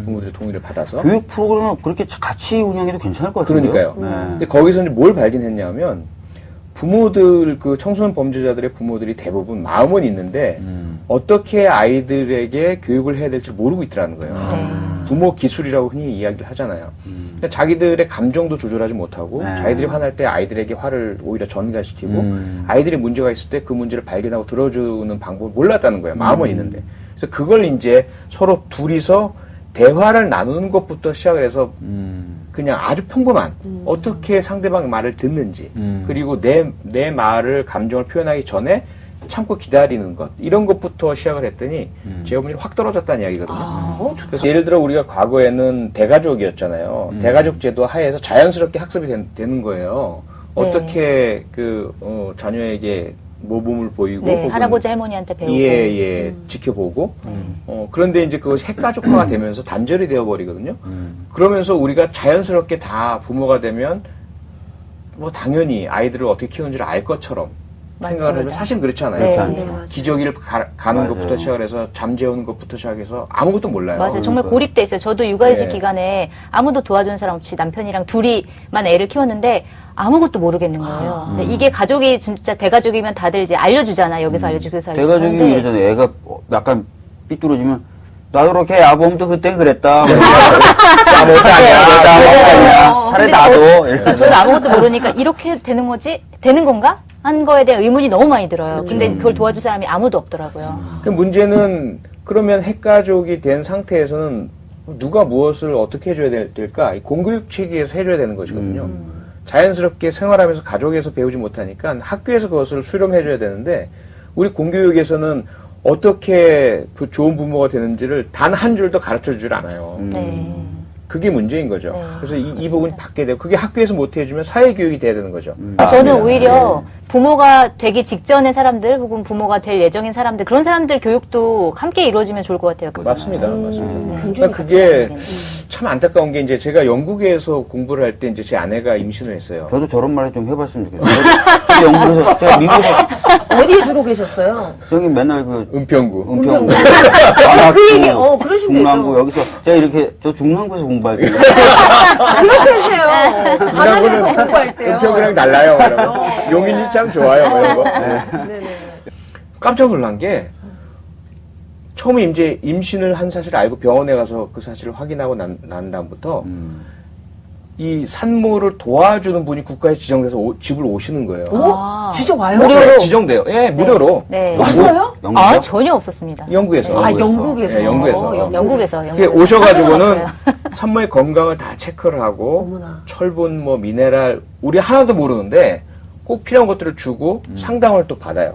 부모들의 동의를 받아서. 교육 프로그램을 그렇게 같이 운영해도 괜찮을 것 같은데요. 그러니까요. 네. 근데 거기서 이제 뭘 발견했냐면 부모들, 그 청소년 범죄자들의 부모들이 대부분 마음은 있는데 어떻게 아이들에게 교육을 해야 될지 모르고 있더라는 거예요. 부모 기술이라고 흔히 이야기를 하잖아요. 그러니까 자기들의 감정도 조절하지 못하고 자기들이 화날 때 아이들에게 화를 오히려 전가시키고 아이들이 문제가 있을 때 그 문제를 발견하고 들어주는 방법을 몰랐다는 거예요. 마음은 있는데. 그래서 그걸 이제 서로 둘이서 대화를 나누는 것부터 시작을 해서 그냥 아주 평범한 어떻게 상대방의 말을 듣는지 그리고 내 말을 감정을 표현하기 전에 참고 기다리는 것 이런 것부터 시작을 했더니 재범률이 확 떨어졌다는 이야기거든요. 그래서 예를 들어 우리가 과거에는 대가족이었잖아요. 대가족 제도 하에서 자연스럽게 학습이 되는 거예요. 어떻게 자녀에게 모범을 보이고 네, 할아버지 할머니한테 배우고 지켜보고 그런데 이제 그것이 핵가족화가 되면서 단절이 되어버리거든요. 그러면서 우리가 자연스럽게 다 부모가 되면 뭐 당연히 아이들을 어떻게 키우는지를 알 것처럼 생각을 하면 사실 그렇지 않아요. 네, 기저귀를 가는 것부터 시작해서 잠 재우는 것부터 시작해서 아무것도 몰라요. 맞아요. 정말 고립돼 있어요. 저도 육아휴직 기간에 아무도 도와주는 사람 없이 남편이랑 둘이만 애를 키웠는데 아무것도 모르겠는 거예요. 근데 이게 가족이 진짜 대가족이면 다들 이제 알려주잖아. 여기서 알려주고 여기서 알려주고. 대가족이면 이러잖아요. 애가 약간 삐뚤어지면 나도 그렇게 아범도 그때 그랬다. 나 못하냐. 차라리 나도. 그러니까 저도 아무것도 모르니까 이렇게 되는 거지? 되는 건가? 한 거에 대한 의문이 너무 많이 들어요. 근데 그걸 도와줄 사람이 아무도 없더라고요. 그 문제는 그러면 핵가족이 된 상태에서는 누가 무엇을 어떻게 해줘야 될까? 공교육 체계에서 해줘야 되는 것이거든요. 자연스럽게 생활하면서 가족에서 배우지 못하니까 학교에서 그것을 수렴해줘야 되는데 우리 공교육에서는 어떻게 그 좋은 부모가 되는지를 단 한 줄도 가르쳐주질 않아요. 네. 그게 문제인 거죠. 네, 그래서 이 부분이 바뀌어야 돼요. 그게 학교에서 못 해주면 사회교육이 돼야 되는 거죠. 저는 오히려 부모가 되기 직전의 사람들 혹은 부모가 될 예정인 사람들 그런 사람들 교육도 함께 이루어지면 좋을 것 같아요. 맞습니다. 맞습니다. 굉장히 그러니까 그게 참 안타까운 게 이제 제가 영국에서 공부를 할 때 이제 제 아내가 임신을 했어요. 저도 저런 말 좀 해봤으면 좋겠어요. 영국에서, 제가 미국에서, 어디에 주로 계셨어요? 저기 맨날 그, 은평구. 은평구. 그 얘기, 그러시면 중랑구, 되죠. 여기서, 제가 이렇게, 저 중랑구에서 공부할 때. 그렇게 하세요. 바다에서 공부할 때요. 은평구랑 달라요. 그러면. 용인이 참 좋아요. 뭐 이런 거. 네네. 깜짝 놀란 게 처음에 이제 임신을 한 사실을 알고 병원에 가서 그 사실을 확인하고 난 다음부터 이 산모를 도와주는 분이 국가에 지정돼서 집을 오시는 거예요. 오? 진짜 와요? 무료로. 지정돼요. 예, 무료로. 네. 왔어요? 영국이요? 전혀 없었습니다. 영국에서. 아, 영국에서. 네, 영국에서. 영국에서. 이게 오셔가지고는 산모의 건강을 다 체크를 하고 어머나. 철분, 뭐 미네랄 우리 하나도 모르는데 꼭 필요한 것들을 주고 상담을 또 받아요.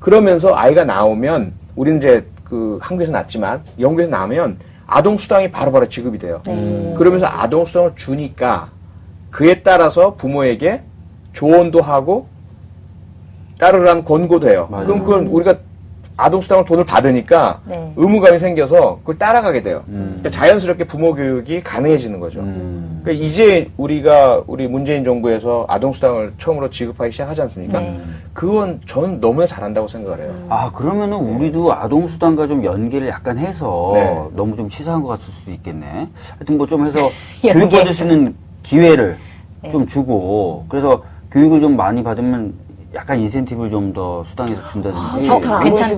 그러면서 아이가 나오면 우리는 이제 그 한국에서 낳지만 영국에서 나오면 아동 수당이 바로바로 지급이 돼요. 그러면서 아동 수당을 주니까 그에 따라서 부모에게 조언도 하고 따르라는 권고도 해요. 맞아요. 그럼 그건 우리가 아동수당을 돈을 받으니까 네. 의무감이 생겨서 그걸 따라가게 돼요. 그러니까 자연스럽게 부모 교육이 가능해지는 거죠. 그러니까 이제 우리 문재인 정부에서 아동수당을 처음으로 지급하기 시작하지 않습니까? 네. 그건 저는 너무나 잘한다고 생각을 해요. 아, 그러면은 우리도 아동수당과 좀 연계를 약간 해서 네. 너무 좀 치사한 것 같을 수도 있겠네. 하여튼 뭐 좀 해서 연계. 교육받을 수 있는 기회를 좀 주고, 그래서 교육을 좀 많이 받으면 약간 인센티브를 좀 더 수당에서 준다든지. 좋다. 괜찮다.